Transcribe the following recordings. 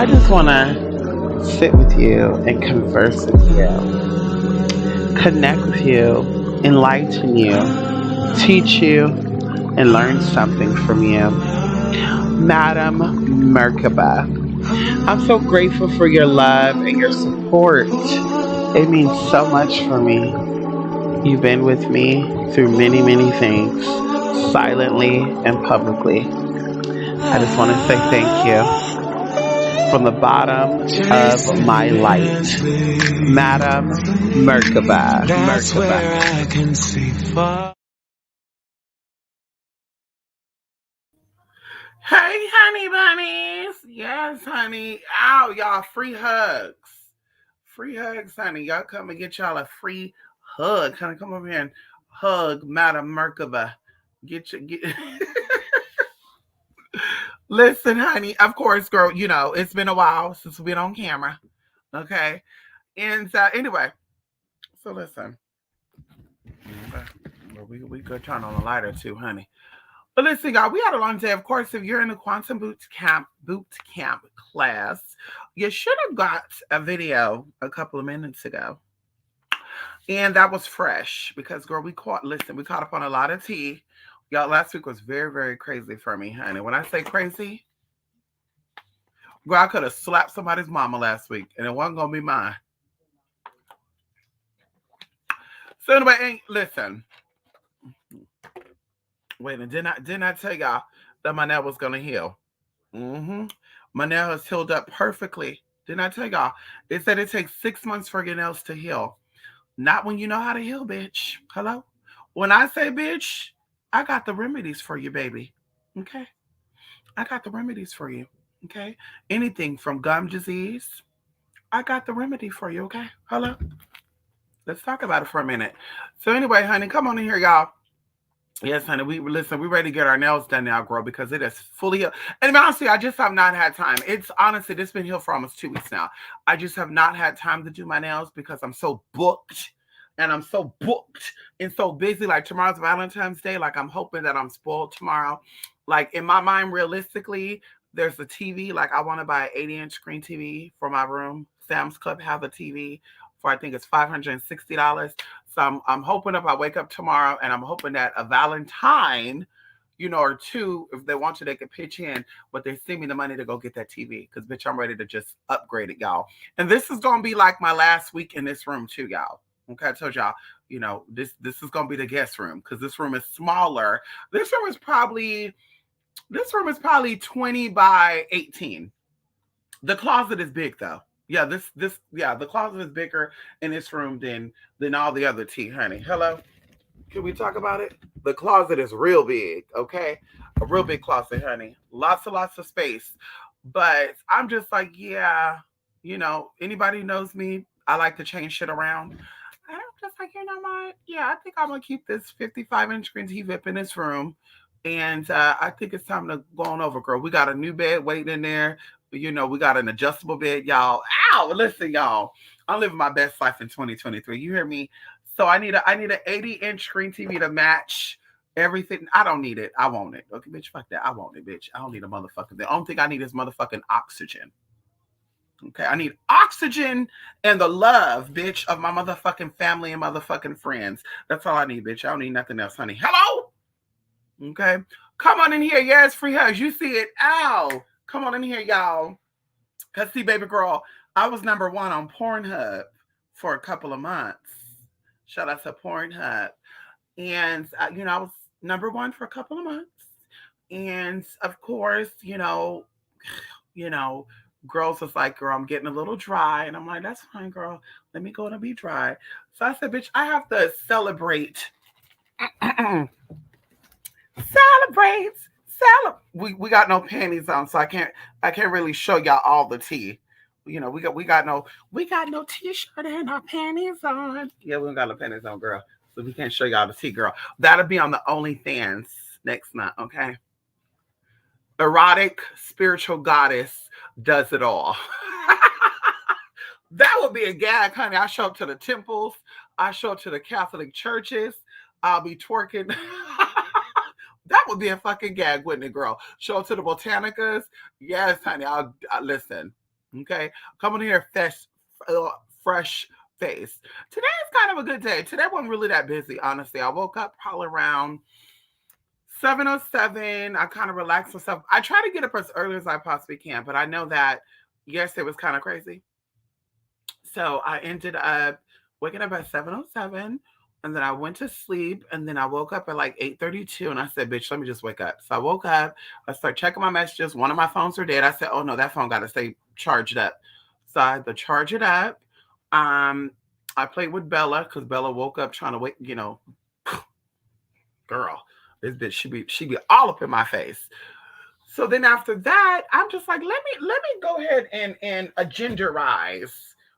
I just want to sit with you and converse with you, connect with you, enlighten you, teach you, and learn something from you. Madam Merkaba, I'm so grateful for your love and your support. It means so much for me. You've been with me through many, many things, silently and publicly. I just want to say thank you from the bottom of my light. Madam Merkaba. That's where I can see far. Hey, honey bunnies. Yes, honey. Ow, y'all, free hugs. Free hugs, honey. Y'all come and get y'all a free hug. Honey, come over here and hug Madam Merkaba. Get Listen, honey. Of course, girl, it's been a while since we've been on camera. Okay. And anyway, so listen. Okay. Well, we could turn on the light or two, honey. But listen, y'all, we had a long day. Of course, if you're in the Quantum boot camp class, you should have got a video a couple of minutes ago. And that was fresh because girl, we caught up on a lot of tea. Y'all, last week was very, very crazy for me, honey. When I say crazy, girl, I could have slapped somebody's mama last week and it wasn't gonna be mine. So anyway, listen. Wait, and didn't I tell y'all that my nail was gonna heal? Mm-hmm. My nail has healed up perfectly. Didn't I tell y'all? It said it takes 6 months for your nails to heal. Not when you know how to heal, bitch. Hello? When I say bitch, I got the remedies for you, baby. Okay? I got the remedies for you. Okay? Anything from gum disease, I got the remedy for you, okay? Hello? Let's talk about it for a minute. So anyway, honey, come on in here, y'all. Yes, honey. We listen. We ready to get our nails done now, girl, because it is fully healed. And honestly, I just have not had time. It's honestly, this been healed for almost 2 weeks now. I just have not had time to do my nails because I'm so booked, and I'm so booked and so busy. Like tomorrow's Valentine's Day. Like I'm hoping that I'm spoiled tomorrow. Like in my mind, realistically, there's a TV. Like I want to buy an 80-inch screen TV for my room. Sam's Club have a TV for I think it's $560. So I'm hoping if I wake up tomorrow and I'm hoping that a Valentine, or two, if they want to, they could pitch in, but they send me the money to go get that TV. Because bitch, I'm ready to just upgrade it, y'all. And this is gonna be like my last week in this room too, y'all. Okay, I told y'all, this is gonna be the guest room because this room is smaller. This room is probably 20 by 18. The closet is big though. Yeah, the closet is bigger in this room than all the other tea, honey. Hello? Can we talk about it? The closet is real big, okay? A real big closet, honey. Lots of space. But I'm just like, yeah, anybody who knows me, I like to change shit around. And I'm just like, you know what? Yeah, I think I'm gonna keep this 55-inch screen TV up in this room. And I think it's time to go on over, girl. We got a new bed waiting in there. We got an adjustable bed, y'all. Ow, listen, y'all. I'm living my best life in 2023. You hear me? So I need an 80-inch screen TV to match everything. I don't need it. I want it. Okay, bitch, fuck that. I want it, bitch. I don't need a motherfucking. The only thing I need is motherfucking oxygen. Okay, I need oxygen and the love, bitch, of my motherfucking family and motherfucking friends. That's all I need, bitch. I don't need nothing else, honey. Hello? Okay. Come on in here. Yes, free hugs. You see it. Ow. Come on in here, y'all. Cause see, baby girl, I was number one on Pornhub for a couple of months. Shout out to Pornhub. And I was number one for a couple of months. And of course, you know, girls was like, girl, I'm getting a little dry. And I'm like, that's fine, girl. Let me go and be dry. So I said, bitch, I have to celebrate. Celebrate. We got no panties on, so I can't really show y'all all the tea. We got no t-shirt and our panties on. Yeah, we don't got no panties on, girl. So we can't show y'all the tea, girl. That'll be on the OnlyFans next month, okay? Erotic spiritual goddess does it all. That would be a gag, honey. I show up to the temples. I show up to the Catholic churches. I'll be twerking. That would be a fucking gag, wouldn't it, girl? Show up to the Botanicas. Yes, honey. I'll listen. Okay, come on here, fresh face. Today is kind of a good day. Today wasn't really that busy, honestly. I woke up probably around 7:07. I kind of relaxed myself. I try to get up as early as I possibly can, but I know that yesterday was kind of crazy. So I ended up waking up at 7:07, and then I went to sleep, and then I woke up at like 8:32, and I said, bitch, let me just wake up. So I woke up, I started checking my messages. One of my phones were dead. I said, oh no, that phone got to stay charged up. So I had to charge it up. I played with Bella because Bella woke up trying to wake, girl, this bitch she be all up in my face. So then after that, I'm just like, let me go ahead and agenderize.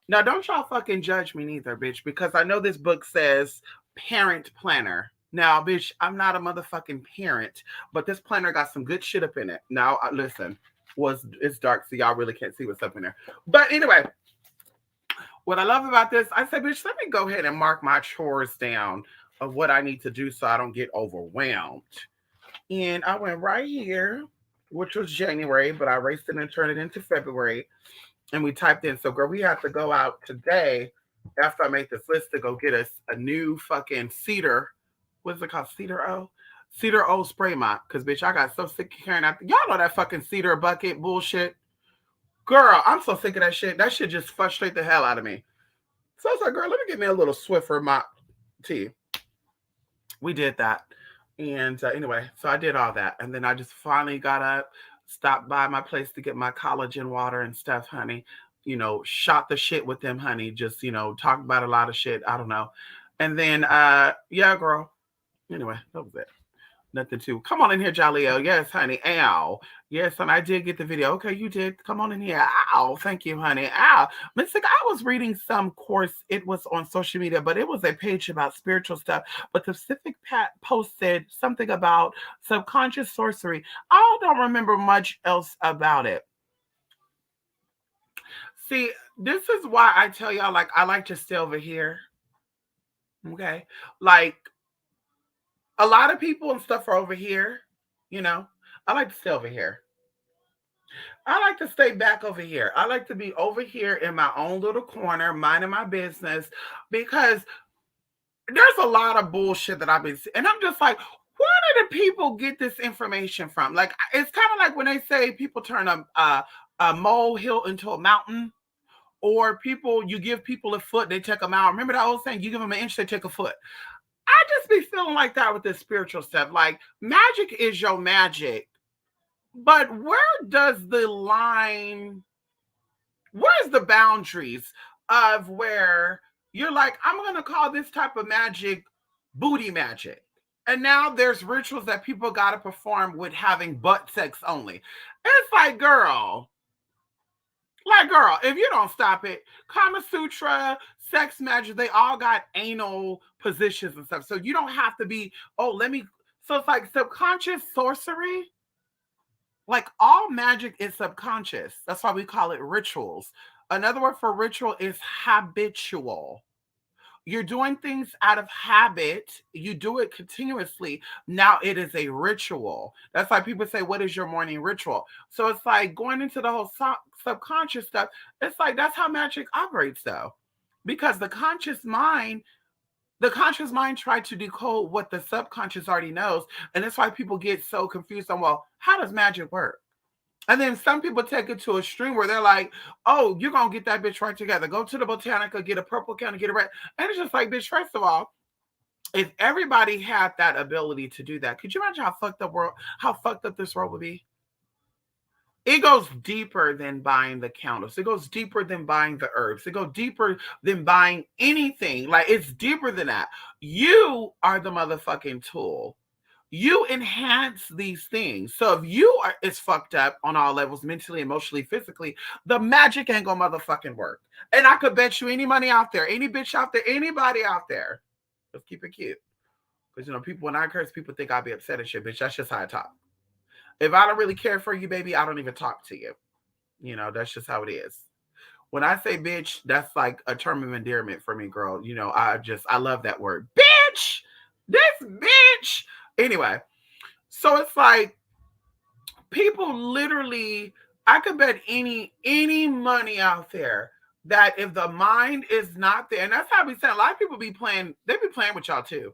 Now, don't y'all fucking judge me neither, bitch, because I know this book says parent planner. Now, bitch, I'm not a motherfucking parent, but this planner got some good shit up in it. Now, listen, it's dark, so y'all really can't see what's up in there. But anyway, what I love about this, I said, bitch, let me go ahead and mark my chores down of what I need to do so I don't get overwhelmed. And I went right here, which was January, but I erased it and turned it into February. And we typed in, so girl, we have to go out today after I make this list to go get us a new fucking cedar. What's it called? Cedar O? Cedar O spray mop. Because, bitch, I got so sick of carrying out. Y'all know that fucking cedar bucket bullshit. Girl, I'm so sick of that shit. That shit just frustrates the hell out of me. So I was like, girl, let me get me a little Swiffer mop tea. We did that. And anyway, so I did all that. And then I just finally got up, stopped by my place to get my collagen water and stuff, honey. Shot the shit with them, honey. Just, talked about a lot of shit. I don't know. And then, yeah, girl. Anyway, that was it. Nothing to. Come on in here, Jaleo. Yes, honey. Ow. Yes, and I did get the video. Okay, you did. Come on in here. Ow. Thank you, honey. Ow. Mystic, I was reading some course. It was on social media, but it was a page about spiritual stuff. But the specific post said something about subconscious sorcery. I don't remember much else about it. See, this is why I tell y'all, like, I like to stay over here. Okay? Like, a lot of people and stuff are over here, I like to stay over here. I like to stay back over here. I like to be over here in my own little corner, minding my business, because there's a lot of bullshit that I've been seeing. And I'm just like, where do the people get this information from? Like, it's kind of like when they say people turn a molehill into a mountain, or you give people a foot, they take a mile. Remember that old saying, you give them an inch, they take a foot. I just be feeling like that with this spiritual stuff. Like, magic is your magic. But where's the boundaries of where you're like, I'm going to call this type of magic booty magic. And now there's rituals that people got to perform with having butt sex only. It's like, girl, if you don't stop it, Kama Sutra, sex magic, they all got anal positions and stuff. So you don't have to be, so it's like subconscious sorcery. Like, all magic is subconscious. That's why we call it rituals. Another word for ritual is habitual. You're doing things out of habit. You do it continuously. Now it is a ritual. That's why people say, what is your morning ritual? So it's like going into the whole subconscious stuff. It's like, that's how magic operates, though. Because the conscious mind tried to decode what the subconscious already knows. And that's why people get so confused on, well, how does magic work? And then some people take it to a extreme where they're like, oh, you're going to get that bitch right together. Go to the Botanica, get a purple can, get a red. And it's just like, bitch, first of all, if everybody had that ability to do that, could you imagine how fucked up this world would be? It goes deeper than buying the candles. It goes deeper than buying the herbs. It goes deeper than buying anything. Like, it's deeper than that. You are the motherfucking tool. You enhance these things. So if it's fucked up on all levels, mentally, emotionally, physically, the magic ain't gonna motherfucking work. And I could bet you any money out there, any bitch out there, anybody out there, let's keep it cute. Because, people, when I curse, people think I'll be upset and shit, bitch. That's just how I talk. If I don't really care for you, baby, I don't even talk to you. That's just how it is. When I say bitch, that's like a term of endearment for me, girl. I love that word. Bitch! This bitch! Anyway, so it's like people literally I could bet any money out there that if the mind is not there, and that's how we saying a lot of people be playing, they be playing with y'all too.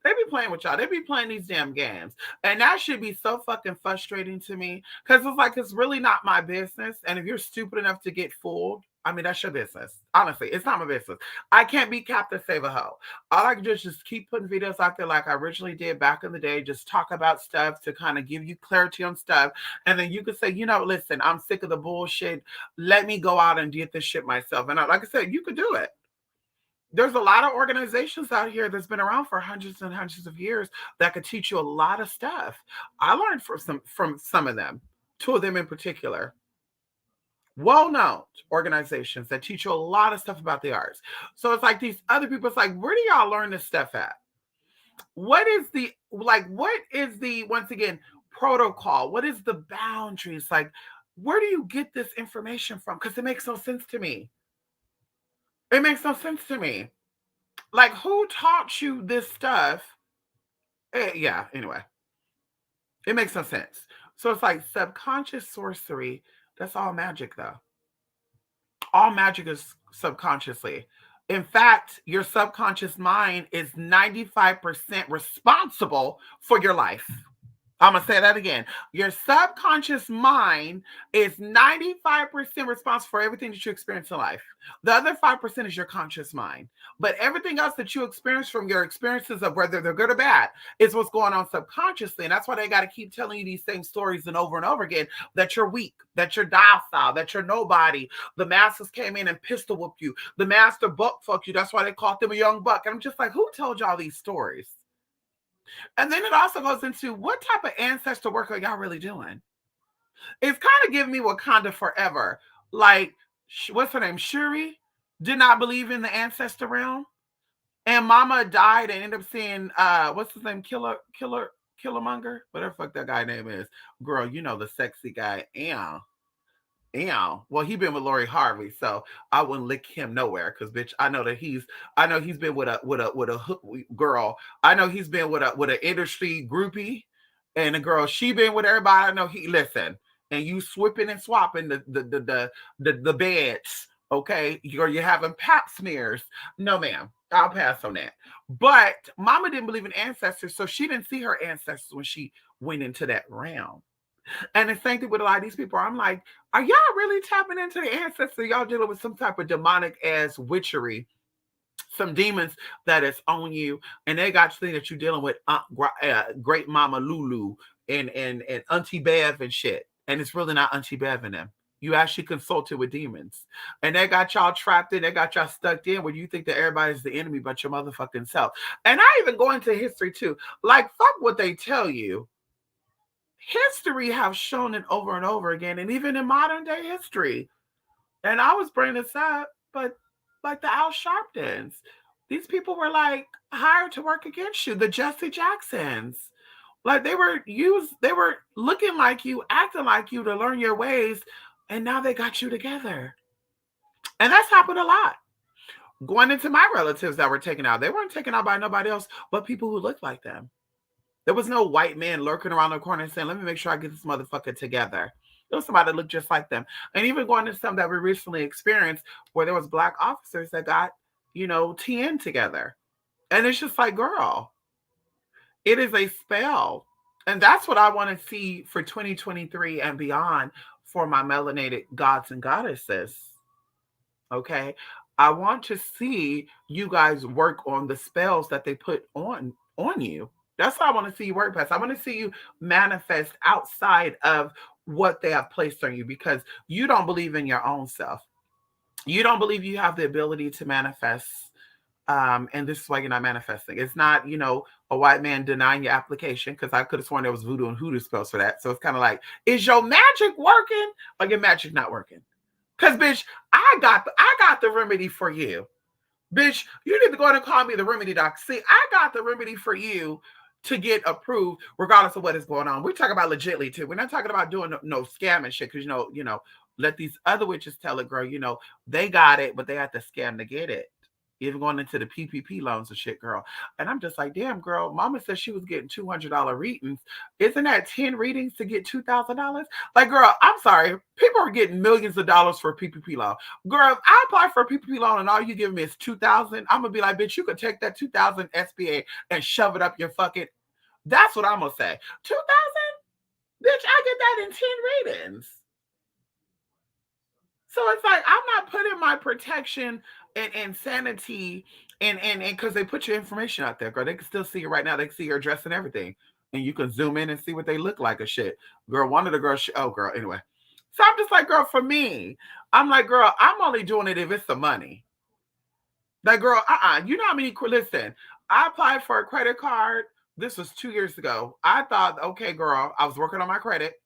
They be playing with y'all. They be playing these damn games. And that should be so fucking frustrating to me. Cause it's like it's really not my business. And if you're stupid enough to get fooled, I mean, that's your business. Honestly, it's not my business. I can't be Captain Save a Hoe. All I can do is just keep putting videos out there like I originally did back in the day, just talk about stuff to kind of give you clarity on stuff. And then you can say, you know, listen, I'm sick of the bullshit. Let me go out and get this shit myself. And like I said, you could do it. There's a lot of organizations out here that's been around for hundreds and hundreds of years that could teach you a lot of stuff. I learned from some of them, two of them in particular. Well-known organizations that teach you a lot of stuff about the arts. So it's like these other people, it's like, where do y'all learn this stuff at? What is the once again protocol? What is the boundaries? Like, where do you get this information from? Because it makes no sense to me. It makes no sense to me. Like, who taught you this stuff? Yeah, anyway. It makes no sense. So it's like subconscious sorcery. That's all magic, though. All magic is subconsciously. In fact, your subconscious mind is 95% responsible for your life. I'm going to say that again. Your subconscious mind is 95% responsible for everything that you experience in life. The other 5% is your conscious mind. But everything else that you experience from your experiences of whether they're good or bad is what's going on subconsciously. And that's why they got to keep telling you these same stories and over again, that you're weak, that you're docile, that you're nobody. The masters came in and pistol whooped you. The master buck fucked you. That's why they called them a young buck. And I'm just like, who told y'all these stories? And then it also goes into what type of ancestor work are y'all really doing? It's kind of giving me Wakanda Forever. Like, what's her name? Shuri did not believe in the ancestor realm. And Mama died and ended up seeing, what's his name? Killmonger? Whatever fuck that guy name is. Girl, you know the sexy guy. Well, he been with Lori Harvey, so I wouldn't lick him nowhere. Cause bitch, I know he's been with a hook girl. I know he's been with an industry groupie, and the girl she been with everybody. I know he listen, and you swapping and swapping the beds, okay? You're having pap smears. No, ma'am, I'll pass on that. But Mama didn't believe in ancestors, so she didn't see her ancestors when she went into that realm. And the same thing with a lot of these people. I'm like, are y'all really tapping into the ancestors? Y'all dealing with some type of demonic ass witchery, some demons that is on you, and they got you thinking that you're dealing with great Mama Lulu and Auntie Bev and shit. And it's really not Auntie Bev and them. You actually consulted with demons. And they got y'all trapped in, they got y'all stuck in where you think that everybody's the enemy but your motherfucking self. And I even go into history too. Like, fuck what they tell you. History have shown it over and over again, and even in modern day history. And I was bringing this up, but like the Al Sharptons, these people were like hired to work against you. The Jesse Jacksons, like they were looking like you, acting like you to learn your ways, and now they got you together. And that's happened a lot. Going into my relatives that were taken out, they weren't taken out by nobody else but people who looked like them. There was no white man lurking around the corner saying, let me make sure I get this motherfucker together. There was somebody that looked just like them. And even going to some that we recently experienced where there was Black officers that got, TN together. And it's just like, girl, it is a spell. And that's what I want to see for 2023 and beyond for my melanated gods and goddesses. Okay? I want to see you guys work on the spells that they put on you. That's what I want to see you work past. I want to see you manifest outside of what they have placed on you because you don't believe in your own self. You don't believe you have the ability to manifest. And this is why you're not manifesting. It's not, a white man denying your application because I could have sworn there was voodoo and hoodoo spells for that. So it's kind of like, is your magic working or your magic not working? Because, bitch, I got the remedy for you. Bitch, you need to go and call me the remedy doc. See, I got the remedy for you to get approved regardless of what is going on. We're talking about legitly too. We're not talking about doing no scam and shit because let these other witches tell it, girl, they got it, but they had to scam to get it. even going into the PPP loans and shit, girl. And I'm just like, damn, girl, mama said she was getting $200 readings. Isn't that 10 readings to get $2,000? Like, girl, I'm sorry. People are getting millions of dollars for a PPP loan. Girl, if I apply for a PPP loan and all you give me is $2,000, I'm going to be like, bitch, you could take that $2,000 SBA and shove it up your fucking. That's what I'm going to say. $2,000? Bitch, I get that in 10 readings. So it's like, I'm not putting my protection and sanity and because they put your information out there, girl. They can still see you right now. They can see your address and everything. And you can zoom in and see what they look like and shit. Girl, one of the girls, oh, girl, anyway. So I'm just like, girl, for me, I'm like, girl, I'm only doing it if it's the money. Like, girl, you know how many, listen, I applied for a credit card. This was 2 years ago. I thought, okay, girl, I was working on my credit.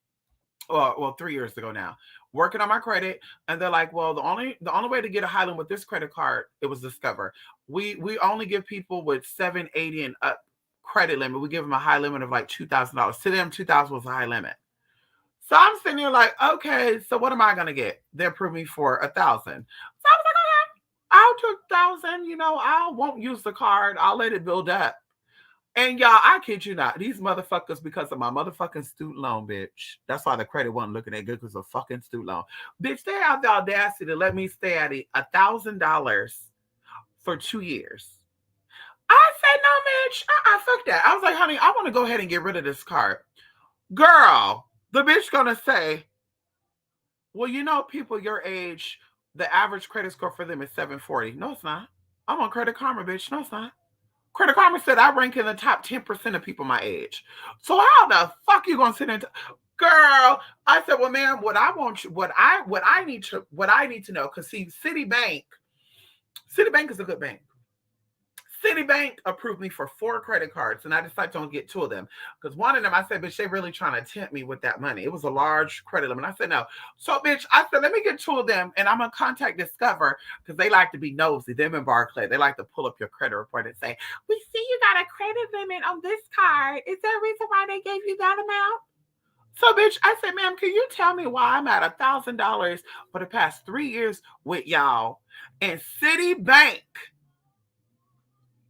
Well, 3 years ago now, working on my credit, and they're like, well, the only way to get a Highland with this credit card, it was Discover. We only give people with 780 and up credit limit. We give them a high limit of like $2,000. To them, $2,000 was a high limit. So I'm sitting here like, okay, so what am I gonna get? They approved me for $1,000. So I was like, okay, I'll do $1,000. You know, I won't use the card. I'll let it build up. And y'all, I kid you not, these motherfuckers, because of my motherfucking student loan, bitch. That's why the credit wasn't looking that good, because of fucking student loan. Bitch, they have the audacity to let me stay at $1,000 for 2 years. I said, no, bitch, fuck that. I was like, honey, I want to go ahead and get rid of this card. Girl, the bitch gonna say, well, you know, people your age, the average credit score for them is 740. No, it's not. I'm on Credit Karma, bitch. No, it's not. Credit Karma said I rank in the top 10% of people my age. So how the fuck you gonna sit in? Girl, I said, well, ma'am, what I need to know, because see, Citibank is a good bank. Citibank approved me for 4 credit cards, and I decided to only get 2 of them. Because one of them, I said, bitch, they really trying to tempt me with that money. It was a large credit limit. I said, no. So, bitch, I said, let me get 2 of them, and I'm going to contact Discover, because they like to be nosy. Them and Barclays, they like to pull up your credit report and say, we see you got a credit limit on this card. Is there a reason why they gave you that amount? So, bitch, I said, ma'am, can you tell me why I'm at $1,000 for the past 3 years with y'all? And Citibank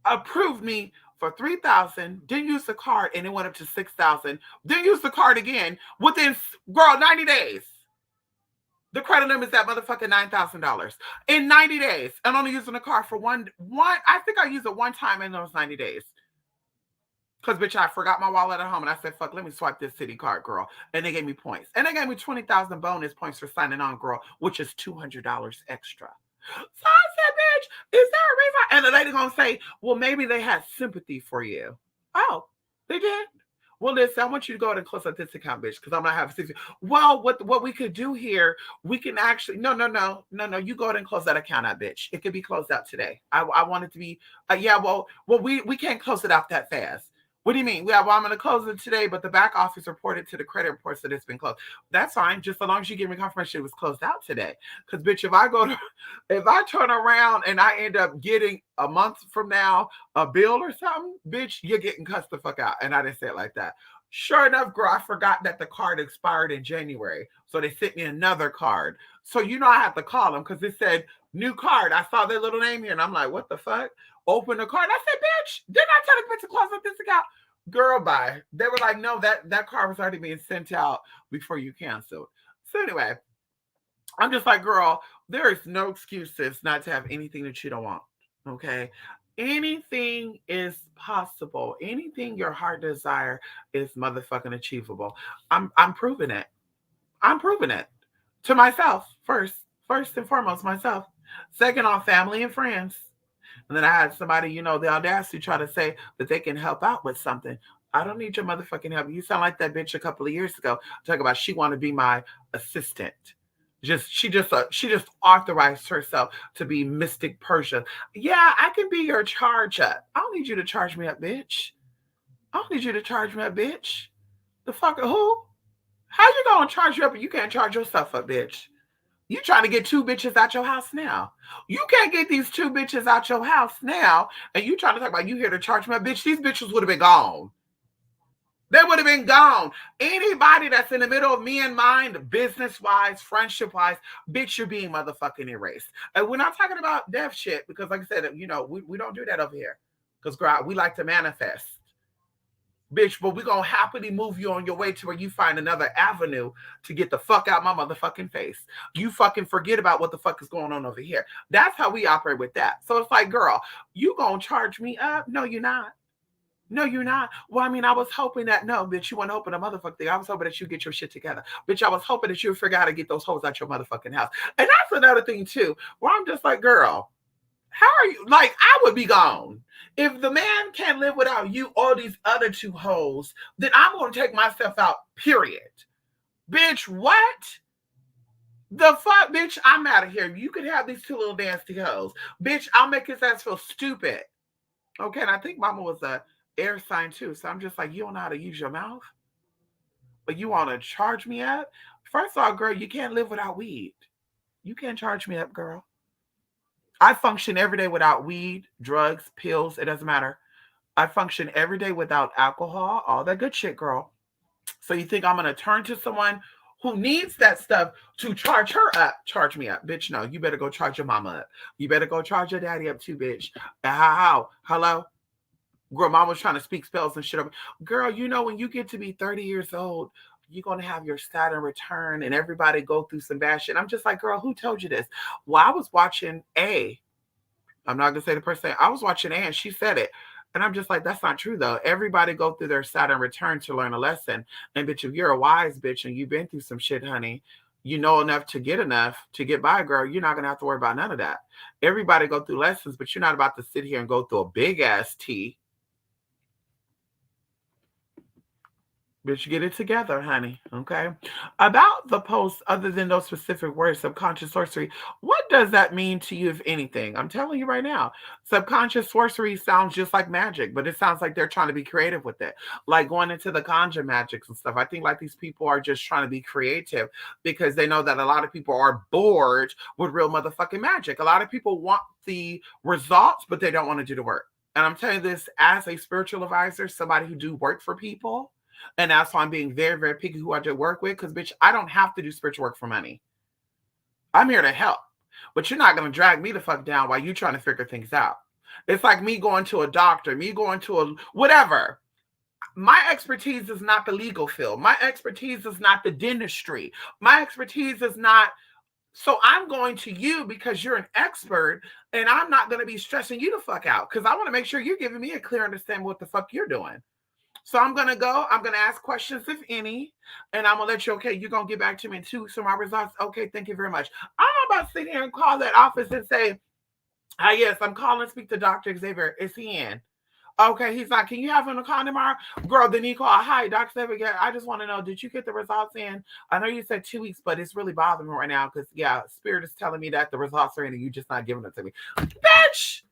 approved me for $3,000, didn't use the card, and it went up to $6,000. Didn't use the card again within, girl, 90 days. The credit limit is that motherfucking $9,000 in 90 days. And only using the card for one. I think I used it one time in those 90 days. Because, bitch, I forgot my wallet at home, and I said, fuck, let me swipe this Citi card, girl. And they gave me points. And they gave me 20,000 bonus points for signing on, girl, which is $200 extra. So I said, bitch, is there a reason? And the lady gonna say, well, maybe they had sympathy for you. Oh, they did? Well, listen, I want you to go ahead and close out this account, bitch, because I'm not having sympathy. Well, what we could do here, we can actually, no, you go ahead and close that account out, bitch. It could be closed out today. I want it to be, we can't close it out that fast. What do you mean? Yeah, well, I'm going to close it today, but the back office reported to the credit reports that it's been closed. That's fine, just so long as you give me confirmation it was closed out today. Because, bitch, if I turn around and I end up getting a month from now a bill or something, bitch, you're getting cussed the fuck out. And I didn't say it like that. Sure enough, girl, I forgot that the card expired in January. So they sent me another card. So, you know, I had to call them because it said new card. I saw their little name here and I'm like, what the fuck? Open the card. I said, bitch, didn't I tell the bitch to close up this account? Girl, bye. They were like, no, that card was already being sent out before you canceled. So anyway, I'm just like, girl, there is no excuses not to have anything that you don't want. Okay. Anything is possible. Anything your heart desire is motherfucking achievable. I'm proving it. I'm proving it to myself first and foremost, myself. Second, on family and friends. And then I had somebody, you know, the audacity to try to say that they can help out with something. I don't need your motherfucking help. You sound like that bitch a couple of years ago. Talk about she wanted to be my assistant. She just authorized herself to be Mystic Persia. Yeah, I can be your charge up. I don't need you to charge me up, bitch. I don't need you to charge me up, bitch. The fuck who? How you gonna charge you up and you can't charge yourself up, bitch? You trying to get 2 bitches out your house now. You can't get these 2 bitches out your house now. And you trying to talk about you here to charge me up, bitch. These bitches would have been gone. They would have been gone. Anybody that's in the middle of me and mind, business-wise, friendship-wise, bitch, you're being motherfucking erased. And we're not talking about death shit because, like I said, we don't do that over here. Because, girl, we like to manifest. Bitch, but we're going to happily move you on your way to where you find another avenue to get the fuck out my motherfucking face. You fucking forget about what the fuck is going on over here. That's how we operate with that. So it's like, girl, you going to charge me up? No, you're not. No, you're not. Well, I mean, I was hoping that, no, bitch, you weren't hoping a motherfucking thing. I was hoping that you get your shit together. Bitch, I was hoping that you figure out how to get those hoes out your motherfucking house. And that's another thing, too, where I'm just like, girl, how are you? Like, I would be gone. If the man can't live without you or these other two hoes, then I'm going to take myself out, period. Bitch, what? The fuck, bitch, I'm out of here. You could have these two little nasty hoes. Bitch, I'll make his ass feel stupid. Okay, and I think mama was a air sign too. So I'm just like, you don't know how to use your mouth? But you want to charge me up? First of all, girl, you can't live without weed. You can't charge me up, girl. I function every day without weed, drugs, pills. It doesn't matter. I function every day without alcohol, all that good shit, girl. So you think I'm going to turn to someone who needs that stuff to charge her up? Charge me up. Bitch, no. You better go charge your mama up. You better go charge your daddy up too, bitch. How? Hello? Girl, mom was trying to speak spells and shit. Girl, you know, when you get to be 30 years old, you're going to have your Saturn return and everybody go through some bad shit. I'm just like, girl, who told you this? Well, I was watching A. I'm not going to say the person. I was watching A and she said it. And I'm just like, that's not true, though. Everybody go through their Saturn return to learn a lesson. And bitch, if you're a wise bitch and you've been through some shit, honey, you know enough to get by, girl, you're not going to have to worry about none of that. Everybody go through lessons, but you're not about to sit here and go through a big-ass T. Bitch, get it together, honey. Okay. About the post, other than those specific words, subconscious sorcery, what does that mean to you, if anything? I'm telling you right now. Subconscious sorcery sounds just like magic, but it sounds like they're trying to be creative with it. Like going into the conjure magics and stuff. I think like these people are just trying to be creative because they know that a lot of people are bored with real motherfucking magic. A lot of people want the results, but they don't want to do the work. And I'm telling you this as a spiritual advisor, somebody who do work for people. And that's why I'm being very, very picky who I do work with. Because, bitch, I don't have to do spiritual work for money. I'm here to help. But you're not going to drag me the fuck down while you're trying to figure things out. It's like me going to a doctor, me going to a whatever. My expertise is not the legal field. My expertise is not the dentistry. My expertise is not. So I'm going to you because you're an expert. And I'm not going to be stressing you the fuck out. Because I want to make sure you're giving me a clear understanding what the fuck you're doing. So I'm going to go. I'm going to ask questions, if any, and I'm going to let you, okay, you're going to get back to me in 2 weeks for my results. Okay, thank you very much. I'm about to sit here and call that office and say, hi, yes, I'm calling to speak to Dr. Xavier. Is he in? Okay, he's like, can you have him to call tomorrow? Girl, then he called, hi, Dr. Xavier, I just want to know, did you get the results in? I know you said 2 weeks, but it's really bothering me right now because, yeah, Spirit is telling me that the results are in and you're just not giving it to me. Bitch!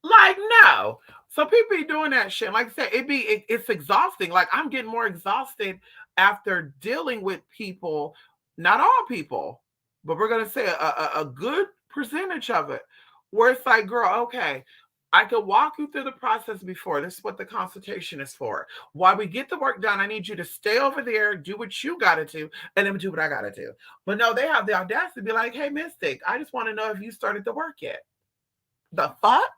Like, no. So people be doing that shit. Like I said, it's exhausting. Like, I'm getting more exhausted after dealing with people, not all people, but we're going to say a good percentage of it, where it's like, girl, okay, I could walk you through the process before. This is what the consultation is for. While we get the work done, I need you to stay over there, do what you got to do, and then do what I got to do. But no, they have the audacity to be like, hey, Mystic, I just want to know if you started the work yet. The fuck?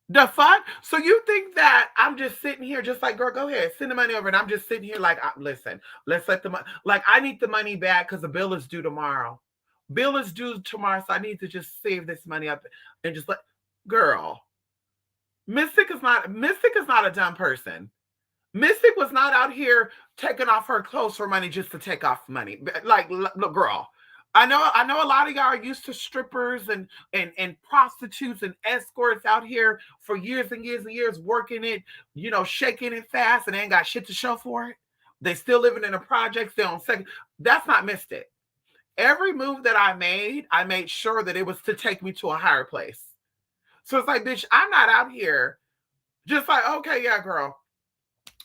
The fuck? So you think that I'm just sitting here just like, girl, go ahead, send the money over. And I'm just sitting here like, listen, let's let the money, like I need the money back because the bill is due tomorrow. Bill is due tomorrow. So I need to just save this money up and just let, girl, Mystic is not a dumb person. Mystic was not out here taking off her clothes for money just to take off money. Like, look, girl. I know a lot of y'all are used to strippers and prostitutes and escorts out here for years and years and years working it, you know, shaking it fast and they ain't got shit to show for it. They still living in the projects. They on second. That's not Mystic. Every move that I made sure that it was to take me to a higher place. So it's like, bitch, I'm not out here just like, okay, yeah, girl.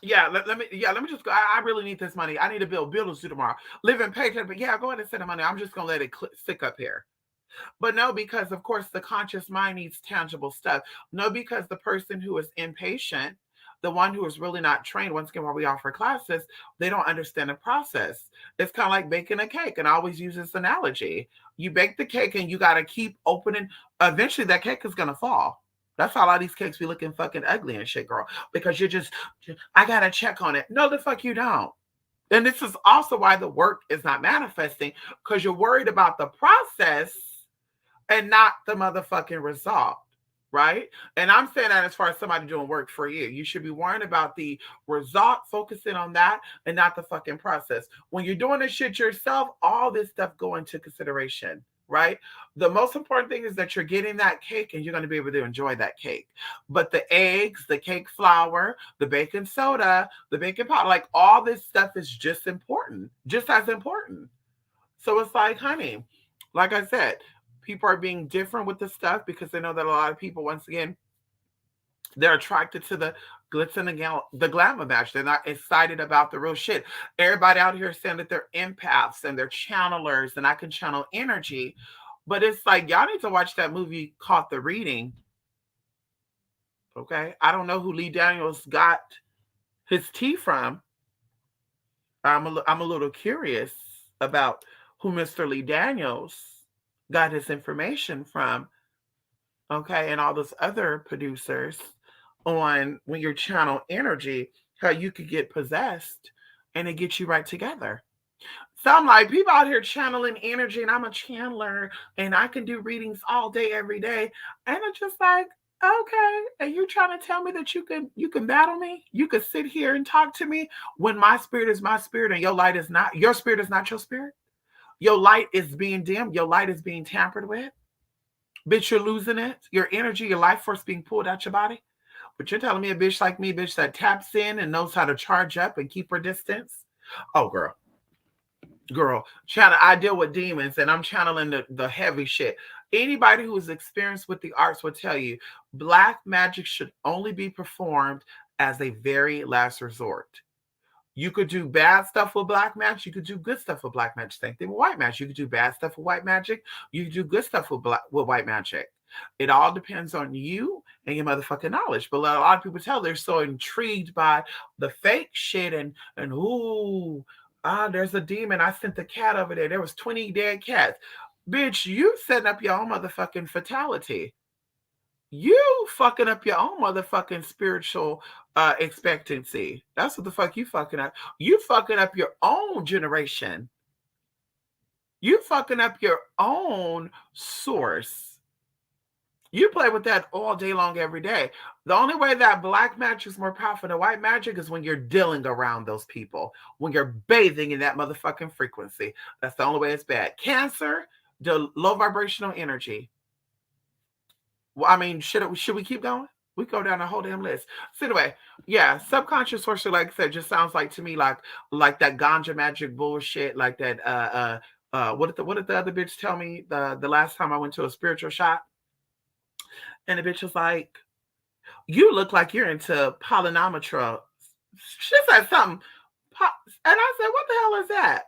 Yeah, let me just go. I really need this money. I need to build bills due tomorrow. Living paycheck, but yeah, go ahead and send the money. I'm just gonna let it stick up here. But no, because of course the conscious mind needs tangible stuff. No, because the person who is impatient the one who is really not trained, once again, while we offer classes, they don't understand the process. It's kind of like baking a cake. And I always use this analogy. You bake the cake and you got to keep opening. Eventually, that cake is going to fall. That's how a lot of these cakes be looking fucking ugly and shit, girl. Because I got to check on it. No, the fuck you don't. And this is also why the work is not manifesting, because you're worried about the process and not the motherfucking result, right? And I'm saying that as far as somebody doing work for you. You should be worrying about the result, focusing on that, and not the fucking process. When you're doing this shit yourself, all this stuff go into consideration, right? The most important thing is that you're getting that cake and you're going to be able to enjoy that cake. But the eggs, the cake flour, the baking soda, the baking powder, like all this stuff is just important, just as important. So it's like, honey, like I said, people are being different with the stuff because they know that a lot of people, once again, they're attracted to the glitz and the glamour match. They're not excited about the real shit. Everybody out here saying that they're empaths and they're channelers and I can channel energy. But it's like, y'all need to watch that movie called The Reading. Okay? I don't know who Lee Daniels got his tea from. I'm a little curious about who Mr. Lee Daniels got his information from. Okay? And all those other producers on when you channel energy, how you could get possessed and it gets you right together. So I'm like, people out here channeling energy, and I'm a channeler, and I can do readings all day, every day. And it's just like, okay, and you trying to tell me that you can battle me? You could sit here and talk to me when my spirit is my spirit and your light is not, your spirit is not your spirit. Your light is being dimmed, your light is being tampered with. Bitch, you're losing it. Your energy, your life force being pulled out your body. But you're telling me a bitch like me, bitch that taps in and knows how to charge up and keep her distance? Oh, girl, I deal with demons and I'm channeling the heavy shit. Anybody who is experienced with the arts will tell you black magic should only be performed as a very last resort. You could do bad stuff with black magic. You could do good stuff with black magic. Same thing with white magic. You could do bad stuff with white magic. You could do good stuff with white magic. It all depends on you and your motherfucking knowledge. But a lot of people tell they're so intrigued by the fake shit and ooh, there's a demon. I sent the cat over there. There was 20 dead cats. Bitch, you setting up your own motherfucking fatality. You fucking up your own motherfucking spiritual expectancy. That's what the fuck you fucking up. You fucking up your own generation. You fucking up your own source. You play with that all day long, every day. The only way that black magic is more powerful than white magic is when you're dealing around those people, when you're bathing in that motherfucking frequency. That's the only way it's bad. Cancer, the low vibrational energy. Well, I mean, should we keep going? We go down the whole damn list. So anyway, yeah, subconscious sorcery, like I said, just sounds like to me like that ganja magic bullshit, like that. What did the other bitch tell me the last time I went to a spiritual shop? And the bitch was like, you look like you're into polynometry. She said something. And I said, what the hell is that?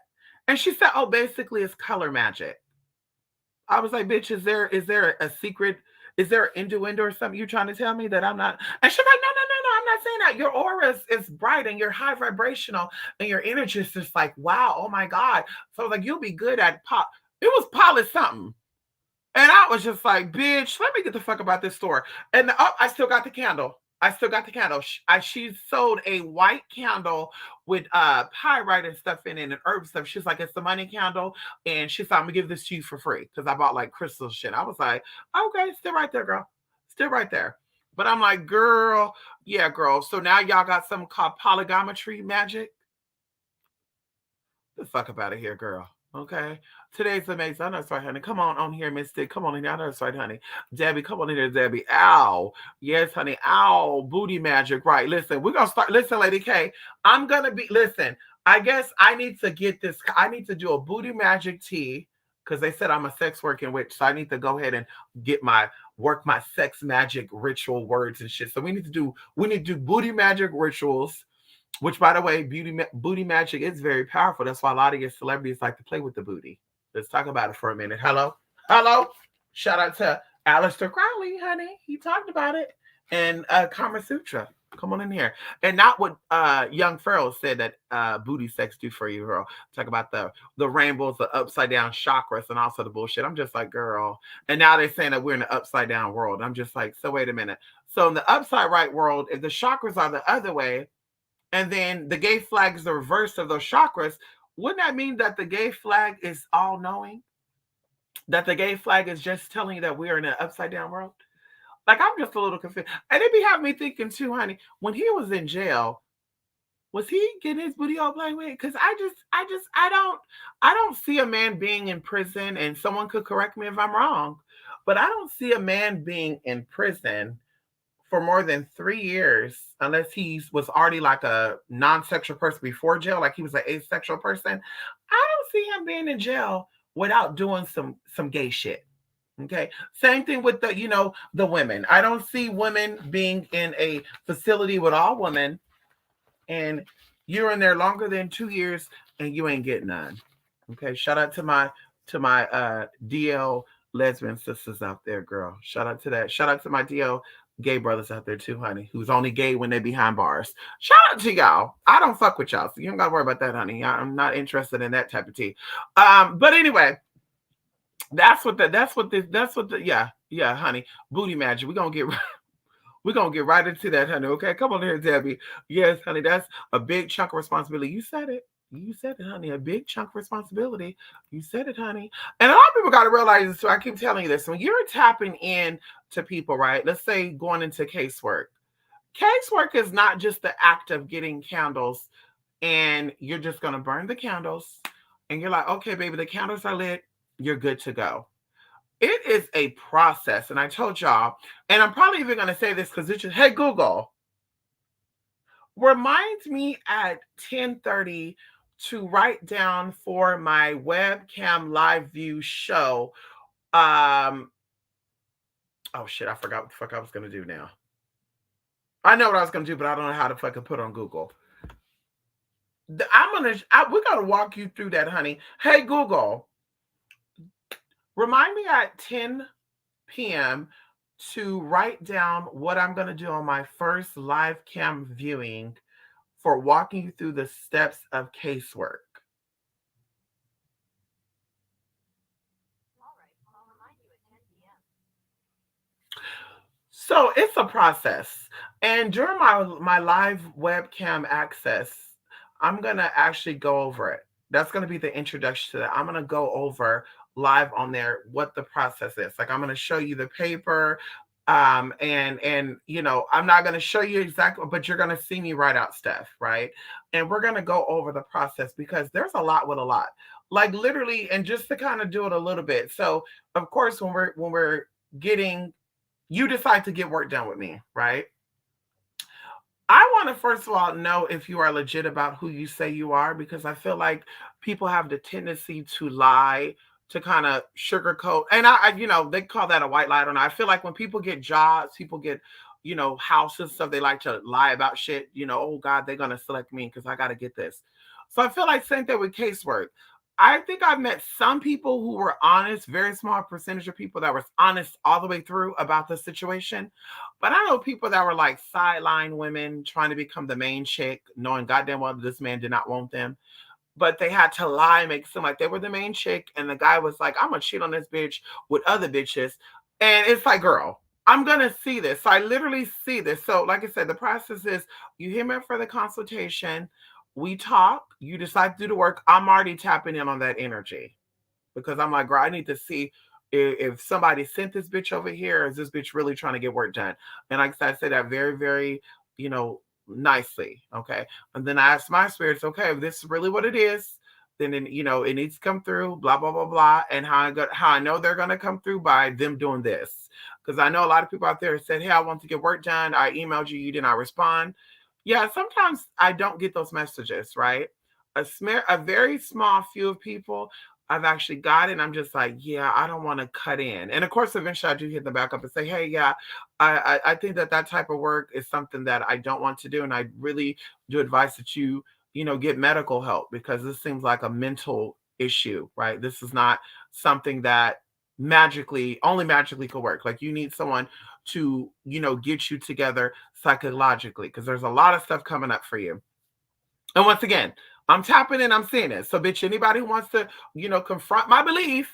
And she said, oh, basically it's color magic. I was like, bitch, is there a secret? Is there an innuendo or something you're trying to tell me that I'm not? And she's like, no, I'm not saying that. Your aura is bright and you're high vibrational and your energy is just like, wow, oh my God. So I was like, you'll be good at pop. It was poly something. And I was just like, bitch, let me get the fuck about this store. And I still got the candle. She sold a white candle with pyrite and stuff in it and herb stuff. She's like, it's the money candle. And she's like, I'm gonna give this to you for free. Because I bought like crystal shit. I was like, okay, still right there, girl. Still right there. But I'm like, girl, yeah, girl. So now y'all got something called polygometry magic. Get the fuck up out of here, girl. Okay. Today's amazing. I know that's right, honey. Come on here, Mystic. Come on in here. I know that's right, honey. Debbie, come on in here, Debbie. Ow. Yes, honey. Ow. Booty magic. Right. Listen, we're going to start. Listen, Lady K. Listen, I guess I need to get this. I need to do a booty magic tea because they said I'm a sex working witch. So I need to go ahead and work my sex magic ritual words and shit. So we need to do booty magic rituals. Which, by the way, booty magic is very powerful. That's why a lot of your celebrities like to play with the booty. Let's talk about it for a minute. Hello. Shout out to Aleister Crowley, honey. He talked about it in Kama Sutra. Come on in here. And not what young Pharaoh said that booty sex do for you, girl. Talk about the rainbows, the upside down chakras, and also the bullshit. I'm just like, girl. And now they're saying that we're in the upside down world. I'm just like, so wait a minute. So in the upside right world, if the chakras are the other way, and then the gay flag is the reverse of those chakras, wouldn't that mean that the gay flag is all knowing? That the gay flag is just telling you that we're in an upside down world? Like, I'm just a little confused. And it be having me thinking too, honey, when he was in jail, was he getting his booty all played with? Because I don't see a man being in prison, and someone could correct me if I'm wrong, but I don't see a man being in prison for more than 3 years unless he was already like a non-sexual person before jail, like he was an asexual person. I don't see him being in jail without doing some gay shit. Okay. Same thing with the women. I don't see women being in a facility with all women and you're in there longer than 2 years and you ain't getting none. Okay. Shout out to my DL lesbian sisters out there, girl. Shout out to that. Shout out to my DL gay brothers out there too, honey, who's only gay when they behind bars. Shout out to y'all. I don't fuck with y'all, so you don't gotta worry about that, honey. I'm not interested in that type of tea. But anyway, that's what yeah, honey. Booty magic. We're gonna get right into that, honey. Okay, come on here, Debbie. Yes, honey, that's a big chunk of responsibility. You said it. You said it, honey. A big chunk of responsibility. You said it, honey. And a lot of people got to realize this too. I keep telling you this. When you're tapping in to people, right? Let's say going into casework. Casework is not just the act of getting candles and you're just gonna burn the candles and you're like, okay, baby, the candles are lit. You're good to go. It is a process. And I told y'all, and I'm probably even going to say this because it's just, hey, Google, remind me at 10:30 to write down for my webcam live view show. Oh shit, I forgot what the fuck I was going to do now. I know what I was going to do, but I don't know how to fucking put on Google. We're going to walk you through that, honey. Hey, Google, remind me at 10 p.m. to write down what I'm going to do on my first live cam viewing for walking you through the steps of casework. All right, I'll remind you at 10 p.m. So it's a process. And during my live webcam access, I'm going to actually go over it. That's going to be the introduction to that. I'm going to go over live on there what the process is. Like, I'm going to show you the paper, and I'm not going to show you exactly, but you're going to see me write out stuff, right? And we're going to go over the process because there's a lot with a lot, like literally. And just to kind of do it a little bit, so of course when we're getting, you decide to get work done with me, right? I want to first of all know if you are legit about who you say you are, because I feel like people have the tendency to lie, to kind of sugarcoat. And they call that a white lie. I don't know. I feel like when people get jobs, people get, houses, stuff, they like to lie about shit. Oh God, they're going to select me because I got to get this. So I feel like same thing with casework. I think I've met some people who were honest, very small percentage of people that was honest all the way through about the situation. But I know people that were like sideline women trying to become the main chick, knowing goddamn well this man did not want them. But they had to lie, make it seem like they were the main chick. And the guy was like, I'm going to cheat on this bitch with other bitches. And it's like, girl, I'm going to see this. So I literally see this. So like I said, the process is you hear me for the consultation. We talk, you decide to do the work. I'm already tapping in on that energy because I'm like, girl, I need to see if somebody sent this bitch over here, or is this bitch really trying to get work done? And like I said, that very, very, nicely. Okay. And then I asked my spirits, okay, if this is really what it is, then, it needs to come through, blah, blah, blah, blah. And how I know they're going to come through by them doing this. Because I know a lot of people out there said, hey, I want to get work done. I emailed you, you did not respond. Yeah, sometimes I don't get those messages, right? A very small few of people I've actually got it. And I'm just like, yeah, I don't want to cut in. And of course, eventually I do hit them back up and say, hey, yeah, I think that type of work is something that I don't want to do. And I really do advise that you, get medical help, because this seems like a mental issue, right? This is not something that only magically could work. Like, you need someone, to, get you together psychologically, because there's a lot of stuff coming up for you. And once again, I'm tapping in, I'm seeing it. So, bitch, anybody who wants to, confront my belief,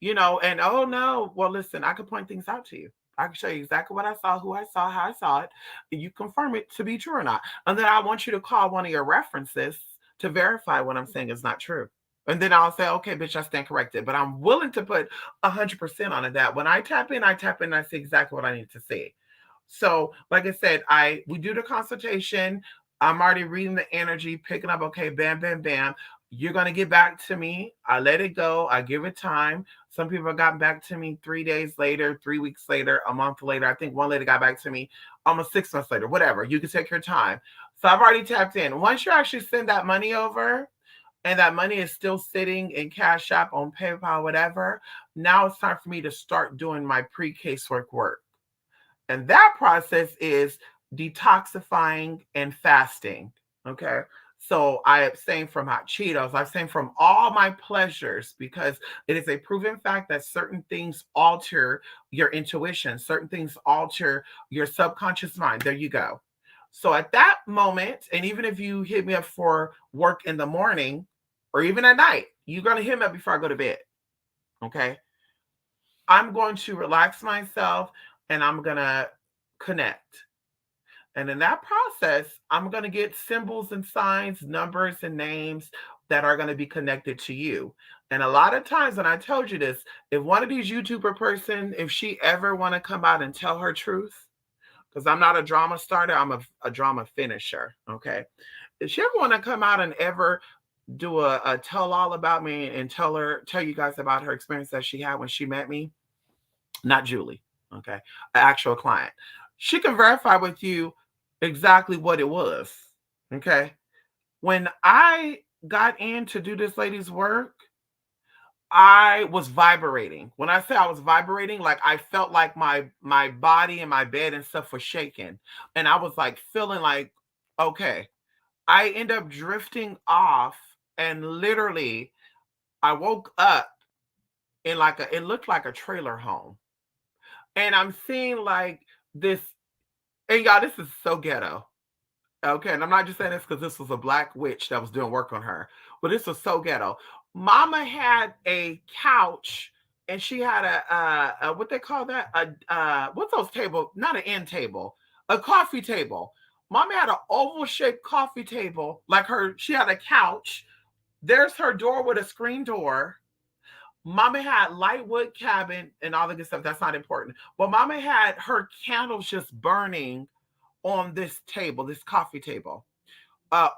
and oh no, well, listen, I can point things out to you. I can show you exactly what I saw, who I saw, how I saw it, and you confirm it to be true or not. And then I want you to call one of your references to verify what I'm saying is not true. And then I'll say, okay, bitch, I stand corrected. But I'm willing to put 100% on it that when I tap in, and I see exactly what I need to see. So, like I said, we do the consultation. I'm already reading the energy, picking up, okay, bam, bam, bam. You're going to get back to me. I let it go. I give it time. Some people have gotten back to me 3 days later, 3 weeks later, a month later. I think one lady got back to me almost 6 months later, whatever. You can take your time. So I've already tapped in. Once you actually send that money over, and that money is still sitting in Cash App, on PayPal, whatever, now it's time for me to start doing my pre-casework work. And that process is detoxifying and fasting. Okay. So I abstain from hot Cheetos. I abstain from all my pleasures, because it is a proven fact that certain things alter your intuition. Certain things alter your subconscious mind. There you go. So at that moment, and even if you hit me up for work in the morning or even at night, you're going to hit me up before I go to bed. Okay. I'm going to relax myself and I'm going to connect. And in that process, I'm going to get symbols and signs, numbers and names that are going to be connected to you. And a lot of times when I told you this, if one of these YouTuber person, if she ever want to come out and tell her truth, because I'm not a drama starter, I'm a drama finisher. Okay. If she ever want to come out and ever do a tell all about me and tell you guys about her experience that she had when she met me, not Julie. Okay. An actual client. She can verify with you exactly what it was. Okay. When I got in to do this lady's work, I was vibrating. When I say I was vibrating, like I felt like my body and my bed and stuff was shaking. And I was like feeling like, okay. I end up drifting off, and literally I woke up in it looked like a trailer home. And I'm seeing like this, and y'all, this is so ghetto. Okay, and I'm not just saying this because this was a black witch that was doing work on her, but this was so ghetto. Mama had a couch, and she had a what they call that? What's those table? Not an end table, a coffee table. Mama had an oval shaped coffee table, she had a couch. There's her door with a screen door. Mama had light wood cabin and all the good stuff. That's not important. But Mama had her candles just burning on this table, this coffee table.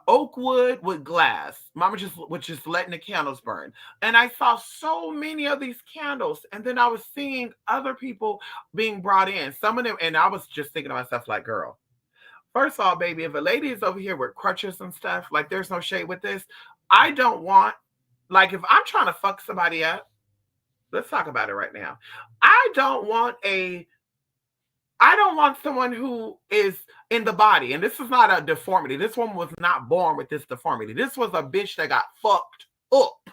Oak wood with glass. Mama was just letting the candles burn. And I saw so many of these candles. And then I was seeing other people being brought in. Some of them, and I was just thinking to myself, like, girl, first of all, baby, if a lady is over here with crutches and stuff, like there's no shade with this. I don't want, like, if I'm trying to fuck somebody up, let's talk about it right now. I don't want someone who is in the body. And this is not a deformity. This woman was not born with this deformity. This was a bitch that got fucked up.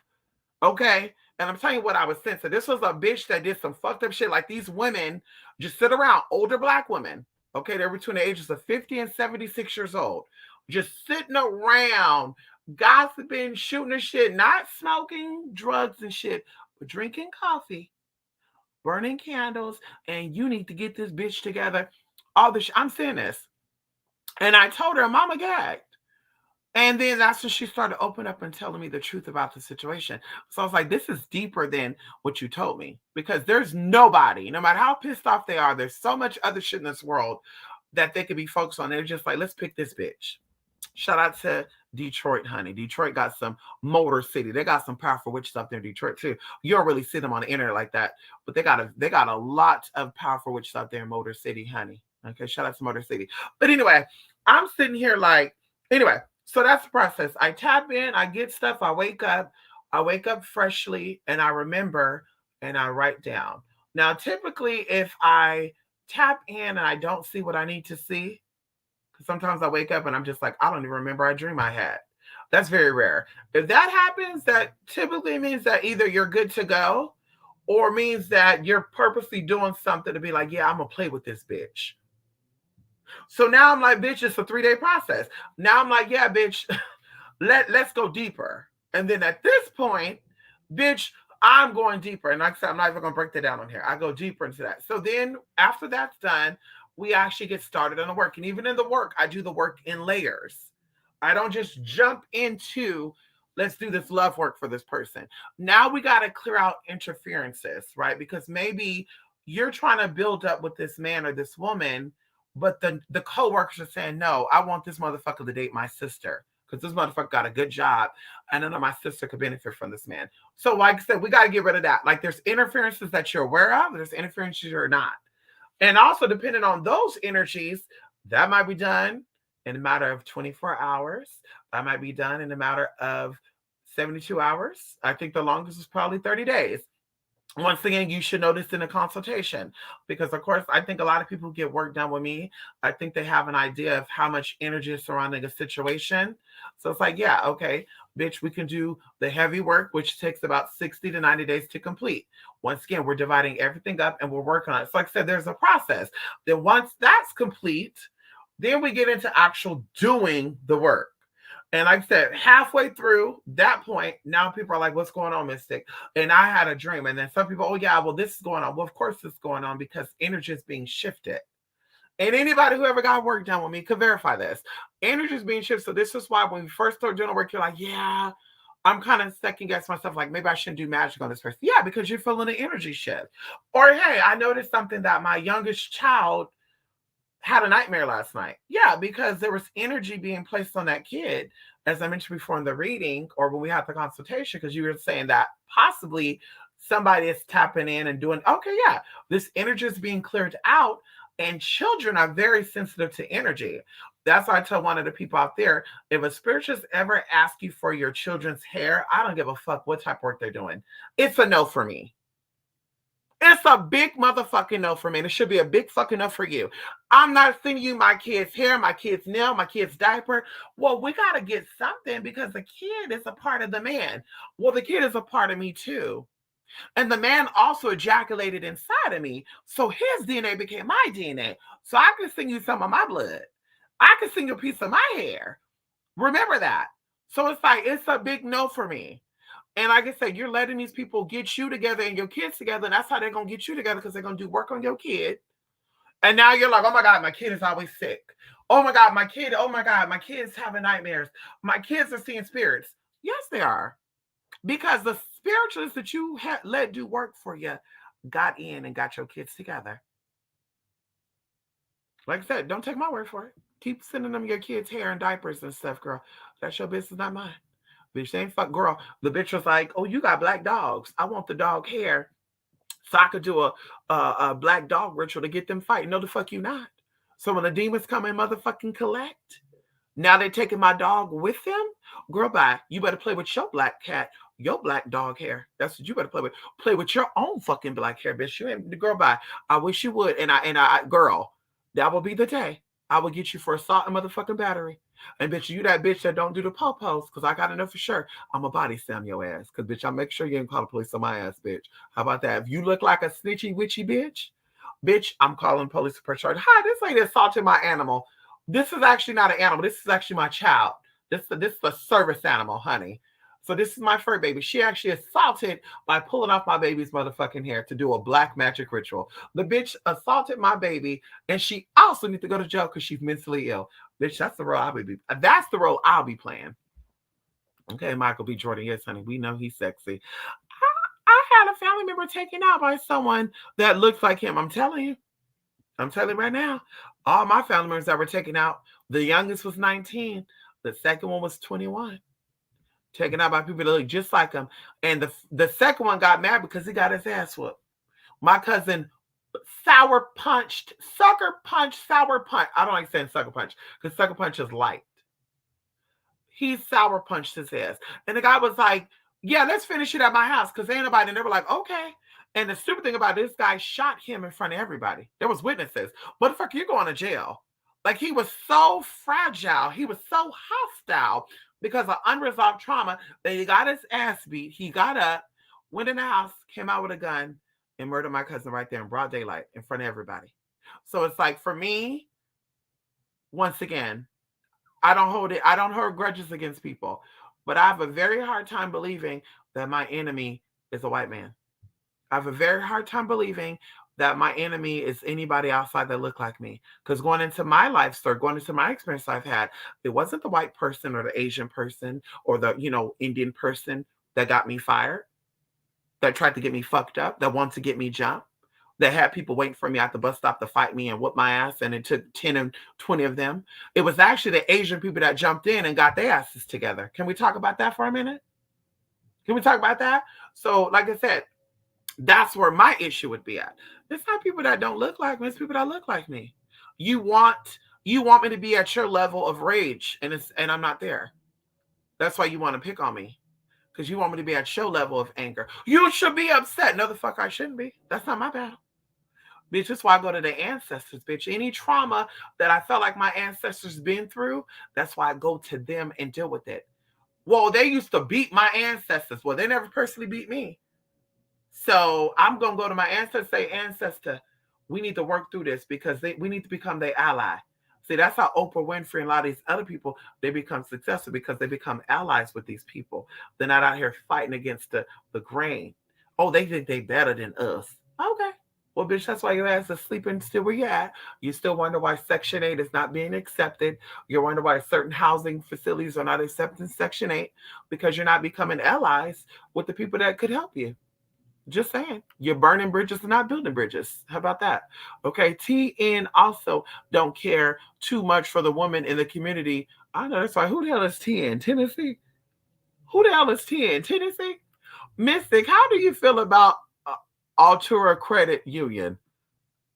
Okay? And I'm telling you what I was sensing. This was a bitch that did some fucked up shit. Like these women just sit around, older black women. Okay? They're between the ages of 50 and 76 years old. Just sitting around, gossiping, shooting the shit, not smoking drugs and shit, but drinking coffee, burning candles, and you need to get this bitch together. All this, I'm saying this. And I told her, Mama gagged. And then that's when she started opening up and telling me the truth about the situation. So I was like, this is deeper than what you told me. Because there's nobody, no matter how pissed off they are, there's so much other shit in this world that they could be focused on. They're just like, let's pick this bitch. Shout out to Detroit, honey. Detroit got some Motor City. They got some powerful witches up there in Detroit too. You don't really see them on the internet like that, but they got a lot of powerful witches out there in Motor City, honey. Okay, shout out to Motor City. But anyway, I'm sitting here like, anyway, so that's the process. I tap in, I get stuff, I wake up freshly, and I remember and I write down. Now, typically, if I tap in and I don't see what I need to see, because sometimes I wake up and I'm just like, I don't even remember a dream I had. That's very rare. If that happens, that typically means that either you're good to go or means that you're purposely doing something to be like, yeah, I'm gonna play with this bitch. So now I'm like, bitch, it's a 3-day process. Now I'm like, yeah, bitch, let's go deeper. And then at this point, bitch, I'm going deeper. And like I said, I'm not even gonna break that down on here. I go deeper into that. So then after that's done, we actually get started on the work. And even in the work, I do the work in layers. I don't just jump into let's do this love work for this person. Now we got to clear out interferences, right? Because maybe you're trying to build up with this man or this woman, but the co-workers are saying, no, I want this motherfucker to date my sister because this motherfucker got a good job and I know my sister could benefit from this man. So like I said, we got to get rid of that. Like there's interferences that you're aware of, there's interferences you're not. And also depending on those energies, that might be done in a matter of 24 hours. That might be done in a matter of 72 hours. I think the longest is probably 30 days. Once again, you should notice in a consultation because, of course, I think a lot of people get work done with me. I think they have an idea of how much energy is surrounding a situation. So it's like, yeah, okay, bitch, we can do the heavy work, which takes about 60 to 90 days to complete. Once again, we're dividing everything up and we're working on it. So like I said, there's a process. Then once that's complete, then we get into actual doing the work. And like I said, halfway through that point, now people are like, what's going on, Mystic? And I had a dream. And then some people, oh, yeah, well, this is going on. Well, of course, it's going on because energy is being shifted. And anybody who ever got work done with me could verify this. Energy is being shifted. So this is why when we first start doing the work, you're like, yeah, I'm kind of second guessing myself. Like, maybe I shouldn't do magic on this person. Yeah, because you're feeling the energy shift. Or, hey, I noticed something that my youngest child had a nightmare last night. Yeah, because there was energy being placed on that kid, as I mentioned before in the reading or when we had the consultation, because you were saying that possibly somebody is tapping in and doing, okay, yeah, this energy is being cleared out. And children are very sensitive to energy. That's why I tell one of the people out there, if a spiritualist ever asks you for your children's hair, I don't give a fuck what type of work they're doing. It's a no for me. It's a big motherfucking no for me. And it should be a big fucking no for you. I'm not sending you my kid's hair, my kid's nail, my kid's diaper. Well, we got to get something because the kid is a part of the man. Well, the kid is a part of me too. And the man also ejaculated inside of me. So his DNA became my DNA. So I can send you some of my blood. I can send you a piece of my hair. Remember that. So it's like, it's a big no for me. And like I said, you're letting these people get you together and your kids together. And that's how they're going to get you together because they're going to do work on your kid. And now you're like, oh my God, my kid is always sick. Oh my God, my kid's having nightmares. My kids are seeing spirits. Yes, they are. Because the spiritualists that you let do work for you got in and got your kids together. Like I said, don't take my word for it. Keep sending them your kids' hair and diapers and stuff, girl. That's your business, not mine. Bitch, they ain't fuck, girl. The bitch was like, oh, you got black dogs. I want the dog hair so I could do a black dog ritual to get them fighting. No, the fuck you not. So when the demons come and motherfucking collect, now they're taking my dog with them. Girl, bye. You better play with your black cat, your black dog hair. That's what you better play with. Play with your own fucking black hair, bitch. You ain't, girl, bye. I wish you would. And I, girl, that will be the day I will get you for assault and motherfucking battery. And bitch, you that bitch that don't do the po-pos, because I gotta know for sure I'm a body slam your ass. Because bitch, I'll make sure you ain't call the police on my ass, bitch. How about that? If you look like a snitchy witchy bitch, I'm calling police for charge. Hi, this lady assaulted my animal. This is actually not an animal. This is actually my child. This is a service animal, honey. So this is my fur baby. She actually assaulted by pulling off my baby's motherfucking hair to do a black magic ritual. The bitch assaulted my baby, and she also needs to go to jail because she's mentally ill. Bitch, that's the role I'll be playing. Okay, Michael B. Jordan. Yes, honey, we know he's sexy. I had a family member taken out by someone that looks like him. I'm telling you right now. All my family members that were taken out, the youngest was 19. The second one was 21. Taken out by people that look just like him. And the second one got mad because he got his ass whooped. My cousin sucker punched. I don't like saying sucker punch because sucker punch is light. He sour punched his ass. And the guy was like, yeah, let's finish it at my house because ain't nobody. And they were like, okay. And the stupid thing about this guy shot him in front of everybody. There was witnesses. Motherfucker, you're going to jail. Like he was so fragile. He was so hostile because of unresolved trauma that he got his ass beat. He got up, went in the house, came out with a gun, and murdered my cousin right there in broad daylight in front of everybody. So it's like for me, once again, I don't hold grudges against people, but I have a very hard time believing that my enemy is a white man. I have a very hard time believing that my enemy is anybody outside that look like me. Because going into my life story, going into my experience I've had, it wasn't the white person or the Asian person or the, Indian person that got me fired, that tried to get me fucked up, that wanted to get me jumped, that had people waiting for me at the bus stop to fight me and whoop my ass, and it took 10 and 20 of them. It was actually the Asian people that jumped in and got their asses together. Can we talk about that for a minute? Can we talk about that? So, like I said, that's where my issue would be at. It's not people that don't look like me, it's people that look like me. You want me to be at your level of rage, and I'm not there. That's why you want to pick on me. Because you want me to be at your level of anger. You should be upset. No, the fuck I shouldn't be. That's not my battle. Bitch, that's why I go to the ancestors, bitch. Any trauma that I felt like my ancestors been through, that's why I go to them and deal with it. Well, they used to beat my ancestors. Well, they never personally beat me. So I'm going to go to my ancestor, say, ancestor, we need to work through this because we need to become their ally. See, that's how Oprah Winfrey and a lot of these other people, they become successful because they become allies with these people. They're not out here fighting against the grain. Oh, they think they better than us. Okay. Well, bitch, that's why your ass is sleeping still where you're at. You still wonder why Section 8 is not being accepted. You wonder why certain housing facilities are not accepting Section 8 because you're not becoming allies with the people that could help you. Just saying, you're burning bridges and not building bridges. How about that? Okay, TN also don't care too much for the woman in the community. I know that's why. Who the hell is TN? Tennessee? Who the hell is TN? Tennessee? Mystic, how do you feel about Altura Credit Union?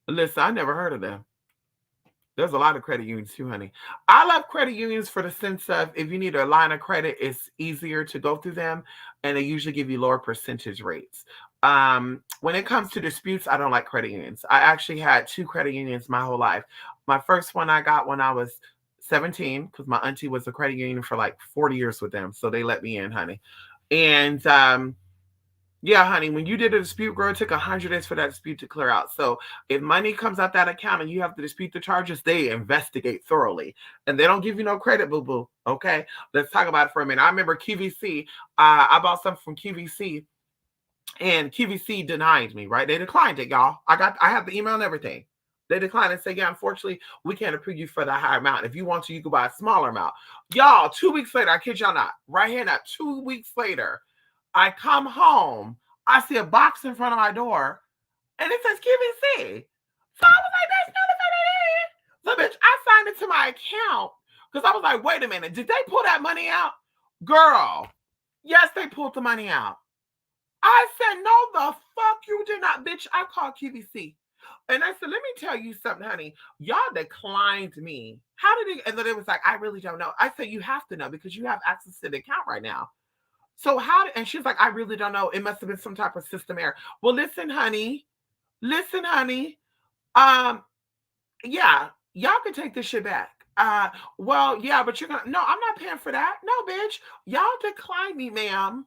Listen, I never heard of them. There's a lot of credit unions too, honey. I love credit unions for the sense of if you need a line of credit, it's easier to go through them, and they usually give you lower percentage rates. When it comes to disputes, I don't like credit unions. I actually had 2 credit unions my whole life. My first one I got when I was 17 because my auntie was a credit union for like 40 years with them, so they let me in, honey. And yeah, honey, when you did a dispute, girl, it took 100 days for that dispute to clear out. So if money comes out that account and you have to dispute the charges, they investigate thoroughly. And they don't give you no credit, boo-boo. Okay? Let's talk about it for a minute. I remember QVC. I bought something from QVC, and QVC denied me, right? They declined it, y'all. I have the email and everything. They declined and said, yeah, unfortunately, we can't approve you for the higher amount. If you want to, you can buy a smaller amount. Y'all, 2 weeks later, I kid y'all not, right here now, 2 weeks later, I come home, I see a box in front of my door, and it says QVC. So I was like, that's not a bad idea. So, bitch, I signed it to my account because I was like, wait a minute, did they pull that money out? Girl, yes, they pulled the money out. I said, no, the fuck you did not, bitch. I called QVC. And I said, let me tell you something, honey. Y'all declined me. How did it? And then it was like, I really don't know. I said, you have to know because you have access to the account right now. So and she's like, I really don't know. It must have been some type of system error. Well, listen, honey. Yeah, y'all can take this shit back. Well, yeah, but no, I'm not paying for that. No, bitch. Y'all declined me, ma'am.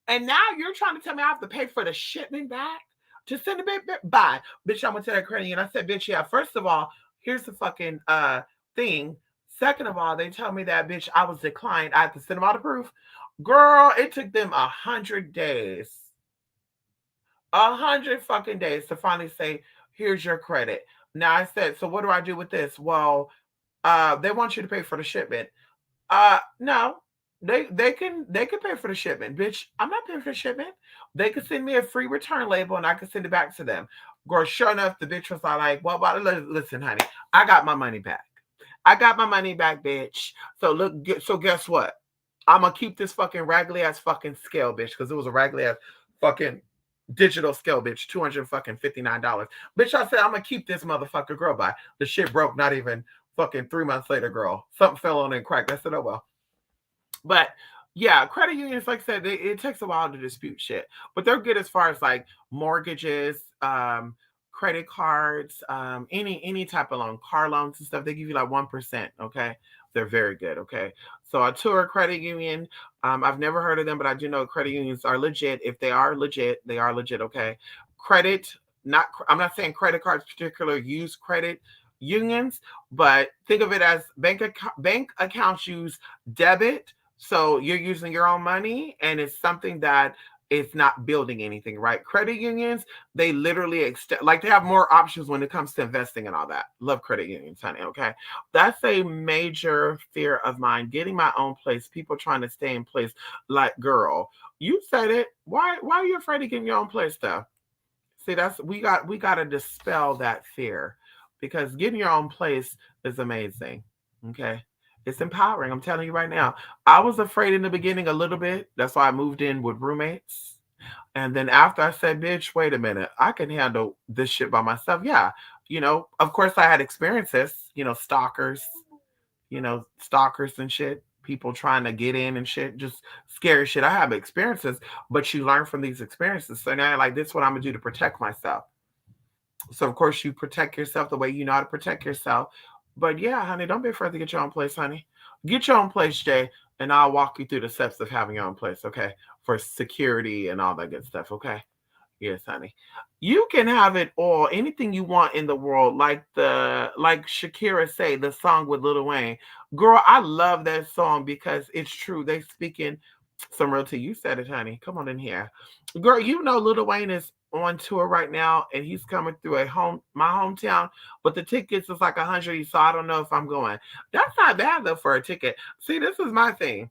And now you're trying to tell me I have to pay for the shipment back to send it back? Bye. Bitch, I'm gonna tell that credit. And I said, bitch, yeah, first of all, here's the fucking thing. Second of all, they tell me that, bitch, I was declined. I have to send them all the proof. Girl, it took them 100 days. 100 fucking days to finally say, here's your credit. Now I said, so what do I do with this? Well, they want you to pay for the shipment. No, they can pay for the shipment, bitch. I'm not paying for the shipment. They could send me a free return label and I could send it back to them. Girl, sure enough, the bitch was like, well, listen, honey, I got my money back. I got my money back, bitch. So guess what? I'm gonna keep this fucking raggedy ass fucking scale, bitch, because it was a raggedy ass fucking digital scale, bitch, $259. Bitch, I said I'm gonna keep this motherfucker, girl. By the shit broke not even fucking 3 months later, girl. Something fell on and cracked. I said, oh well. But yeah, credit unions, like I said, it takes a while to dispute shit, but they're good as far as like mortgages, credit cards, any type of loan, car loans and stuff, they give you like 1%. Okay. They're very good. Okay. So a tour credit union, I've never heard of them, but I do know credit unions are legit. If they are legit, they are legit. Okay. Credit, I'm not saying credit cards particular use credit unions, but think of it as bank accounts use debit. So you're using your own money and it's something that it's not building anything, right? Credit unions, they literally extend, like they have more options when it comes to investing and all that. Love credit unions, honey. Okay. That's a major fear of mine. Getting my own place, people trying to stay in place. Like, girl, you said it. Why are you afraid of getting your own place though? See, we gotta dispel that fear because getting your own place is amazing. Okay. It's empowering. I'm telling you right now. I was afraid in the beginning a little bit. That's why I moved in with roommates. And then after I said, bitch, wait a minute, I can handle this shit by myself. Yeah. Of course I had experiences, stalkers and shit, people trying to get in and shit, just scary shit. I have experiences, but you learn from these experiences. So now, like, this is what I'm gonna do to protect myself. So of course you protect yourself the way you know how to protect yourself. But yeah, honey, don't be afraid to get your own place, honey. Get your own place, Jay, and I'll walk you through the steps of having your own place, okay? For security and all that good stuff, okay? Yes, honey. You can have it all, anything you want in the world, like Shakira say, the song with Lil Wayne. Girl, I love that song because it's true. They speaking some real tea. You said it, honey. Come on in here. Girl, Lil Wayne is on tour right now and he's coming through my hometown, but the tickets is like 100, so I don't know if I'm going. That's not bad though for a ticket. See, this is my thing.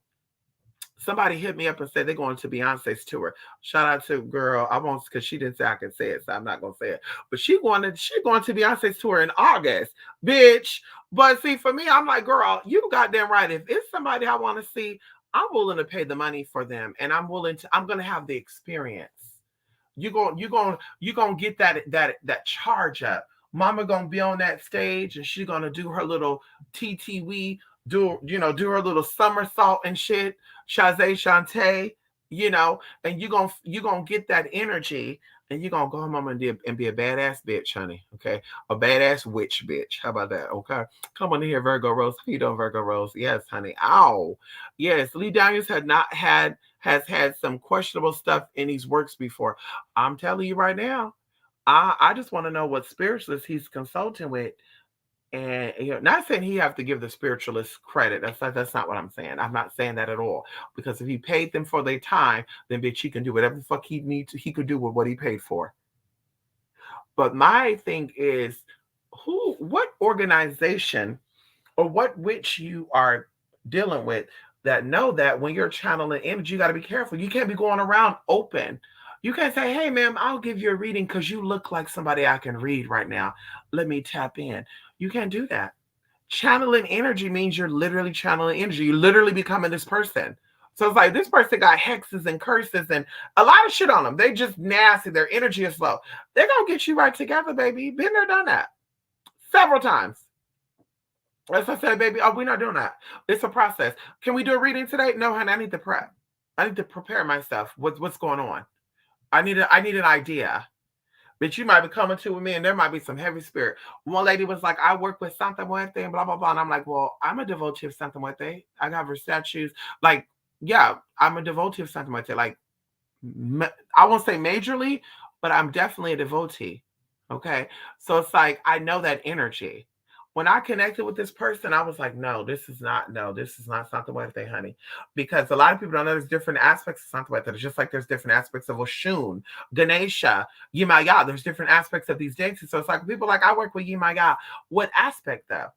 Somebody hit me up and said they're going to Beyonce's tour. Shout out to girl. I won't because she didn't say I could say it, so I'm not gonna say it. But she going to Beyonce's tour in August, bitch. But see, for me, I'm like, girl, you goddamn right. If it's somebody I want to see, I'm willing to pay the money for them, and I'm gonna have the experience. You gonna get that charge up. Mama gonna be on that stage and she's gonna do her little TTV, do her little somersault and shit, Shazay Shantae, and you gonna get that energy and you're gonna go home and be a badass bitch, honey. Okay. A badass witch bitch. How about that? Okay. Come on in here, Virgo Rose. How you doing, Virgo Rose? Yes, honey. Ow. Yes, Lee Daniels has had some questionable stuff in his works before. I'm telling you right now, I just want to know what spiritualist he's consulting with. And not saying he have to give the spiritualist credit. That's not what I'm saying. I'm not saying that at all. Because if he paid them for their time, then bitch, he can do whatever the fuck he needs to. He could do with what he paid for. But my thing is, what organization or what witch you are dealing with that know that when you're channeling energy, you got to be careful. You can't be going around open. You can't say, hey, ma'am, I'll give you a reading because you look like somebody I can read right now. Let me tap in. You can't do that. Channeling energy means you're literally channeling energy. You're literally becoming this person. So it's like this person got hexes and curses and a lot of shit on them. They just nasty. Their energy is low. They're going to get you right together, baby. Been there, done that. Several times. As I said, baby, we're not doing that. It's a process. Can we do a reading today? No, honey, I need to prep. I need to prepare myself. What's going on? I need an idea. But you might be coming to with me and there might be some heavy spirit. One lady was like, I work with Santa Muerte and blah, blah, blah. And I'm like, well, I'm a devotee of Santa Muerte. I got her statues. Like, yeah, I'm a devotee of Santa Muerte. Like, I won't say majorly, but I'm definitely a devotee. Okay. So it's like, I know that energy. When I connected with this person, I was like, no, this is not Santa Muerte, honey. Because a lot of people don't know there's different aspects of Santa Muerte. It's just like there's different aspects of Oshun, Ganesha, Yemaya. There's different aspects of these deities. So it's like people like, I work with Yemaya. What aspect though?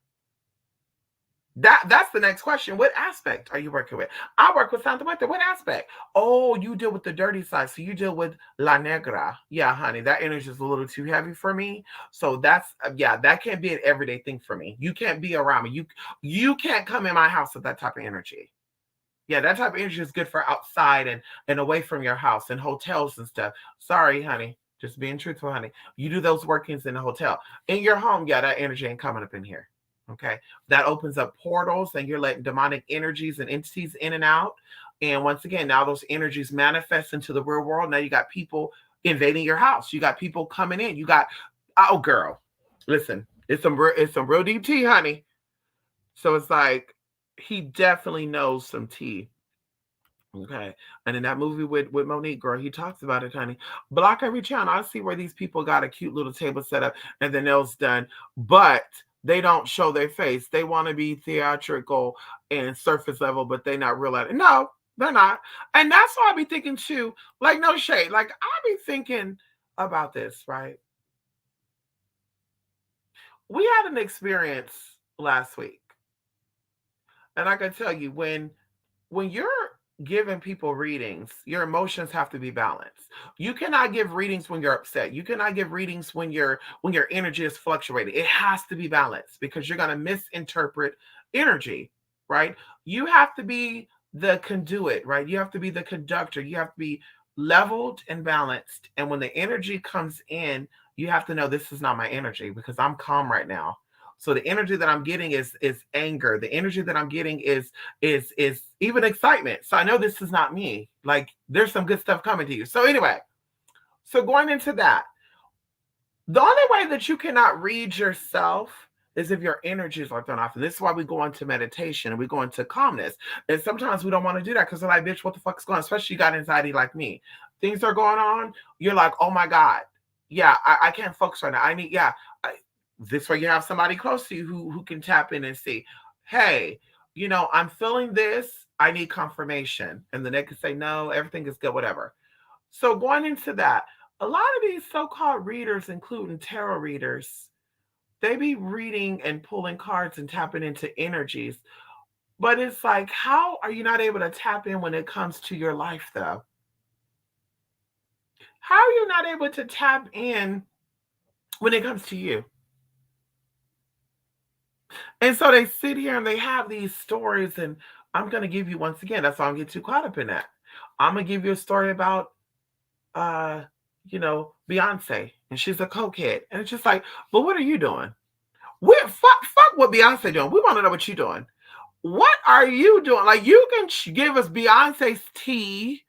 That's the next question. What aspect are you working with? I work with Santa Muerte. What aspect? Oh, you deal with the dirty side. So you deal with La Negra. Yeah, honey, that energy is a little too heavy for me. So that's that can't be an everyday thing for me. You can't be around me. You can't come in my house with that type of energy. Yeah, that type of energy is good for outside and away from your house and hotels and stuff. Sorry, honey. Just being truthful, honey. You do those workings in a hotel. In your home, yeah, that energy ain't coming up in here. Okay, that opens up portals and you're letting demonic energies and entities in and out. And once again, now those energies manifest into the real world. Now you got people invading your house. You got people coming in. You got Oh, girl, listen, it's some real deep tea, honey. So it's like he definitely knows some tea. Okay. And in that movie with Monique, girl, he talks about it, honey. Block every channel. I see where these people got a cute little table set up and the nails done, but they don't show their face. They want to be theatrical and surface level, but they not real at it. No, they're not. And that's why I be thinking too, like no shade. Like I be thinking about this, right? We had an experience last week. And I can tell you when you're giving people readings, your emotions have to be balanced. You cannot give readings when you're upset. You cannot give readings when your energy is fluctuating. It has to be balanced because you're going to misinterpret energy, right? You have to be the conduit, right? You have to be the conductor. You have to be leveled and balanced. And when the energy comes in, you have to know this is not my energy because I'm calm right now. So the energy that I'm getting is anger. The energy that I'm getting is even excitement. So I know this is not me. Like there's some good stuff coming to you. So anyway, so going into that, the only way that you cannot read yourself is if your energies are thrown off. And this is why we go into meditation and we go into calmness. And sometimes we don't want to do that because we're like, bitch, what the fuck is going on? Especially you got anxiety like me. Things are going on. You're like, oh my God. Yeah, I can't focus right now. I need, yeah. This way you have somebody close to you who can tap in and see, hey, I'm feeling this. I need confirmation. And then they can say, no, everything is good, whatever. So going into that, a lot of these so-called readers, including tarot readers, they be reading and pulling cards and tapping into energies. But it's like, how are you not able to tap in when it comes to your life, though? How are you not able to tap in when it comes to you? And so they sit here and they have these stories, and I'm going to give you once again, that's why I don't get too caught up in that. I'm going to give you a story about, Beyonce, and she's a cokehead. And it's just like, but what are you doing? Fuck what Beyonce doing. We want to know what you're doing. What are you doing? Like you can give us Beyonce's tea,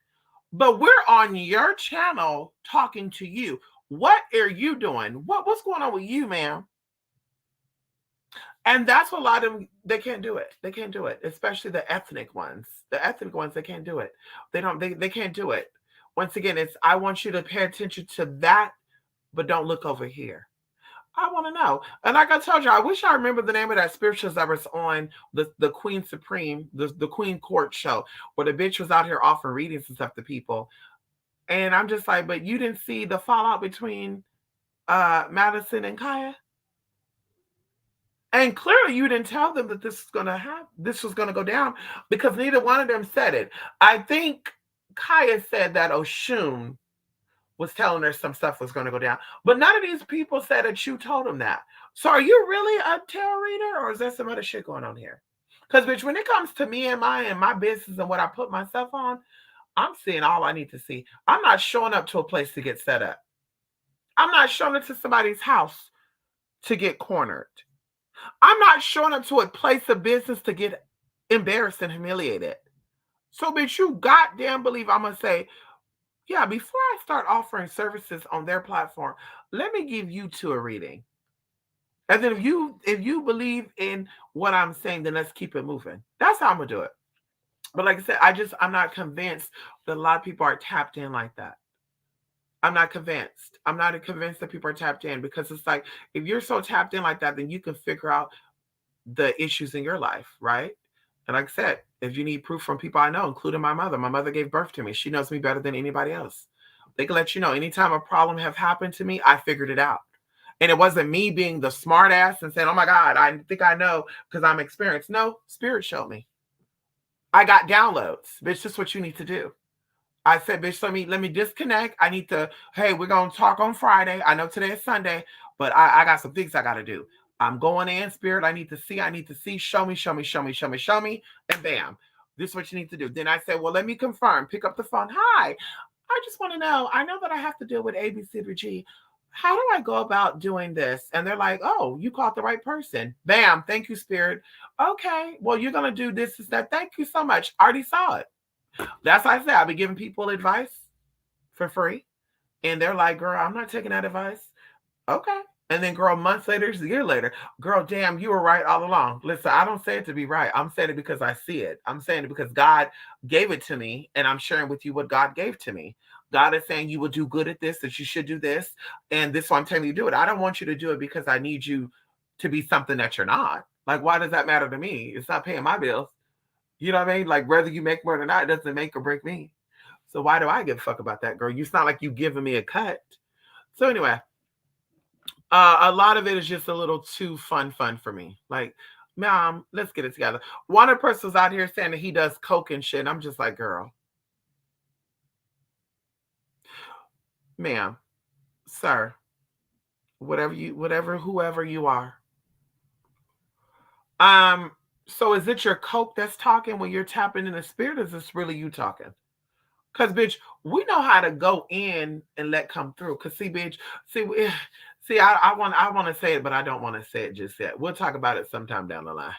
but we're on your channel talking to you. What are you doing? What's going on with you, ma'am? And that's what a lot of them, they can't do it. They can't do it, especially the ethnic ones. The ethnic ones, they can't do it. They can't do it. Once again, it's I want you to pay attention to that, but don't look over here. I want to know. And like I told you, I wish I remember the name of that spiritualist that was on the Queen Supreme, the Queen Court show, where the bitch was out here offering readings and stuff to people. And I'm just like, but you didn't see the fallout between Madison and Kaya? And clearly you didn't tell them that this was gonna go down because neither one of them said it. I think Kaya said that Oshun was telling her some stuff was gonna go down, but none of these people said that you told them that. So are you really a tarot reader or is there some other shit going on here? Because bitch, when it comes to me and my business and what I put myself on, I'm seeing all I need to see. I'm not showing up to a place to get set up. I'm not showing up to somebody's house to get cornered. I'm not showing up to a place of business to get embarrassed and humiliated. So, bitch, you goddamn believe I'm going to say, yeah, before I start offering services on their platform, let me give you two a reading. And then if you believe in what I'm saying, then let's keep it moving. That's how I'm going to do it. But like I said, I'm not convinced that a lot of people are tapped in like that. I'm not convinced. I'm not convinced that people are tapped in because it's like, if you're so tapped in like that, then you can figure out the issues in your life, right? And like I said, if you need proof from people I know, including my mother gave birth to me. She knows me better than anybody else. They can let you know anytime a problem have happened to me, I figured it out. And it wasn't me being the smart ass and saying, oh my God, I think I know because I'm experienced. No, spirit showed me. I got downloads. Bitch, this is what you need to do. I said, bitch, let me disconnect. I need to, hey, we're going to talk on Friday. I know today is Sunday, but I got some things I got to do. I'm going in, spirit. I need to see. Show me. And bam, this is what you need to do. Then I said, well, let me confirm. Pick up the phone. Hi, I just want to know. I know that I have to deal with A, B, C, or G. How do I go about doing this? And they're like, oh, you called the right person. Bam. Thank you, spirit. Okay. Well, you're going to do this, that. Thank you so much. Already saw it. That's why I say I'll be giving people advice for free. And they're like, girl, I'm not taking that advice. Okay. And then, girl, months later, a year later, girl, damn, you were right all along. Listen, I don't say it to be right. I'm saying it because I see it. I'm saying it because God gave it to me, and I'm sharing with you what God gave to me. God is saying you will do good at this, that you should do this, and this is why I'm telling you to do it. I don't want you to do it because I need you to be something that you're not. Like, why does that matter to me? It's not paying my bills. You know what I mean? Like, whether you make more or not, it doesn't make or break me. So why do I give a fuck about that, girl? It's not like you giving me a cut. So anyway, a lot of it is just a little too fun for me. Like, mom, let's get it together. One of the persons out here saying that he does coke and shit. And I'm just like, girl, ma'am, sir, whoever you are. So is it your coke that's talking when you're tapping in the spirit? Or is this really you talking? Cause bitch, we know how to go in and let come through. Cause see, bitch, I want to say it, but I don't want to say it just yet. We'll talk about it sometime down the line.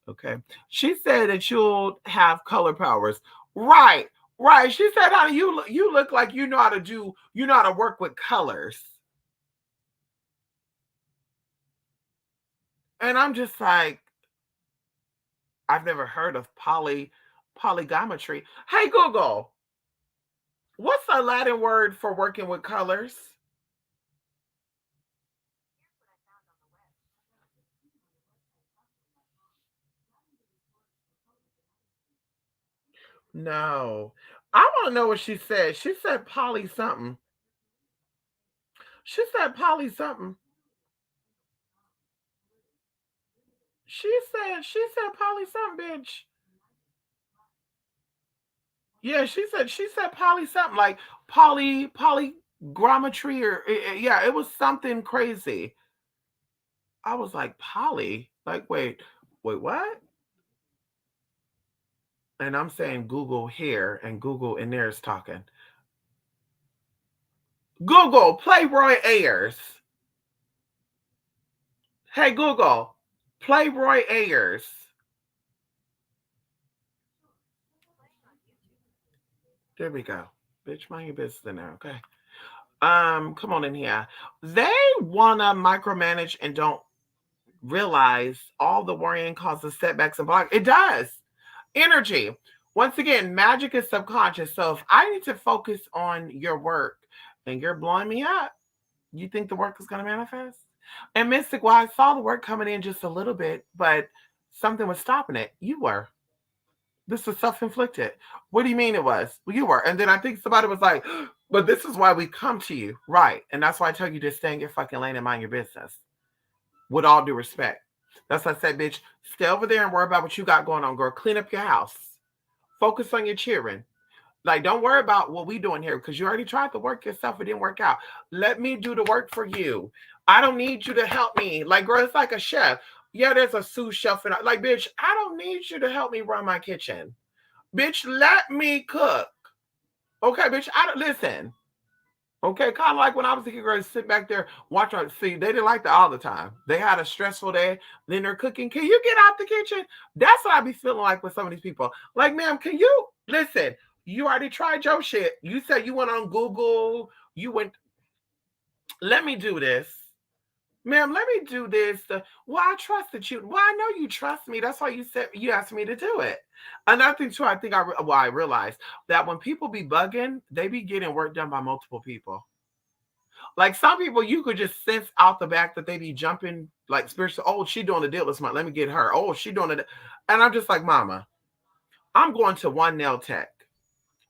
Okay. She said that you'll have color powers. Right. She said, honey, you look like you know how to work with colors. And I'm just like, I've never heard of polygometry. Hey, Google, what's the Latin word for working with colors? No. I want to know what she said. She said poly something. She said poly something. She said poly something, bitch. Yeah, she said poly something like polygrammetry or yeah, it was something crazy. I was like, poly? Like, wait, what? And I'm saying Google here and Google in there is talking. Google, play Roy Ayers. Hey, Google, play Roy Ayers. There we go. Bitch, mind your business in there, okay? Come on in here. They wanna micromanage and don't realize all the worrying causes setbacks and blocks. It does. Energy. Once again, magic is subconscious. So if I need to focus on your work and you're blowing me up, you think the work is going to manifest? And Mystic, well, I saw the work coming in just a little bit, but something was stopping it. You were. This was self-inflicted. What do you mean it was? Well, you were. And then I think somebody was like, but this is why we come to you. Right. And that's why I tell you to stay in your fucking lane and mind your business. With all due respect. That's why I said, bitch, stay over there and worry about what you got going on, girl. Clean up your house. Focus on your children. Like, don't worry about what we doing here because you already tried to work yourself. It didn't work out. Let me do the work for you. I don't need you to help me. Like, girl, it's like a chef. Yeah, there's a sous chef. And like, bitch, I don't need you to help me run my kitchen. Bitch, let me cook. Okay, bitch, I don't listen. Okay, kind of like when I was a kid, girl, sit back there, watch her. See, they didn't like that all the time. They had a stressful day. Then they're cooking. Can you get out the kitchen? That's what I be feeling like with some of these people. Like, ma'am, can you listen? You already tried your shit. You said you went on Google. You went. Let me do this, ma'am. Let me do this. Well, I trusted you. Well, I know you trust me. That's why you said you asked me to do it. Another thing too, I realized that when people be bugging, they be getting work done by multiple people. Like some people, you could just sense out the back that they be jumping like spiritual. Oh, she doing the deal this month. Let me get her. Oh, she doing it. And I'm just like, mama, I'm going to one nail tech.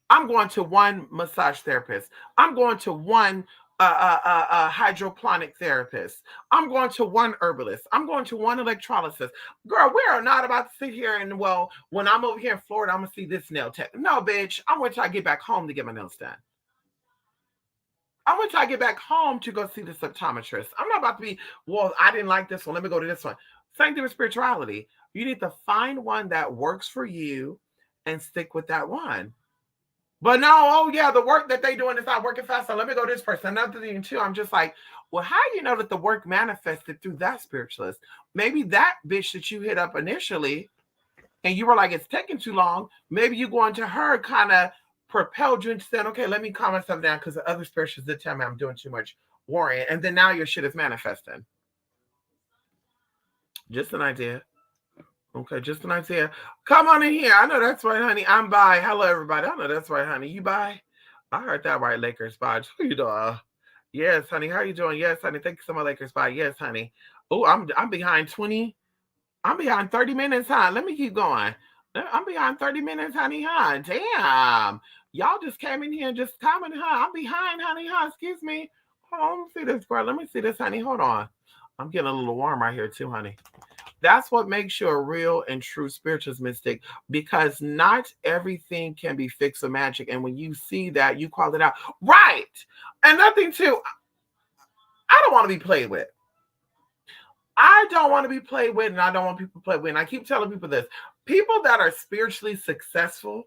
I'm going to one massage therapist. I'm going to one hydroponic therapist. I'm going to one herbalist. I'm going to one electrolysis. Girl, we are not about to sit here and, well, when I'm over here in Florida, I'm going to see this nail tech. No, bitch. I'm waiting till I get back home to get my nails done. I'm waiting till I get back home to go see the optometrist. I'm not about to be, well, I didn't like this one. Let me go to this one. Same thing with spirituality. You need to find one that works for you and stick with that one. But no, oh yeah, the work that they doing is not working fast. So let me go to this person. Another thing too, I'm just like, well, how do you know that the work manifested through that spiritualist? Maybe that bitch that you hit up initially, and you were like, it's taking too long. Maybe you going to her kind of propelled you into saying, okay, let me calm myself down because the other spiritualists did tell me I'm doing too much warrant, and then now your shit is manifesting. Just an idea. Okay, just an idea. Come on in here. I know that's right, honey. I'm by. Hello, everybody. I know that's right, honey. You by? I heard that right, Lakers by. Who you doing? Yes, honey. How you doing? Yes, honey. Thank you so much, Lakers by. Yes, honey. Oh, I'm behind 20. I'm behind 30 minutes, huh? Let me keep going. I'm behind 30 minutes, honey, huh? Damn. Y'all just came in here and just commented, huh? I'm behind, honey, huh? Excuse me. Hold on, let me see this, bro. Let me see this, honey. Hold on. I'm getting a little warm right here, too, honey. That's what makes you a real and true spiritualist mystic, because not everything can be fixed with magic. And when you see that, you call it out. Right. And nothing, too. I don't want to be played with. I don't want to be played with, and I don't want people to play with. And I keep telling people this. People that are spiritually successful,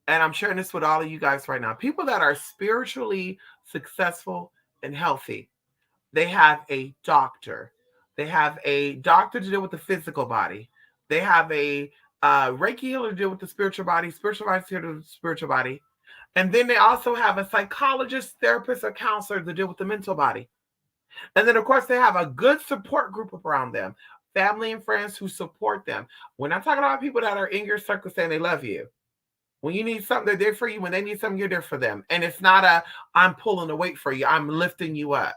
and I'm sharing this with all of you guys right now, people that are spiritually successful and healthy, they have a doctor. They have a doctor to deal with the physical body. They have a Reiki healer to deal with the spiritual body, spiritual body to deal with the spiritual body. And then they also have a psychologist, therapist, or counselor to deal with the mental body. And then, of course, they have a good support group around them, family and friends who support them. We're not talking about people that are in your circle saying they love you. When you need something, they're there for you. When they need something, you're there for them. And it's not a, I'm pulling the weight for you. I'm lifting you up.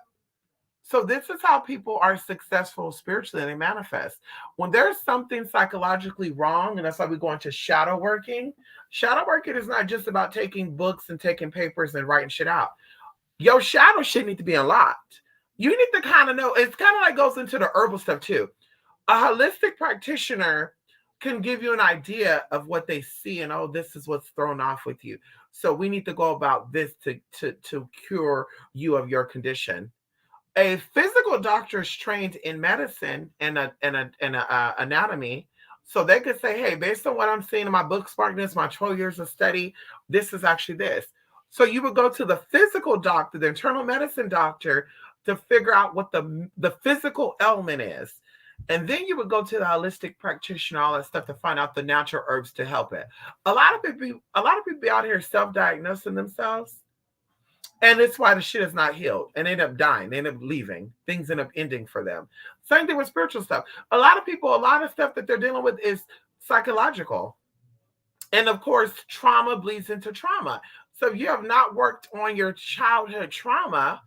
So this is how people are successful spiritually, and they manifest. When there's something psychologically wrong, and that's why we go into shadow working. Shadow working is not just about taking books and taking papers and writing shit out. Your shadow shit need to be unlocked. You need to kind of know. It's kind of like goes into the herbal stuff too. A holistic practitioner can give you an idea of what they see, and oh, this is what's thrown off with you. So we need to go about this to cure you of your condition. A physical doctor is trained in medicine and anatomy, so they could say, hey, based on what I'm seeing in my book, Sparkness, my 12 years of study, this is actually this. So you would go to the physical doctor, the internal medicine doctor, to figure out what the physical element is. And then you would go to the holistic practitioner, all that stuff, to find out the natural herbs to help it. A lot of people out here self-diagnosing themselves. And it's why the shit is not healed, and they end up dying. They end up leaving. Things end up ending for them. Same thing with spiritual stuff. A lot of people, a lot of stuff that they're dealing with is psychological. And of course, trauma bleeds into trauma. So if you have not worked on your childhood trauma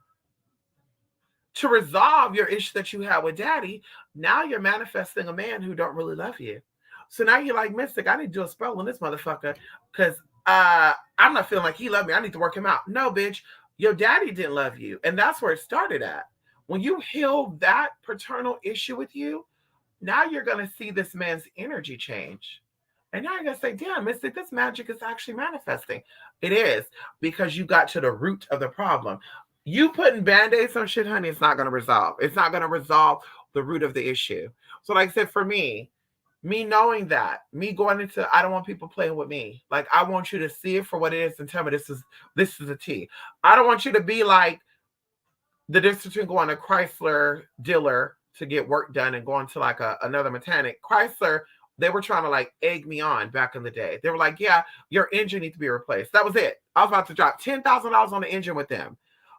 to resolve your issue that you had with daddy, now you're manifesting a man who don't really love you. So now you're like, Mystic, I need to do a spell on this motherfucker because I'm not feeling like he loved me. I need to work him out. No, bitch, your daddy didn't love you. And that's where it started at. When you heal that paternal issue with you, now you're going to see this man's energy change. And now you're going to say, damn, Mystic, this magic is actually manifesting. It is, because you got to the root of the problem. You putting Band-Aids on shit, honey, it's not going to resolve. It's not going to resolve the root of the issue. So like I said, for me knowing that, me going into, I don't want people playing with me. Like, I want you to see it for what it is and tell me this is a T. I don't want you to be like the difference between going to Chrysler dealer to get work done and going to like another mechanic. Chrysler, they were trying to like egg me on back in the day. They were like, yeah, your engine needs to be replaced. That was it. I was about to drop $10,000 on the engine with them.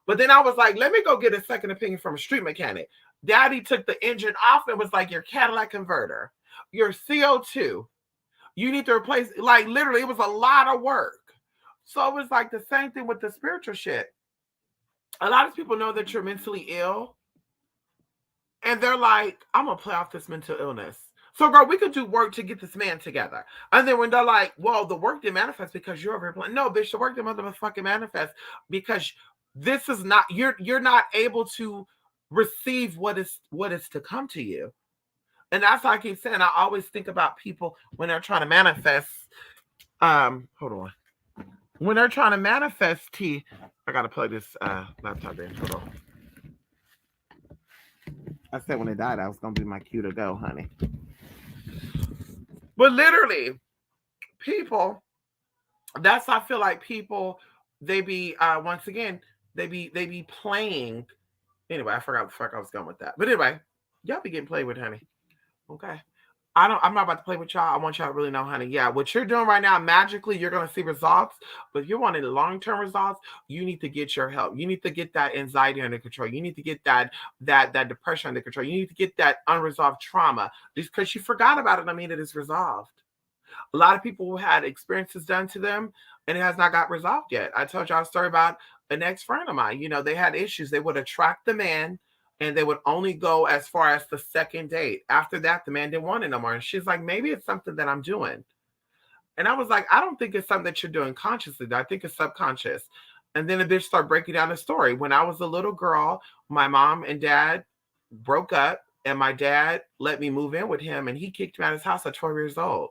But then I was like, let me go get a second opinion from a street mechanic. Daddy took the engine off and was like, your Cadillac converter, your CO2, you need to replace, like literally it was a lot of work. So it was like the same thing with the spiritual shit. A lot of people know that you're mentally ill and they're like, I'm going to play off this mental illness. So girl, we could do work to get this man together. And then when they're like, well, the work didn't manifest because you're over here. No, bitch, the work didn't motherfucking manifest because this is not, you're not able to receive what is to come to you. And that's why I keep saying, I always think about people when they're trying to manifest. Hold on. When they're trying to manifest I got to plug this laptop in. Hold on. I said when it died, I was going to be my cue to go, honey. But literally, people, that's how I feel like people, they be, once again, they be playing. Anyway, I forgot what the fuck I was going with that. But anyway, y'all be getting played with, honey. Okay. I'm not about to play with y'all. I want y'all to really know, honey. Yeah, what you're doing right now, magically, you're gonna see results. But if you're wanting long-term results, you need to get your help. You need to get that anxiety under control. You need to get that depression under control. You need to get that unresolved trauma. Just because you forgot about it, I mean it is resolved. A lot of people who had experiences done to them and it has not got resolved yet. I told y'all a story about an ex-friend of mine. You know, they had issues. They would attract the man and they would only go as far as the second date. After that, the man didn't want it no more. And she's like, maybe it's something that I'm doing. And I was like, I don't think it's something that you're doing consciously. I think it's subconscious. And then the bitch started breaking down the story. When I was a little girl, my mom and dad broke up, and my dad let me move in with him, and he kicked me out of his house at 12 years old.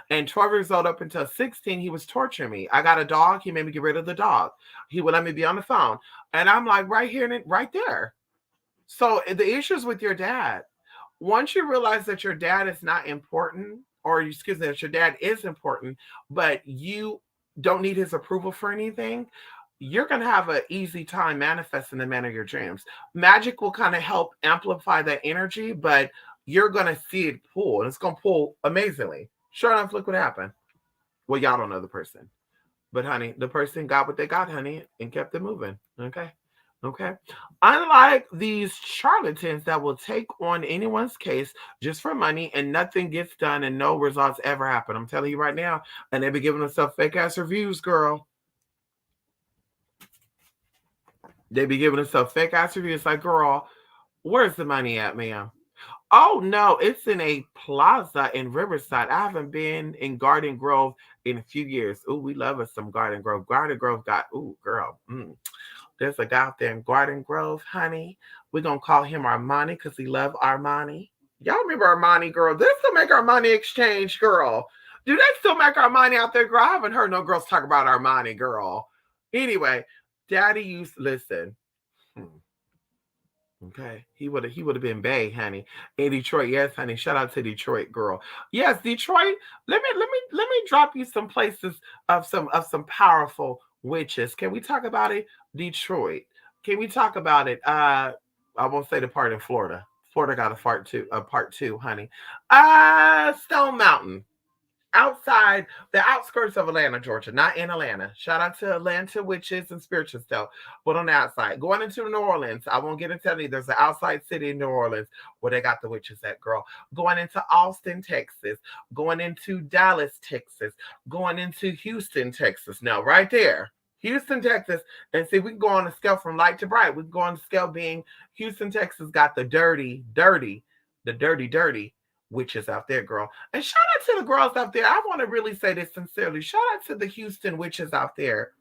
And 12 years old up until 16, he was torturing me. I got a dog. He made me get rid of the dog. He would let me be on the phone. And I'm like, right here and right there. So the issues with your dad, once you realize that your dad is not important, or excuse me, that your dad is important, but you don't need his approval for anything, you're going to have an easy time manifesting the man of your dreams. Magic will kind of help amplify that energy, but you're going to see it pull, and it's going to pull amazingly. Sure enough, look what happened. Well, y'all don't know the person. But honey, the person got what they got, honey, and kept it moving. Okay. Okay. Unlike these charlatans that will take on anyone's case just for money and nothing gets done and no results ever happen. I'm telling you right now. And they be giving themselves fake ass reviews, girl. They be giving themselves fake ass reviews like, girl, where's the money at, ma'am? Oh no, it's in a plaza in Riverside. I haven't been in Garden Grove in a few years. Ooh, we love us some Garden Grove. Garden Grove got, ooh, girl. There's a guy out there in Garden Grove, honey. We're gonna call him Armani because he love Armani. Y'all remember Armani, girl? They still make Armani exchange, girl. Do they still make Armani out there, girl? I haven't heard no girls talk about Armani, girl. Anyway, Daddy used listen. Hmm. Okay, he would have been Bay, honey, in Detroit. Yes, honey. Shout out to Detroit, girl. Yes, Detroit. Let me drop you some places of some powerful witches. Can we talk about it? Detroit. Can we talk about it? I won't say the part in Florida. Florida got a part two, honey. Stone Mountain, outside the outskirts of Atlanta, Georgia, not in Atlanta. Shout out to Atlanta witches and spirituals, though, but on the outside. Going into New Orleans, I won't get into any. There's an outside city in New Orleans where they got the witches at, girl. Going into Austin, Texas. Going into Dallas, Texas. Going into Houston, Texas. Now, right there. Houston, Texas, and see, we can go on a scale from light to bright. We can go on the scale being Houston, Texas got the dirty witches out there, girl. And shout out to the girls out there. I want to really say this sincerely. Shout out to the Houston witches out there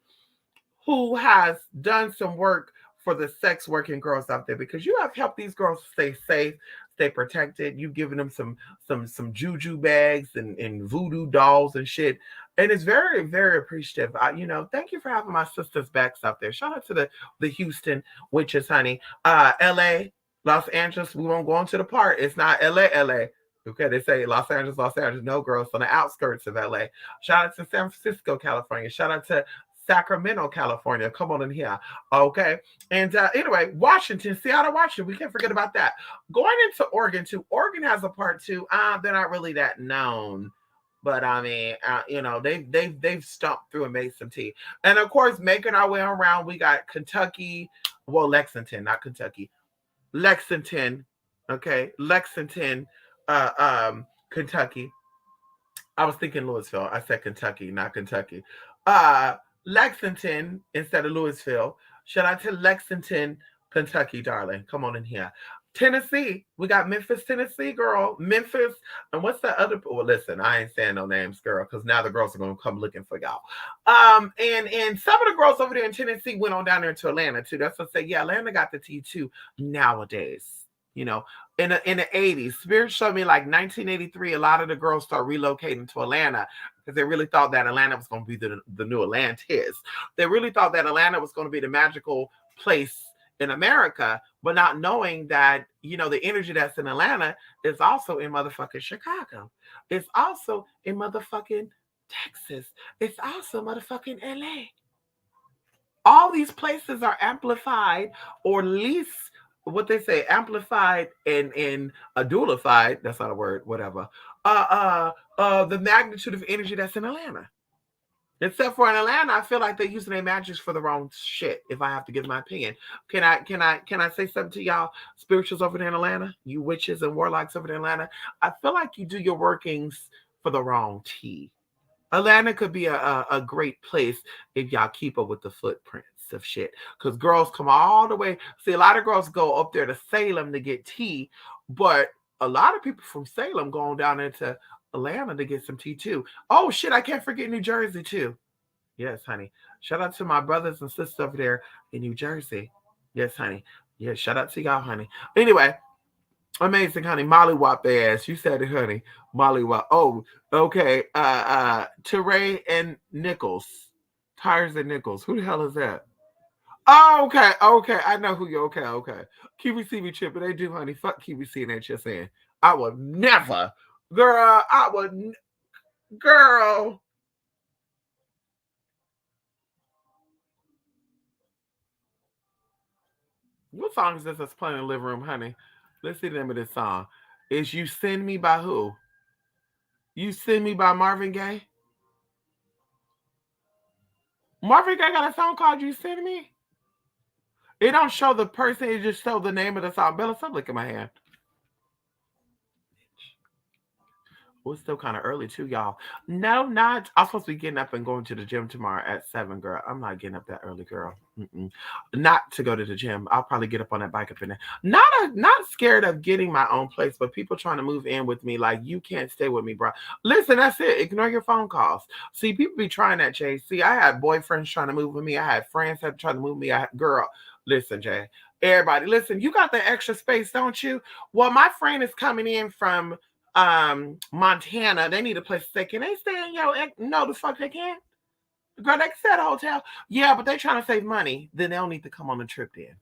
who has done some work for the sex working girls out there, because you have helped these girls stay safe, stay protected. You've given them some juju bags and voodoo dolls and shit. And it's very, very appreciative. Thank you for having my sisters' backs out there. Shout out to the Houston witches, honey. LA, Los Angeles, we won't go into the part. It's not LA. Okay, they say Los Angeles. No, girls, on the outskirts of LA. Shout out to San Francisco, California. Shout out to Sacramento, California. Come on in here. Okay. And anyway, Washington, Seattle, Washington. We can't forget about that. Going into Oregon, too. Oregon has a part two. They're not really that known. But I mean, they've stomped through and made some tea. And of course, making our way around, we got Kentucky. Well, Lexington, not Kentucky. Lexington. Okay. Lexington, Kentucky. I was thinking Louisville. I said Kentucky, not Kentucky. Lexington instead of Louisville. Shout out to Lexington, Kentucky, darling. Come on in here. Tennessee. We got Memphis, Tennessee, girl. Memphis. And what's the other? Well, listen, I ain't saying no names, girl, because now the girls are going to come looking for y'all. And some of the girls over there in Tennessee went on down there to Atlanta, too. That's what I say. Yeah, Atlanta got the tea, too, nowadays. In the 80s, Spirit showed me like 1983, a lot of the girls start relocating to Atlanta because they really thought that Atlanta was going to be the new Atlantis. They really thought that Atlanta was going to be the magical place in America, but not knowing that, the energy that's in Atlanta is also in motherfucking Chicago. It's also in motherfucking Texas. It's also motherfucking LA. All these places are amplified, or at least what they say, amplified and adultified, that's not a word, whatever, the magnitude of energy that's in Atlanta. Except for in Atlanta, I feel like they're using their magic for the wrong shit. If I have to give my opinion, can I say something to y'all spirituals over there in Atlanta, you witches and warlocks over there in Atlanta? I feel like you do your workings for the wrong tea. Atlanta could be a great place if y'all keep up with the footprints of shit. Because girls come all the way. See, a lot of girls go up there to Salem to get tea, but a lot of people from Salem going down into Atlanta to get some tea too. Oh shit, I can't forget New Jersey too. Yes, honey. Shout out to my brothers and sisters over there in New Jersey. Yes, honey. Yeah, shout out to y'all, honey. Anyway, amazing, honey. Molly Wop ass. You said it, honey. Molly Wop. Oh, okay. Teray and Nichols. Tires and Nichols. Who the hell is that? Oh, okay. Okay. I know who you okay. Okay. QVC be tripping. They do, honey. Fuck QVC and that just saying. I would never. Girl, I would girl. What song is this that's playing in the living room, honey? Let's see the name of this song. Is You Send Me by who? You Send Me by Marvin Gaye? Marvin Gaye got a song called You Send Me? It don't show the person, it just show the name of the song. Bella, stop looking at my hand. Well, it's still kind of early too, y'all. No, not. I'm supposed to be getting up and going to the gym tomorrow at 7, girl. I'm not getting up that early, girl. Not to go to the gym. I'll probably get up on that bike up in there. Not scared of getting my own place, but people trying to move in with me, like, you can't stay with me, bro. Listen, that's it. Ignore your phone calls. See, people be trying that, Jay. See, I had boyfriends trying to move with me. I had friends that tried to move with me. Girl, listen, Jay. Everybody, listen, you got the extra space, don't you? Well, my friend is coming in from Montana. They need a place to stay. Can they stay in your? No, the fuck they can't. Girl, they can stay at a hotel. Yeah, but they trying to save money. Then they'll need to come on the trip then.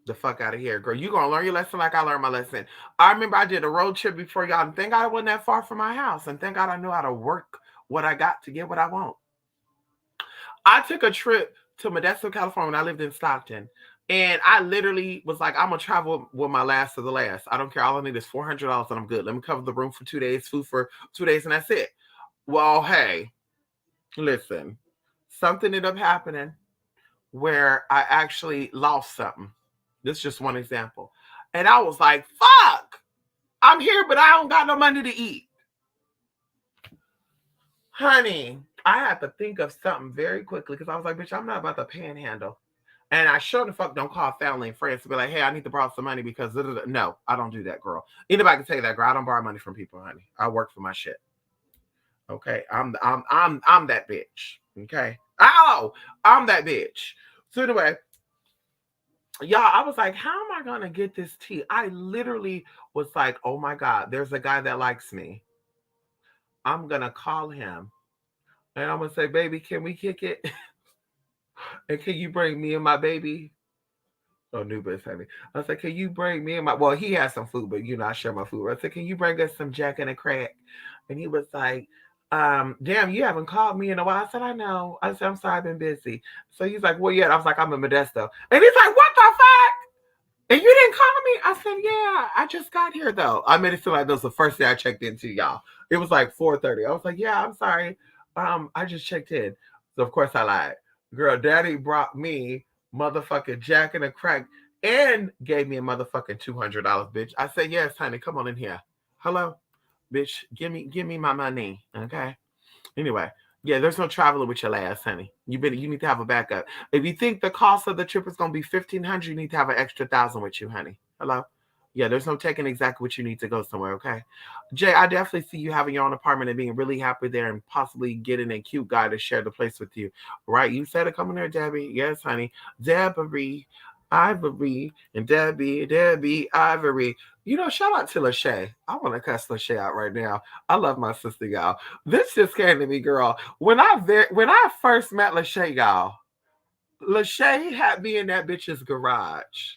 The fuck out of here, girl. You gonna learn your lesson like I learned my lesson. I remember I did a road trip before y'all, and thank God I wasn't that far from my house. And thank God I knew how to work what I got to get what I want. I took a trip to Modesto, California when I lived in Stockton. And I literally was like, I'm gonna travel with my last of the last. I don't care. All I need is $400 and I'm good. Let me cover the room for 2 days, food for 2 days, and that's it. Well, hey, listen, something ended up happening where I actually lost something. This is just one example. And I was like, fuck, I'm here, but I don't got no money to eat. Honey, I had to think of something very quickly because I was like, bitch, I'm not about to panhandle. And I sure the fuck don't call family and friends to be like, hey, I need to borrow some money because no, I don't do that, girl. Anybody can say that, girl. I don't borrow money from people, honey. I work for my shit. Okay, I'm that bitch. Okay, I'm that bitch. So anyway, y'all, I was like, how am I gonna get this tea? I literally was like, oh my god, there's a guy that likes me. I'm gonna call him, and I'm gonna say, baby, can we kick it? And can you bring me and my baby? Oh, new best honey. I said, can you bring me and my, well, he has some food, but I share my food. I said, can you bring us some Jack and a crack? And he was like, damn, you haven't called me in a while. I said, I know. I said, I'm sorry, I've been busy. So he's like, well, yeah. I was like, I'm in Modesto. And he's like, what the fuck? And you didn't call me? I said, yeah, I just got here though. I made it feel like that was the first day I checked into y'all. It was like 4:30. I was like, yeah, I'm sorry. I just checked in. So of course I lied. Girl, daddy brought me motherfucking Jack and a crack and gave me a motherfucking $200, bitch. I said, yes, honey, come on in here. Hello, bitch, give me my money. Okay. Anyway, yeah, there's no traveling with your last, honey. You need to have a backup. If you think the cost of the trip is gonna be $1,500, you need to have an extra 1,000 with you, honey. Hello. Yeah, there's no taking exactly what you need to go somewhere, okay? Jay, I definitely see you having your own apartment and being really happy there and possibly getting a cute guy to share the place with you. Right? You said it coming there, Debbie. Yes, honey. Debbie, Ivory, and Debbie, Ivory. Shout out to Lachey. I want to cuss Lachey out right now. I love my sister, y'all. This just came to me, girl. When I first met Lachey, y'all, Lachey had me in that bitch's garage.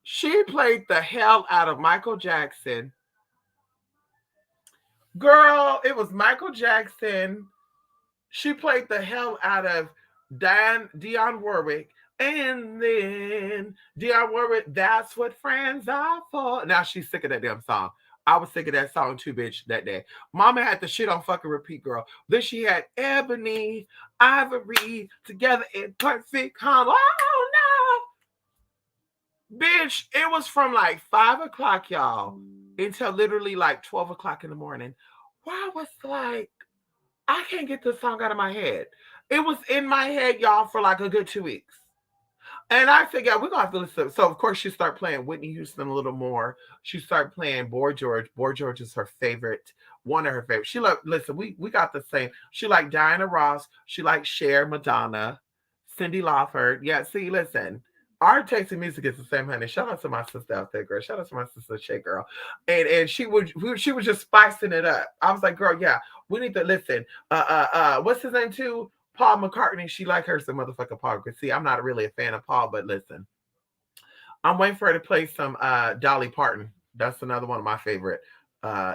She played the hell out of Michael Jackson. Girl, it was Michael Jackson. She played the hell out of Dionne Warwick. And then Dionne Warwick, that's what friends are for. Now she's sick of that damn song. I was sick of that song too, bitch, that day. Mama had the shit on fucking repeat, girl. Then she had Ebony, Ivory together in perfect harmony. Oh no. Bitch, it was from like 5 o'clock, y'all, until literally like 12 o'clock in the morning. Why was like, I can't get this song out of my head. It was in my head, y'all, for like a good 2 weeks. And I said, yeah, we're gonna have to listen. So of course she started playing Whitney Houston a little more. She started playing Boy George. Boy George is her favorite, one of her favorites. She loved, listen, we got the same. She liked Diana Ross, she liked Cher, Madonna, Cyndi Lauper. Yeah, see, listen. Our taste in music is the same, honey. Shout out to my sister out there, girl. Shout out to my sister Shay, girl. And she was just spicing it up. I was like, girl, yeah, we need to listen. What's his name too? Paul McCartney, she like her some motherfucking Paul. See, I'm not really a fan of Paul, but listen, I'm waiting for her to play some Dolly Parton. That's another one of my favorite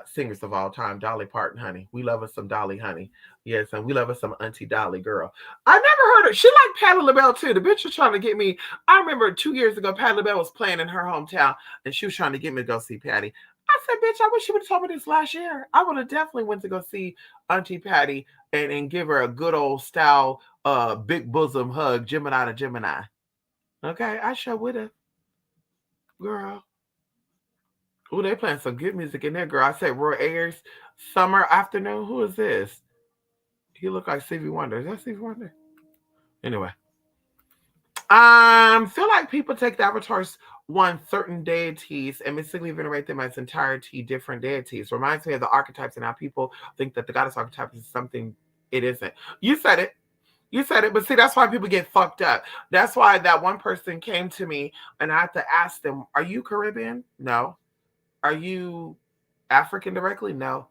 singers of all time, Dolly Parton, honey. We love us some Dolly, honey. Yes, and we love us some Auntie Dolly, girl. I never heard her. She liked Patti LaBelle too. The bitch was trying to get me. I remember 2 years ago, Patti LaBelle was playing in her hometown, and she was trying to get me to go see Patti. I said, bitch, I wish you would have told me this last year. I would have definitely went to go see Auntie Patti and give her a good old style big bosom hug, Gemini to Gemini. Okay, I sure would have. Girl. Oh, they playing some good music in there, girl. I said Roy Ayers, Summer Afternoon. Who is this? He look like Stevie Wonder. Is that Stevie Wonder? Anyway. Feel like people take the avatars one certain deities and mystically venerate them as entirety different deities. Reminds me of the archetypes and how people think that the goddess archetype is something it isn't. You said it. You said it, but see, that's why people get fucked up. That's why that one person came to me and I had to ask them, are you Caribbean? No. Are you African directly? No.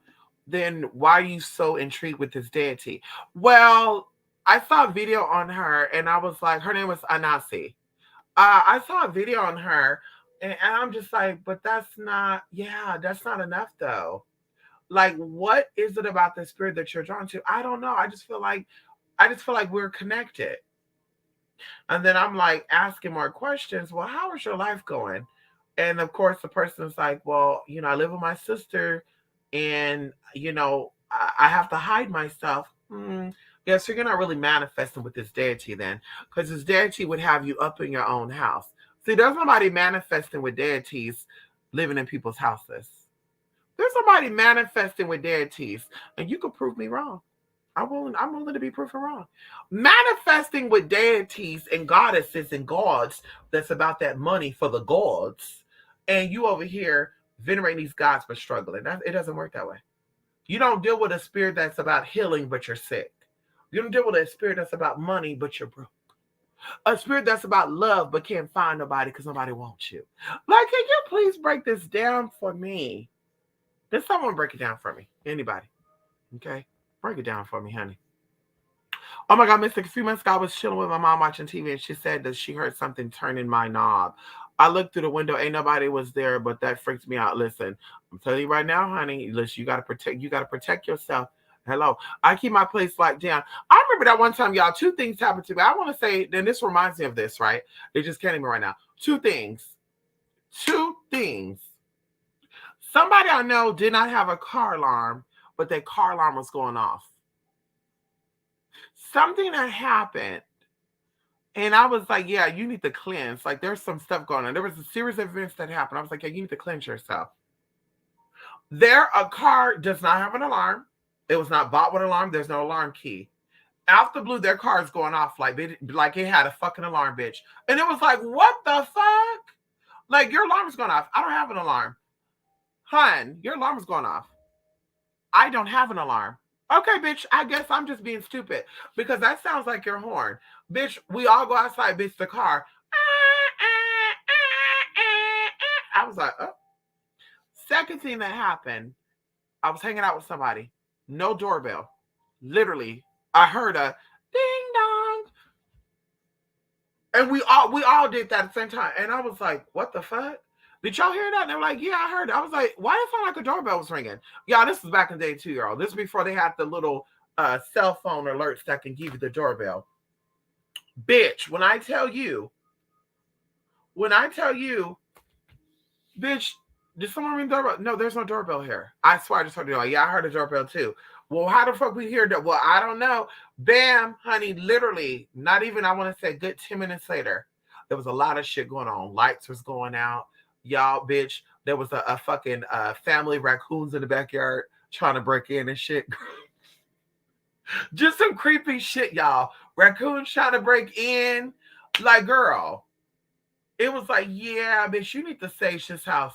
Then why are you so intrigued with this deity? Well, I saw a video on her and I was like, her name was Anasi. I saw a video on her and I'm just like, but that's not enough though. Like, what is it about the spirit that you're drawn to? I don't know. I just feel like we're connected. And then I'm like asking more questions. Well, how is your life going? And of course, the person's like, well, I live with my sister and, I have to hide myself. Yes, you're not really manifesting with this deity then, because this deity would have you up in your own house. See, there's nobody manifesting with deities living in people's houses. There's somebody manifesting with deities, and you can prove me wrong. I'm willing to be proven wrong. Manifesting with deities and goddesses and gods, that's about that money for the gods, and you over here venerating these gods but struggling. It doesn't work that way. You don't deal with a spirit that's about healing but you're sick. You don't deal with a spirit that's about money but you're broke. A spirit that's about love but can't find nobody because nobody wants you. Like, can you please break this down for me? Did someone break it down for me? Anybody? Okay? Break it down for me, honey. Oh my God, Mystic, a few months ago, I was chilling with my mom watching TV and she said that she heard something turning my knob. I looked through the window, ain't nobody was there, but that freaks me out. Listen, I'm telling you right now, honey, listen, you gotta protect yourself. Hello. I keep my place locked down. I remember that one time, y'all, 2 things happened to me. I want to say, then this reminds me of this, right? It just came to me right now. 2 things. 2 things. Somebody I know did not have a car alarm, but their car alarm was going off. Something that happened, and I was like, yeah, you need to cleanse. Like, there's some stuff going on. There was a series of events that happened. I was like, yeah, you need to cleanse yourself. A car does not have an alarm. It was not bought with an alarm. There's no alarm key. Out the blue, their car is going off like it had a fucking alarm, bitch. And it was like, what the fuck? Like, your alarm is going off. I don't have an alarm. Hun, your alarm is going off. I don't have an alarm. Okay, bitch, I guess I'm just being stupid because that sounds like your horn. Bitch, we all go outside, bitch, the car. I was like, oh. Second thing that happened, I was hanging out with somebody. No doorbell. Literally, I heard a ding dong. And we all did that at the same time. And I was like, what the fuck? Did y'all hear that? And they were like, yeah, I heard it. I was like, why did it sound like a doorbell was ringing? Y'all, this was back in the day too, y'all. This was before they had the little cell phone alerts that can give you the doorbell. Bitch, when I tell you, bitch, did someone ring the doorbell? No, there's no doorbell here. I swear I just heard it. Like, yeah, I heard a doorbell too. Well, how the fuck we hear that? Well, I don't know. Bam, honey, literally, not even, I want to say, good 10 minutes later, there was a lot of shit going on. Lights was going out. Y'all, bitch, there was a fucking family raccoons in the backyard trying to break in and shit. Just some creepy shit, y'all. Raccoons trying to break in. Like, girl, it was like, yeah, bitch, you need to sage this house.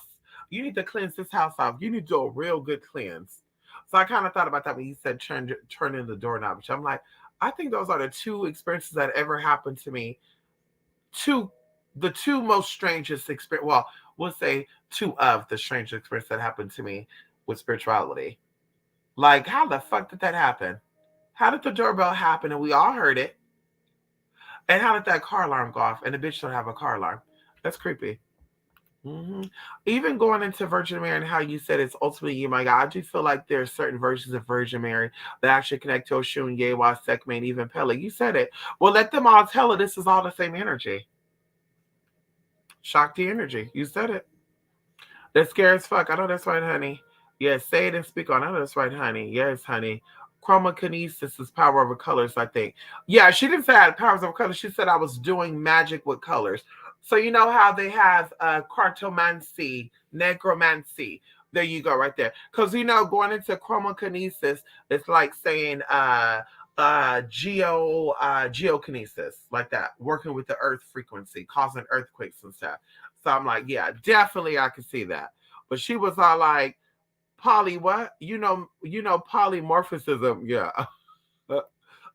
You need to cleanse this house off. You need to do a real good cleanse. So I kind of thought about that when he said turn in the doorknob. Which I'm like, I think those are the two experiences that ever happened to me. The two most strangest experience. Well, we'll say two of the strangest experiences that happened to me with spirituality. Like, how the fuck did that happen? How did the doorbell happen and we all heard it? And how did that car alarm go off and the bitch don't have a car alarm? That's creepy. Mm-hmm. Even going into Virgin Mary and how you said it's ultimately you, my God, I do feel like there's certain versions of Virgin Mary that actually connect to Oshun, Yewa, Sekhmet, and even Pele. You said it. Well, let them all tell it. This is all the same energy. Shakti energy. You said it. That's scary as fuck. I know that's right, honey. Yes, say it and speak on. I know that's right, honey. Yes, honey. Chromokinesis is power over colors, I think. Yeah, she didn't say I had powers over colors. She said I was doing magic with colors. So you know how they have cartomancy, necromancy. There you go, right there. Because you know, going into chromokinesis, it's like saying geokinesis, like that, working with the earth frequency, causing earthquakes and stuff. So I'm like, yeah, definitely I can see that. But she was all like, poly what? You know polymorphism. Yeah.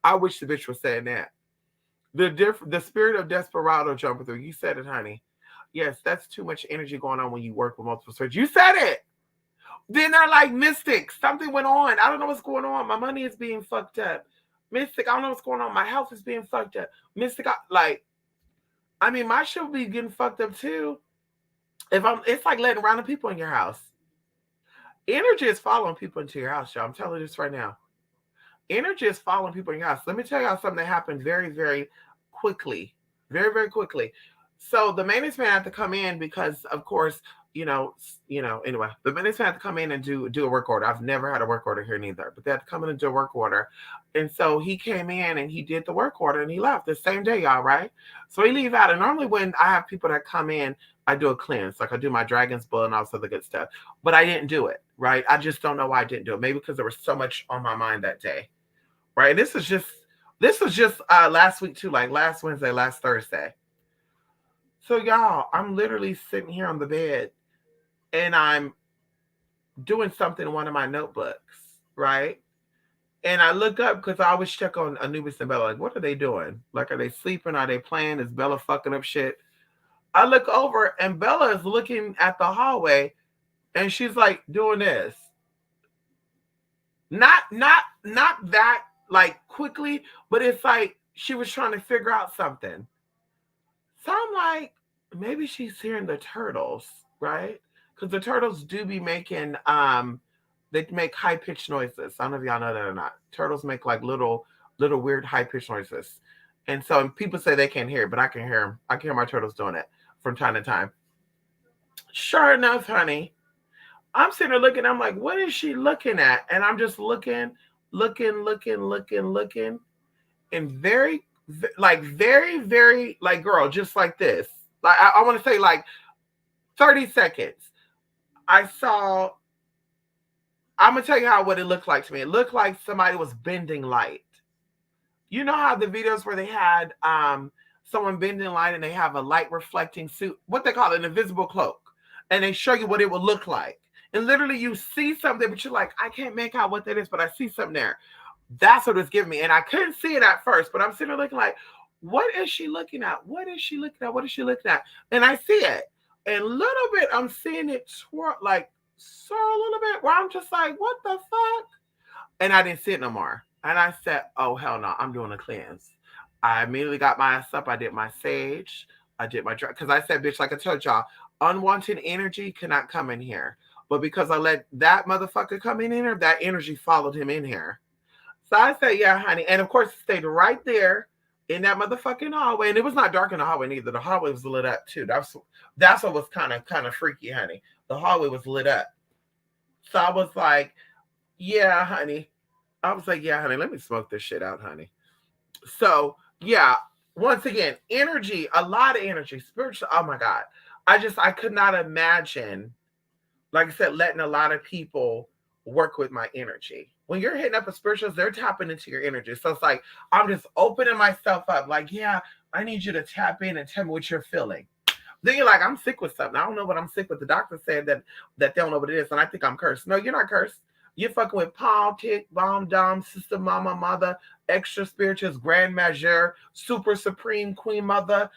I wish the bitch was saying that. The spirit of desperado jumping through. You said it, honey. Yes, that's too much energy going on when you work with multiple spirits. You said it. Then they're like, Mystic, something went on. I don't know what's going on. My money is being fucked up. Mystic, I don't know what's going on. My health is being fucked up. Mystic, I mean, my shit will be getting fucked up too. It's like letting random people in your house. Energy is following people into your house, y'all. I'm telling you this right now. Energy is following people in your house. Let me tell y'all something that happened very, very quickly. Very, very quickly. So the maintenance man had to come in because, of course, anyway, the maintenance man had to come in and do a work order. I've never had a work order here neither, but they had to come in and do a work order. And so he came in and he did the work order and he left the same day, y'all, right? So he leave out. And normally when I have people that come in, I do a cleanse. Like I do my dragon's blood and all this other good stuff. But I didn't do it, right? I just don't know why I didn't do it. Maybe because there was so much on my mind that day. Right. This was just last week too, like last Wednesday, last Thursday. So y'all, I'm literally sitting here on the bed and I'm doing something in one of my notebooks, right? And I look up because I always check on Anubis and Bella. Like, what are they doing? Like, are they sleeping? Are they playing? Is Bella fucking up shit? I look over and Bella is looking at the hallway and she's like doing this. Not that like quickly, but it's like she was trying to figure out something. So I'm like, maybe she's hearing the turtles, right? Because the turtles do be making they make high-pitched noises. I don't know if y'all know that or not. Turtles make like little weird high-pitched noises. And so people say they can't hear it, but I can hear them. I can hear my turtles doing it from time to time. Sure enough, honey, I'm sitting there looking. I'm like, what is she looking at? And I'm just looking. And very, very, like, girl, just like this. Like, I want to say like 30 seconds. I'm going to tell you what it looked like to me. It looked like somebody was bending light. You know how the videos where they had someone bending light and they have a light reflecting suit, what they call it, an invisible cloak. And they show you what it would look like. And literally you see something, but you're like, I can't make out what that is, but I see something there. That's what it's giving me. And I couldn't see it at first, but I'm sitting there looking like, what is she looking at? What is she looking at? What is she looking at? And I see it. And a little bit, I'm seeing it swirl, like, so a little bit, where I'm just like, what the fuck? And I didn't see it no more. And I said, oh, hell no, I'm doing a cleanse. I immediately got my ass up. I did my sage. I did my, because I said, bitch, like I told y'all, unwanted energy cannot come in here. But because I let that motherfucker come in here, that energy followed him in here. So I said, yeah, honey. And of course, it stayed right there in that motherfucking hallway. And it was not dark in the hallway neither. The hallway was lit up too. That's what was kind of freaky, honey. The hallway was lit up. So I was like, yeah, honey. I was like, yeah, honey, let me smoke this shit out, honey. So yeah, once again, energy, a lot of energy, spiritual. Oh my God. I could not imagine, like I said, letting a lot of people work with my energy. When you're hitting up a spiritualist, they're tapping into your energy. So it's like, I'm just opening myself up. Like, yeah, I need you to tap in and tell me what you're feeling. Then you're like, I'm sick with something. I don't know what I'm sick with. The doctor said that they don't know what it is, and I think I'm cursed. No, you're not cursed. You're fucking with Palm, Tick, Bomb, Dom, Sister, Mama, Mother, Extra Spirituals, Grand Major, Super Supreme, Queen Mother.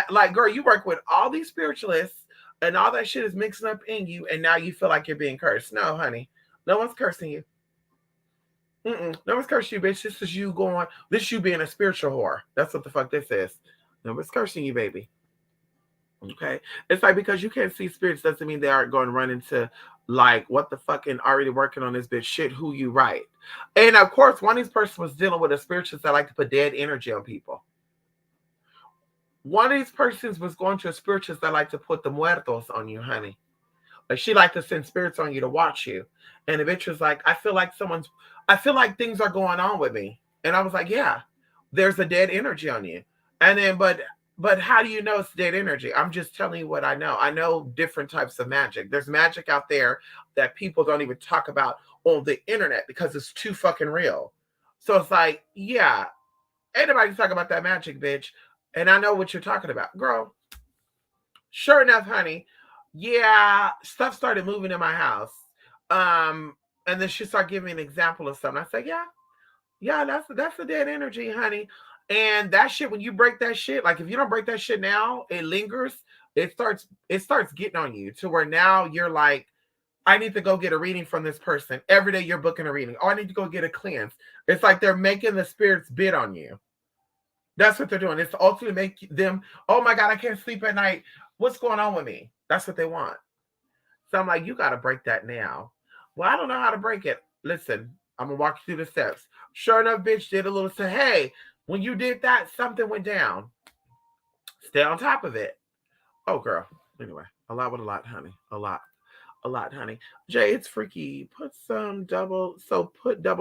Like, girl, you work with all these spiritualists, and all that shit is mixing up in you, and now you feel like you're being cursed. No, honey. No one's cursing you. No one's cursing you, bitch. This is you going, this you being a spiritual whore. That's what the fuck this is. No one's cursing you, baby. Okay. It's like, because you can't see spirits doesn't mean they aren't going to run into like, what the fucking already working on this bitch shit, who you right. And of course, one of these persons was dealing with a spiritualist that like to put dead energy on people. One of these persons was going to a spiritualist that like to put the muertos on you, honey. Like, she like to send spirits on you to watch you. And the bitch was like, I feel like things are going on with me. And I was like, yeah, there's a dead energy on you. And then, but how do you know it's dead energy? I'm just telling you what I know. I know different types of magic. There's magic out there that people don't even talk about on the internet because it's too fucking real. So it's like, yeah, ain't nobody talking about that magic, bitch. And I know what you're talking about, girl. Sure enough, honey. Yeah, stuff started moving in my house. And then she started giving me an example of something. I said, yeah, that's the dead energy, honey. And that shit, when you break that shit, like if you don't break that shit now, it lingers. It starts getting on you to where now you're like, I need to go get a reading from this person. Every day you're booking a reading. Oh, I need to go get a cleanse. It's like they're making the spirits bid on you. That's what they're doing. It's to ultimately make them, oh my God, I can't sleep at night. What's going on with me? That's what they want. So I'm like, you got to break that now. Well, I don't know how to break it. Listen, I'm going to walk you through the steps. Sure enough, bitch did a little say, hey, when you did that, something went down. Stay on top of it. Oh, girl. Anyway, a lot with a lot, honey. A lot, honey. Jay, it's freaky. Put double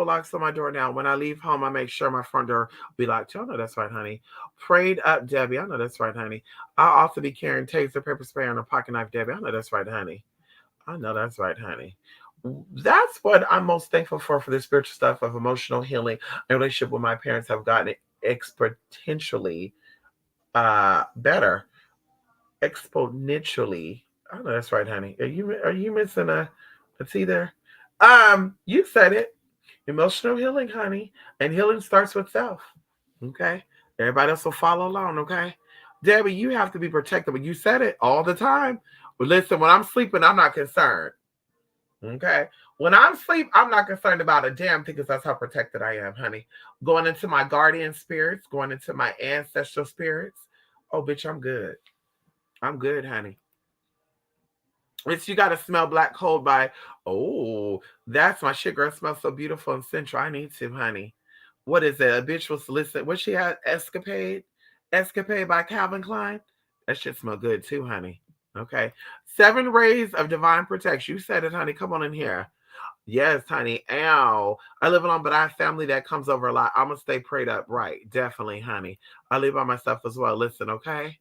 locks on my door now. When I leave home, I make sure my front door be locked. I know that's right, honey. Prayed up, Debbie. I know that's right, honey. I'll also be carrying taser, pepper spray, and a pocket knife, Debbie. I know that's right, honey. I know that's right, honey. That's what I'm most thankful for the spiritual stuff of emotional healing and relationship with my parents have gotten exponentially better. Exponentially. I know that's right, honey. Are you missing a T there? You said it. Emotional healing, honey. And healing starts with self. Okay. Everybody else will follow along, okay? Debbie, you have to be protected. But you said it all the time. But listen, when I'm sleeping, I'm not concerned. Okay. When I'm asleep, I'm not concerned about a damn thing because that's how protected I am, honey. Going into my guardian spirits, going into my ancestral spirits. Oh, bitch, I'm good. I'm good, honey. It's you got to smell black cold by, oh, that's my shit, girl. It smells so beautiful and sensual. I need to, honey. What is it? A bitch was listening. What she had? Escapade by Calvin Klein. That shit smell good too, honey. Okay. 7 rays of divine protection. You said it, honey. Come on in here. Yes, honey. Ow. I live alone, but I have family that comes over a lot. I'm going to stay prayed up. Right. Definitely, honey. I live by myself as well. Listen, okay?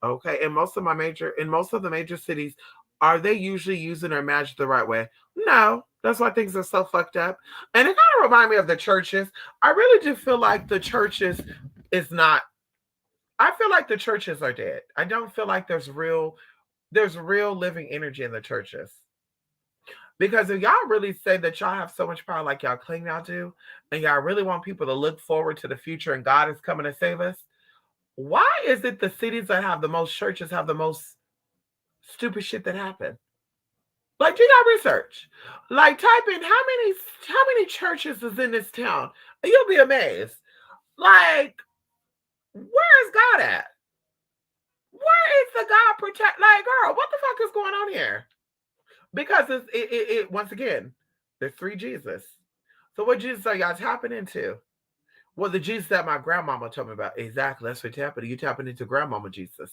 Okay. In most of the major cities, are they usually using their magic the right way? No. That's why things are so fucked up. And it kind of reminds me of the churches. I really do feel like the churches is not. I feel like the churches are dead. I don't feel like there's real living energy in the churches. Because if y'all really say that y'all have so much power like y'all claim y'all do, and y'all really want people to look forward to the future and God is coming to save us, why is it the cities that have the most churches have the most stupid shit that happen? Like, do y'all research? Like, type in how many churches is in this town, and you'll be amazed. Like, where is God at? Where is the God protect? Like, girl, what the fuck is going on here? Because it once again, there's 3 Jesus. So what Jesus are y'all tapping into? Well, the Jesus that my grandmama told me about. Exactly. That's what tapping. You tapping into grandmama Jesus.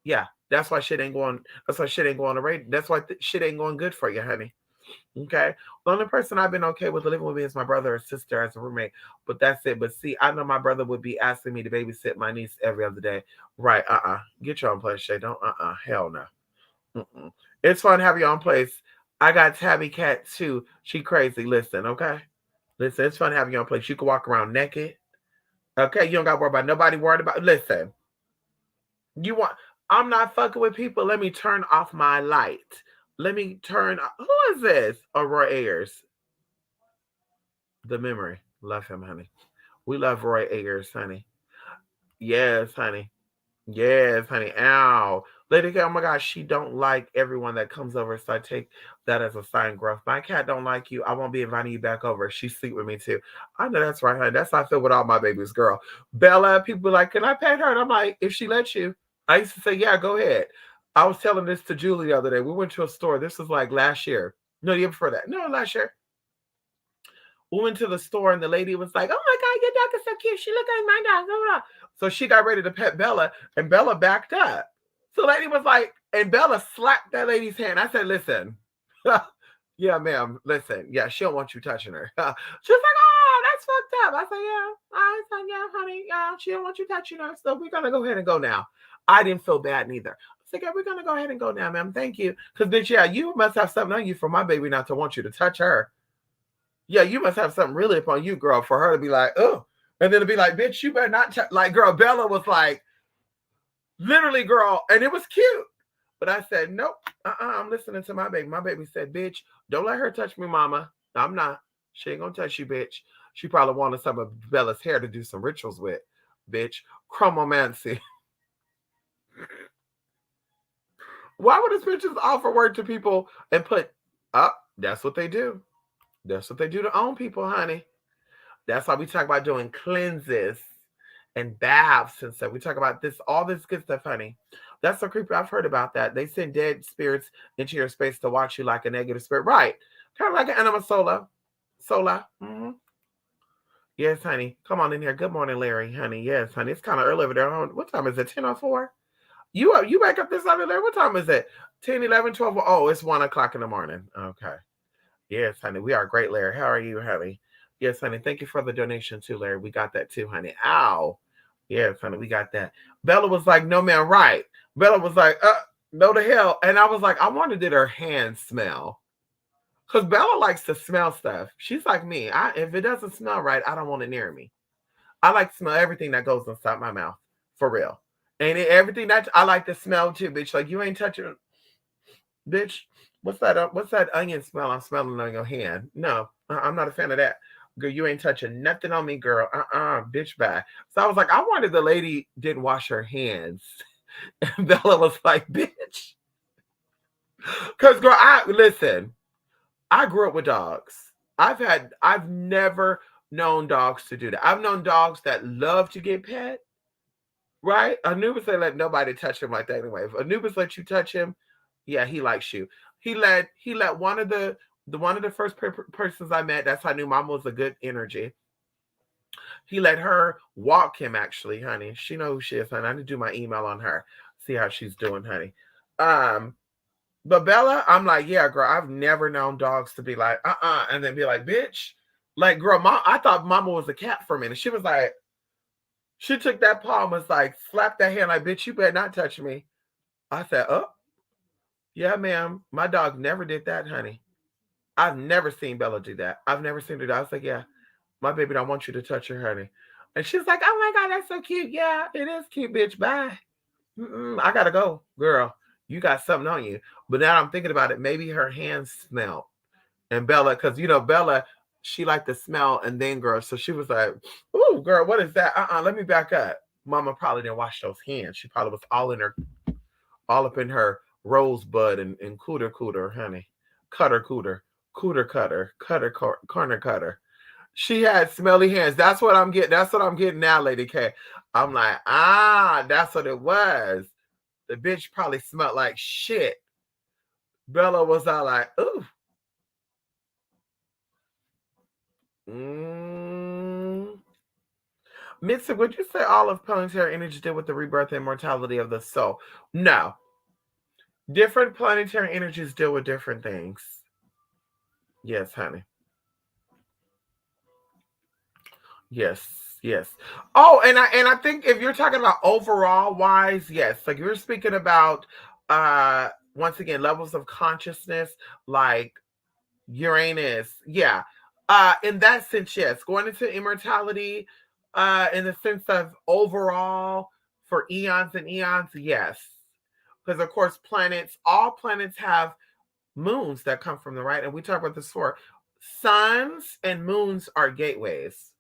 Yeah. That's why shit ain't going. That's why shit ain't going to rate. That's why shit ain't going good for you, honey. Okay. The only person I've been okay with living with me is my brother or sister as a roommate. But that's it. But see, I know my brother would be asking me to babysit my niece every other day. Right. Get your own place, Shay. Don't. Hell no. Mm-mm. It's fun to have your own place. I got Tabby Cat too. She crazy. Listen, okay? Listen, it's fun having your own place. You can walk around naked. Okay, you don't got to worry about nobody worried about. Listen, you want? I'm not fucking with people. Let me turn off my light. Let me turn. Who is this? Roy Ayers. The memory. Love him, honey. We love Roy Ayers, honey. Yes, honey. Yes, honey. Ow. Lady K, oh my gosh, she don't like everyone that comes over. So I take that as a sign growth. My cat don't like you. I won't be inviting you back over. She sleep with me too. I know that's right, honey. That's how I feel with all my babies, girl. Bella, people be like, can I pet her? And I'm like, if she lets you. I used to say, yeah, go ahead. I was telling this to Julie the other day. We went to a store. This was like last year. No, the year before that. No, last year. We went to the store and the lady was like, oh my God, your dog is so cute. She look like my dog. So she got ready to pet Bella and Bella backed up. So the lady was like, and Bella slapped that lady's hand. I said, listen, yeah, ma'am, listen. Yeah, she don't want you touching her. She's like, oh, that's fucked up. I said, yeah. I said, yeah, honey. Yeah, she don't want you touching her. So we're going to go ahead and go now. I didn't feel bad neither. I said, yeah, we're going to go ahead and go now, ma'am. Thank you. Because, bitch, yeah, you must have something on you for my baby not to want you to touch her. Yeah, you must have something really upon you, girl, for her to be like, oh. And then to be like, bitch, you better not like, girl, Bella was like, literally, girl, and it was cute. But I said, nope, I'm listening to my baby. My baby said, bitch, don't let her touch me, mama. No, I'm not. She ain't gonna touch you, bitch. She probably wanted some of Bella's hair to do some rituals with, bitch. Chromomancy. Why would this bitch just offer word to people and put up? That's what they do. That's what they do to own people, honey. That's why we talk about doing cleanses and baths and stuff. We talk about this, all this good stuff, honey. That's so creepy. I've heard about that. They send dead spirits into your space to watch you like a negative spirit. Right. Kind of like an anima sola. Sola. Mm-hmm. Yes, honey. Come on in here. Good morning, Larry, honey. Yes, honey. It's kind of early over there. What time is it? 10:04? You wake up this other day? What time is it? 10, 11, 12? Oh, it's 1 o'clock in the morning. Okay. Yes, honey. We are great, Larry. How are you, honey? Yes, honey. Thank you for the donation too, Larry. We got that too, honey. Ow. Yes, honey. We got that. Bella was like, no, man, right. Bella was like, no the hell. And I was like, I wonder did her hands smell? Because Bella likes to smell stuff. She's like me. If it doesn't smell right, I don't want it near me. I like to smell everything that goes inside my mouth. For real. And everything that I like to smell too, bitch. Like you ain't touching, bitch. What's that onion smell I'm smelling on your hand? No, I'm not a fan of that. Girl, you ain't touching nothing on me, girl. Bitch, bye. So I was like, I wondered the lady didn't wash her hands. And Bella was like, bitch. Because, girl, listen, I grew up with dogs. I've never known dogs to do that. I've known dogs that love to get pet, right? Anubis ain't let nobody touch him like that anyway. If Anubis let you touch him, yeah, he likes you. He let one of the first persons I met. That's how I knew Mama was a good energy. He let her walk him. Actually, honey, she knows who she is, honey. I need to do my email on her, see how she's doing, honey. But Bella, I'm like, yeah, girl. I've never known dogs to be like, and then be like, bitch, like, girl, mom. I thought Mama was a cat for a minute. She was like, she took that paw and was like, slapped that hand, like, bitch, you better not touch me. I said, oh. Yeah, ma'am. My dog never did that, honey. I've never seen Bella do that. I've never seen her do that. I was like, yeah, my baby don't want you to touch her, honey. And she's like, oh my God, that's so cute. Yeah, it is cute, bitch. Bye. I gotta go, girl. You got something on you. But now I'm thinking about it. Maybe her hands smelled. And Bella, because Bella, she liked the smell and then girl. So she was like, oh, girl, what is that? Let me back up. Mama probably didn't wash those hands. She probably was all up in her rosebud and cooter, honey. Cutter, corner cutter. She had smelly hands. That's what I'm getting. That's what I'm getting now, Lady K. I'm like, that's what it was. The bitch probably smelled like shit. Bella was all like, ooh. Mitzi, would you say all of planetary energy deal with the rebirth and mortality of the soul? No. Different planetary energies deal with different things. Yes, honey. Yes, yes. Oh, and I think if you're talking about overall wise, yes. Like you're speaking about once again levels of consciousness, like Uranus. Yeah. In that sense, yes. Going into immortality, in the sense of overall for eons and eons, yes. Because of course, all planets have moons that come from the right, and we talked about this before. Suns and moons are gateways.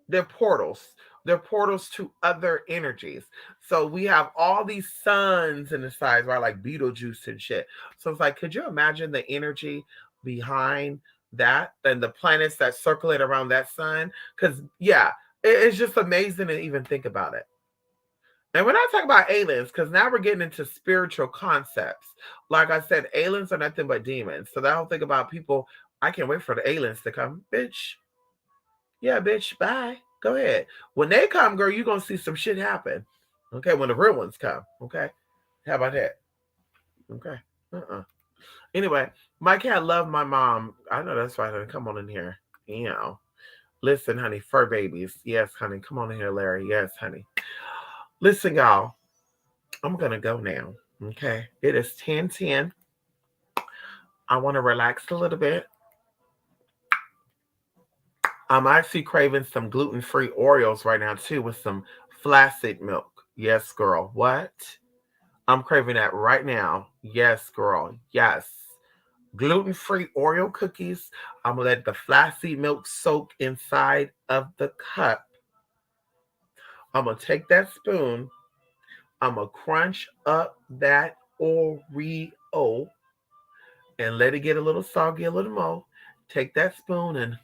They're portals. They're portals to other energies. So we have all these suns in the skies, right? Like Beetlejuice and shit. So it's like, could you imagine the energy behind that and the planets that circulate around that sun? Because yeah, it's just amazing to even think about it. And we're not talking about aliens, because now we're getting into spiritual concepts. Like I said, aliens are nothing but demons. So that whole thing about people, I can't wait for the aliens to come. Bitch, yeah, bitch, bye. Go ahead. When they come, girl, you're going to see some shit happen. Okay, when the real ones come. Okay, how about that? Okay, Anyway, my cat loved my mom. I know that's right, honey. Come on in here. You know. Listen, honey, fur babies. Yes, honey. Come on in here, Larry. Yes, honey. Listen, y'all. I'm going to go now. Okay, it is 10:10. I want to relax a little bit. I'm actually craving some gluten-free Oreos right now, too, with some flaccid milk. Yes, girl. What? I'm craving that right now. Yes, girl. Yes. Gluten-free Oreo cookies. I'm going to let the flaccid milk soak inside of the cup. I'm going to take that spoon. I'm going to crunch up that Oreo and let it get a little soggy, a little more. Take that spoon and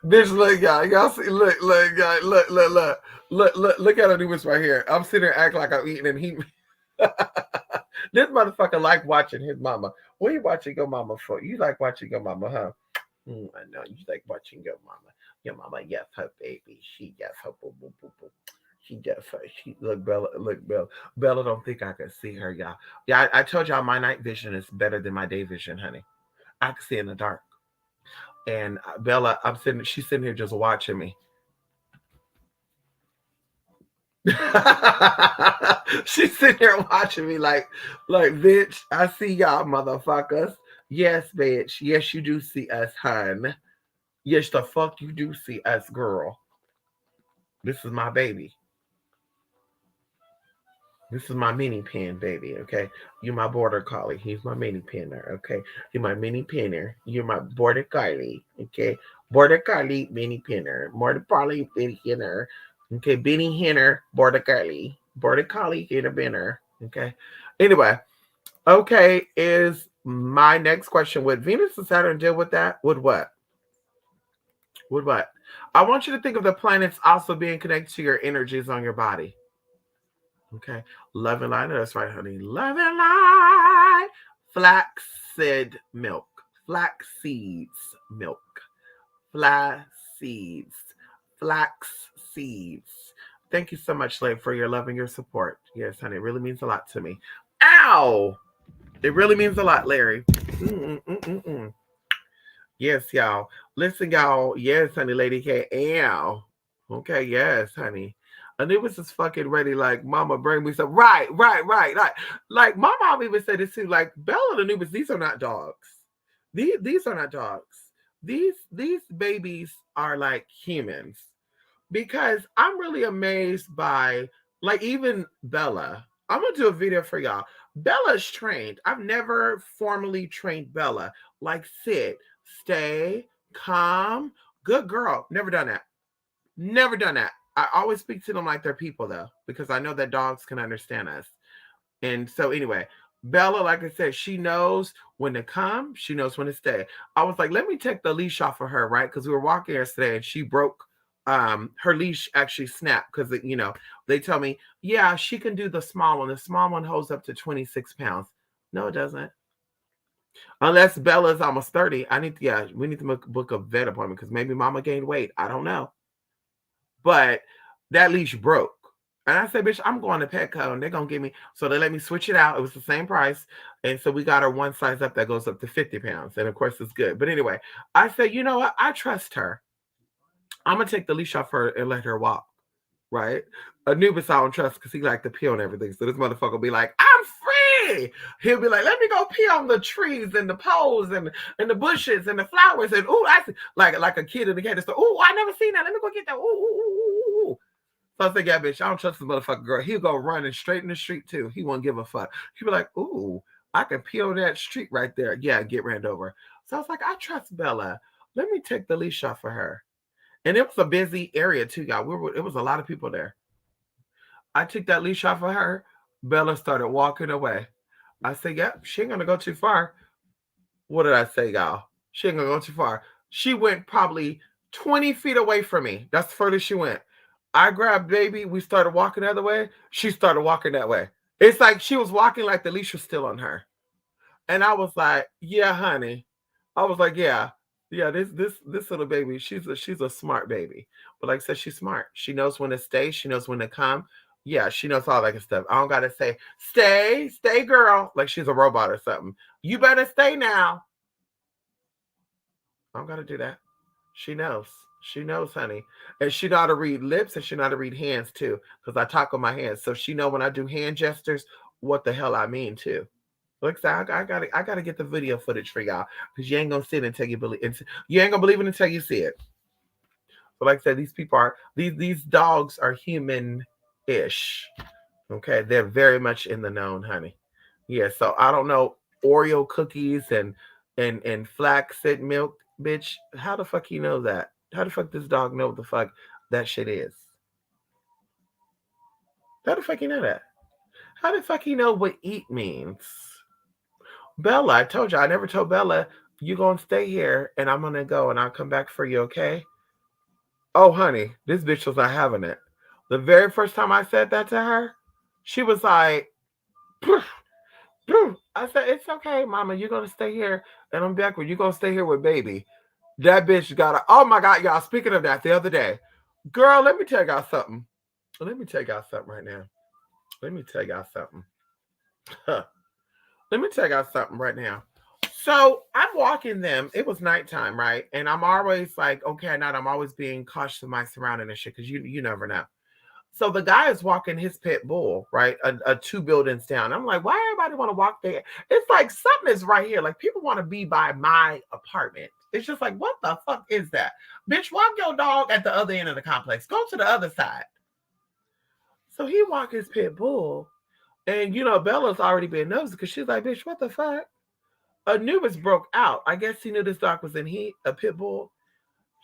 bitch, look, y'all see, look, guy, look at Anubis right here. I'm sitting there acting like I'm eating, and he, this motherfucker like watching his mama. What are you watching your mama for? You like watching your mama, huh? I know you like watching your mama. Your mama, yes, her baby. She yes, her boo boo boo boo. She just she look Bella. Bella don't think I can see her, y'all. Yeah, I told y'all my night vision is better than my day vision, honey. I can see in the dark. And Bella, she's sitting here just watching me. She's sitting here watching me like, bitch, I see y'all motherfuckers. Yes, bitch. Yes, you do see us, hun. Yes, the fuck you do see us, girl. This is my baby. This is my mini pin, baby, okay? You're my border collie. He's my mini pinner, okay? You're my mini pinner. You're my border collie, okay? Border collie, mini pinner. Border collie, mini pinner. Okay, Benny Henner, border collie. Border collie, Henner Benner, okay? Anyway, okay, is my next question. Would Venus and Saturn deal with that? Would what? Would what? I want you to think of the planets also being connected to your energies on your body. Okay. Love and light. That's right, honey. Love and light. Flaxseed milk. Flax seeds milk. Flax seeds. Flax seeds. Thank you so much, Slave, for your love and your support. Yes, honey. It really means a lot to me. Ow! It really means a lot, Larry. Yes, y'all. Listen, y'all. Yes, honey, Lady K. Ow. Okay, yes, honey. Anubis is fucking ready, like, mama, bring me some. Right. Like, my mom even said this too. Like, Bella and Anubis, these are not dogs. These are not dogs. These babies are like humans. Because I'm really amazed by, like, even Bella. I'm going to do a video for y'all. Bella's trained. I've never formally trained Bella. Like, sit, stay, calm, good girl. Never done that. Never done that. I always speak to them like they're people, though, because I know that dogs can understand us. And so, anyway, Bella, like I said, she knows when to come. She knows when to stay. I was like, let me take the leash off of her, right? Because we were walking yesterday and she broke her leash actually snapped because they tell me, yeah, she can do the small one. The small one holds up to 26 pounds. No, it doesn't. Unless Bella's almost 30. We need to book a vet appointment because maybe mama gained weight. I don't know. But that leash broke. And I said, bitch, I'm going to Petco and they're going to give me. So they let me switch it out. It was the same price. And so we got her one size up that goes up to 50 pounds. And of course, it's good. But anyway, I said, you know what? I trust her. I'm going to take the leash off her and let her walk. Right? Anubis I don't trust because he like to pee on everything. So this motherfucker will be like, I'm free. He'll be like, let me go pee on the trees and the poles and the bushes and the flowers. And ooh, I see, like a kid in the candy store. Ooh, I never seen that. Let me go get that. Ooh, ooh, ooh, ooh. So I said, yeah, bitch, I don't trust this motherfucker girl. He'll go running straight in the street too. He won't give a fuck. He'll be like, ooh, I can pee on that street right there. Yeah, get ran over. So I was like, I trust Bella. Let me take the leash off for her. And it was a busy area too, y'all. It was a lot of people there. I took that leash off of her. Bella started walking away. I said, yep, she ain't gonna go too far. What did I say, y'all? She ain't gonna go too far. She went probably 20 feet away from me. That's the furthest she went. I grabbed baby. We started walking the other way. She started walking that way. It's like she was walking like the leash was still on her. And I was like, yeah, honey. I was like, yeah, this little baby, she's a smart baby. But like I said, she's smart. She knows when to stay. She knows when to come. Yeah, she knows all that good stuff. I don't gotta say, stay, girl, like she's a robot or something. You better stay now. I don't gotta do that. She knows. She knows, honey. And she know how to read lips and she know how to read hands too. Because I talk with my hands. So she know when I do hand gestures, what the hell I mean too. Like I gotta get the video footage for y'all because you ain't gonna see it until you believe it. You ain't gonna believe it until you see it. But like I said, these dogs are human-ish. Okay, they're very much in the known, honey. Yeah, so I don't know Oreo cookies and flaxseed milk, bitch. How the fuck you know that? How the fuck this dog know what the fuck that shit is? How the fuck you know that? How the fuck you know what eat means? Bella, I told you, I never told Bella, you gonna stay here and I'm gonna go and I'll come back for you, okay? Oh, honey, this bitch was not having it. The very first time I said that to her, she was like, poof, poof. I said, it's okay, mama, you're gonna stay here and I'm back with you. Gonna stay here with baby. That bitch got a, oh my God, y'all, speaking of that, the other day, girl, let me tell y'all something. Let me tell y'all something right now. Let me tell y'all something. Let me tell y'all something right now. So I'm walking them. It was nighttime, right? And I'm always like, okay, not. I'm always being cautious of my surroundings and shit because you never know. So the guy is walking his pit bull, right? A 2 buildings down. I'm like, why everybody want to walk there? It's like something is right here. Like people want to be by my apartment. It's just like, what the fuck is that? Bitch, walk your dog at the other end of the complex. Go to the other side. So he walked his pit bull. And, Bella's already been nosy because she's like, bitch, what the fuck? Anubis broke out. I guess he knew this dog was in heat, a pit bull.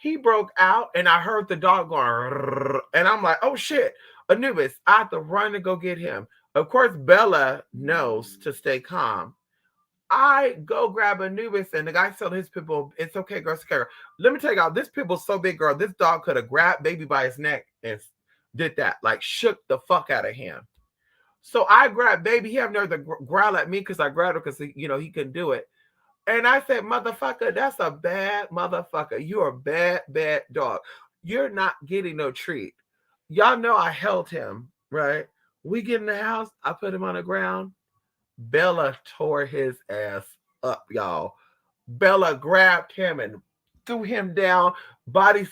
He broke out, and I heard the dog going, and I'm like, oh, shit. Anubis, I have to run to go get him. Of course, Bella knows to stay calm. I go grab Anubis, and the guy selling his pit bull, it's okay, girl, it's okay. Let me tell you, this pit bull's so big, girl, this dog could have grabbed baby by his neck and did that, like shook the fuck out of him. So I grabbed baby. He have nerve to growl at me because I grabbed her because he couldn't do it. And I said, motherfucker, that's a bad motherfucker. You're a bad, bad dog. You're not getting no treat. Y'all know I held him, right? We get in the house. I put him on the ground. Bella tore his ass up, y'all. Bella grabbed him and threw him down. Body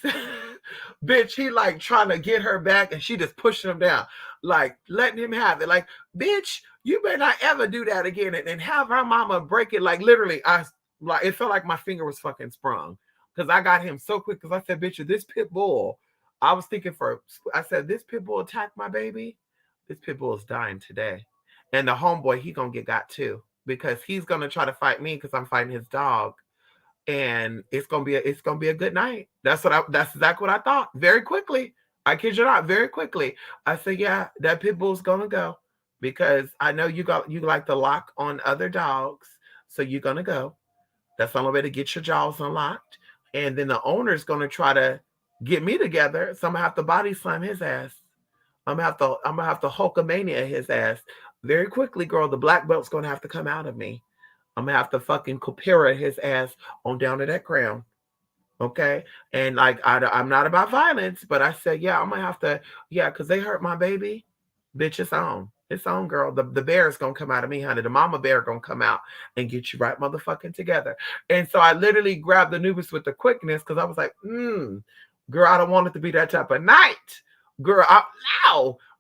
bitch, he like trying to get her back and she just pushing him down, like letting him have it. Like, bitch, you better not ever do that again and have her mama break it. Like literally, it felt like my finger was fucking sprung because I got him so quick because I said, bitch, this pit bull, I was thinking I said, this pit bull attacked my baby. This pit bull is dying today. And the homeboy, he gonna get got too because he's gonna try to fight me because I'm fighting his dog. And it's gonna be a good night. That's exactly what I thought. Very quickly, I kid you not, very quickly. I said, yeah, that pit bull's gonna go. because I know you like to lock on other dogs, so you're gonna go. That's the only way to get your jaws unlocked. And then the owner's gonna try to get me together, so I'm gonna have to body slam his ass. I'm gonna have to Hulkamania his ass very quickly, girl. The black belt's gonna have to come out of me. I'm gonna have to fucking Copera his ass on down to that crown. Okay. And like I'm not about violence, but I said, yeah, I'm gonna have to, yeah, because they hurt my baby. Bitch, it's on. It's on, girl. The bear is gonna come out of me, honey. The mama bear gonna come out and get you right motherfucking together. And so I literally grabbed the Anubis with the quickness because I was like, girl, I don't want it to be that type of night. Girl,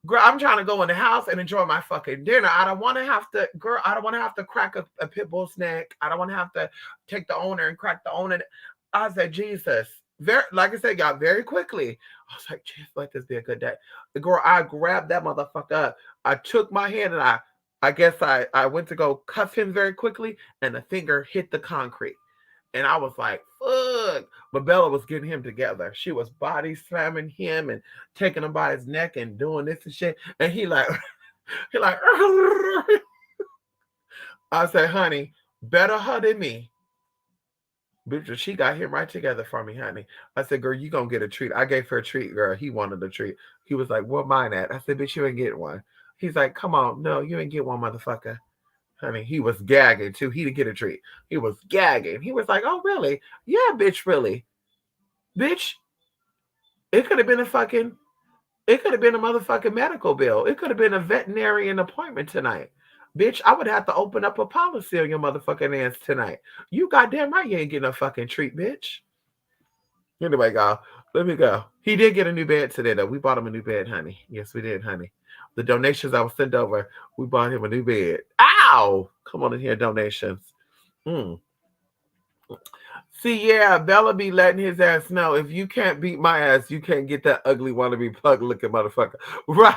girl, I'm trying to go in the house and enjoy my fucking dinner. I don't want to have to, girl, I don't want to have to crack a pit bull's neck. I don't want to have to take the owner and crack the owner. I said, Jesus. Very, like I said, y'all, very quickly. I was like, Jesus, let this be a good day. The girl, I grabbed that motherfucker up. I took my hand and I guess I went to go cuff him very quickly, and the finger hit the concrete. And I was like, fuck. But Bella was getting him together. She was body slamming him and taking him by his neck and doing this and shit. And he like, I said, honey, better her than me. Bitch, she got him right together for me, honey. I said, girl, you gonna get a treat. I gave her a treat, girl. He wanted a treat. He was like, where mine at? I said, bitch, you ain't get one. He's like, come on. No, you ain't get one, motherfucker. Honey, he was gagging too. He didn't get a treat. He was gagging. He was like, oh, really? Yeah, bitch, really. Bitch, it could have been a motherfucking medical bill. It could have been a veterinarian appointment tonight. Bitch, I would have to open up a policy on your motherfucking ass tonight. You goddamn right you ain't getting a fucking treat, bitch. Anyway, y'all, let me go. He did get a new bed today, though. We bought him a new bed, honey. Yes, we did, honey. The donations I was sent over, we bought him a new bed. Ow! Come on in here, donations. See, yeah, Bella be letting his ass know, if you can't beat my ass, you can't get that ugly wannabe plug looking motherfucker. Right.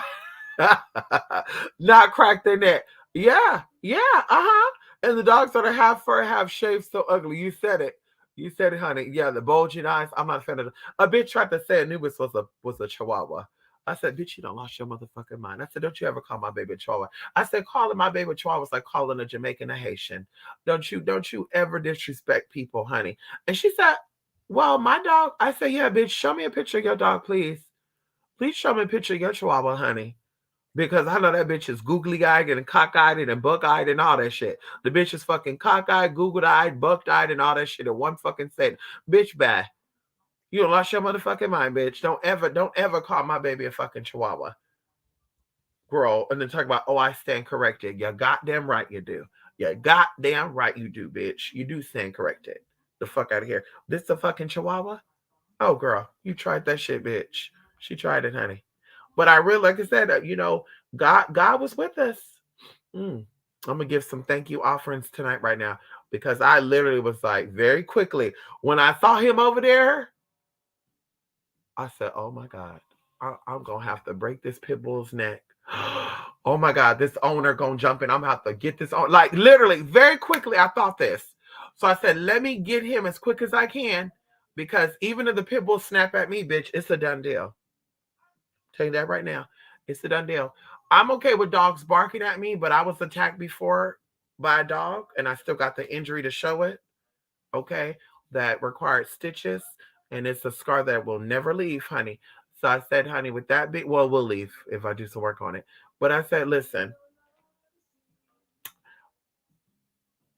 Not crack their neck. Yeah, and the dogs that are half fur, half shaved, so ugly. You said it. You said it, honey. Yeah, the bulging eyes. I'm not a fan of it. A bitch tried to say Anubis was a chihuahua. I said, bitch, you don't lost your motherfucking mind. I said, don't you ever call my baby a chihuahua. I said, calling my baby a chihuahua was like calling a Jamaican a Haitian. Don't you ever disrespect people, honey. And she said, well, my dog. I said, yeah, bitch, show me a picture of your dog, please. Please show me a picture of your chihuahua, honey. Because I know that bitch is googly-eyed and cockeyed and bug-eyed and all that shit. The bitch is fucking cockeyed, googled-eyed, bucked-eyed and all that shit in one fucking set. Bitch, bad. You don't lost your motherfucking mind, bitch. Don't ever call my baby a fucking chihuahua. Girl, and then talk about, oh, I stand corrected. You goddamn right you do. You goddamn right you do, bitch. You do stand corrected. The fuck out of here. This a fucking chihuahua? Oh, girl, you tried that shit, bitch. She tried it, honey. But I really, like I said, God was with us. I'm gonna give some thank you offerings tonight, right now, because I literally was like, very quickly when I saw him over there, I said, "Oh my God, I'm gonna have to break this pit bull's neck." Oh my God, this owner gonna jump in. I'm gonna have to get this on. Like literally, very quickly, I thought this. So I said, "Let me get him as quick as I can, because even if the pit bull snap at me, bitch, it's a done deal." Tell you that right now. It's a done deal. I'm okay with dogs barking at me, but I was attacked before by a dog and I still got the injury to show it. Okay. That required stitches. And it's a scar that will never leave, honey. So I said, honey, with that big, well, we'll leave if I do some work on it. But I said, listen,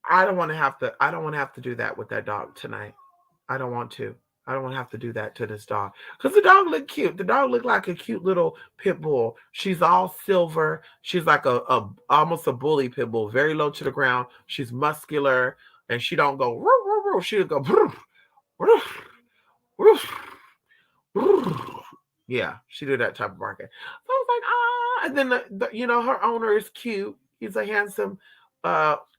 I don't want to have to do that with that dog tonight. I don't want to. I don't want to have to do that to this dog. Because the dog looked cute. The dog looked like a cute little pit bull. She's all silver. She's like a almost a bully pit bull, very low to the ground. She's muscular. And she don't go, roo, roo, roo. She'll go, roo, roo, roo, roo. Yeah, she did that type of barking. So I was like, ah. And then, her owner is cute. He's a handsome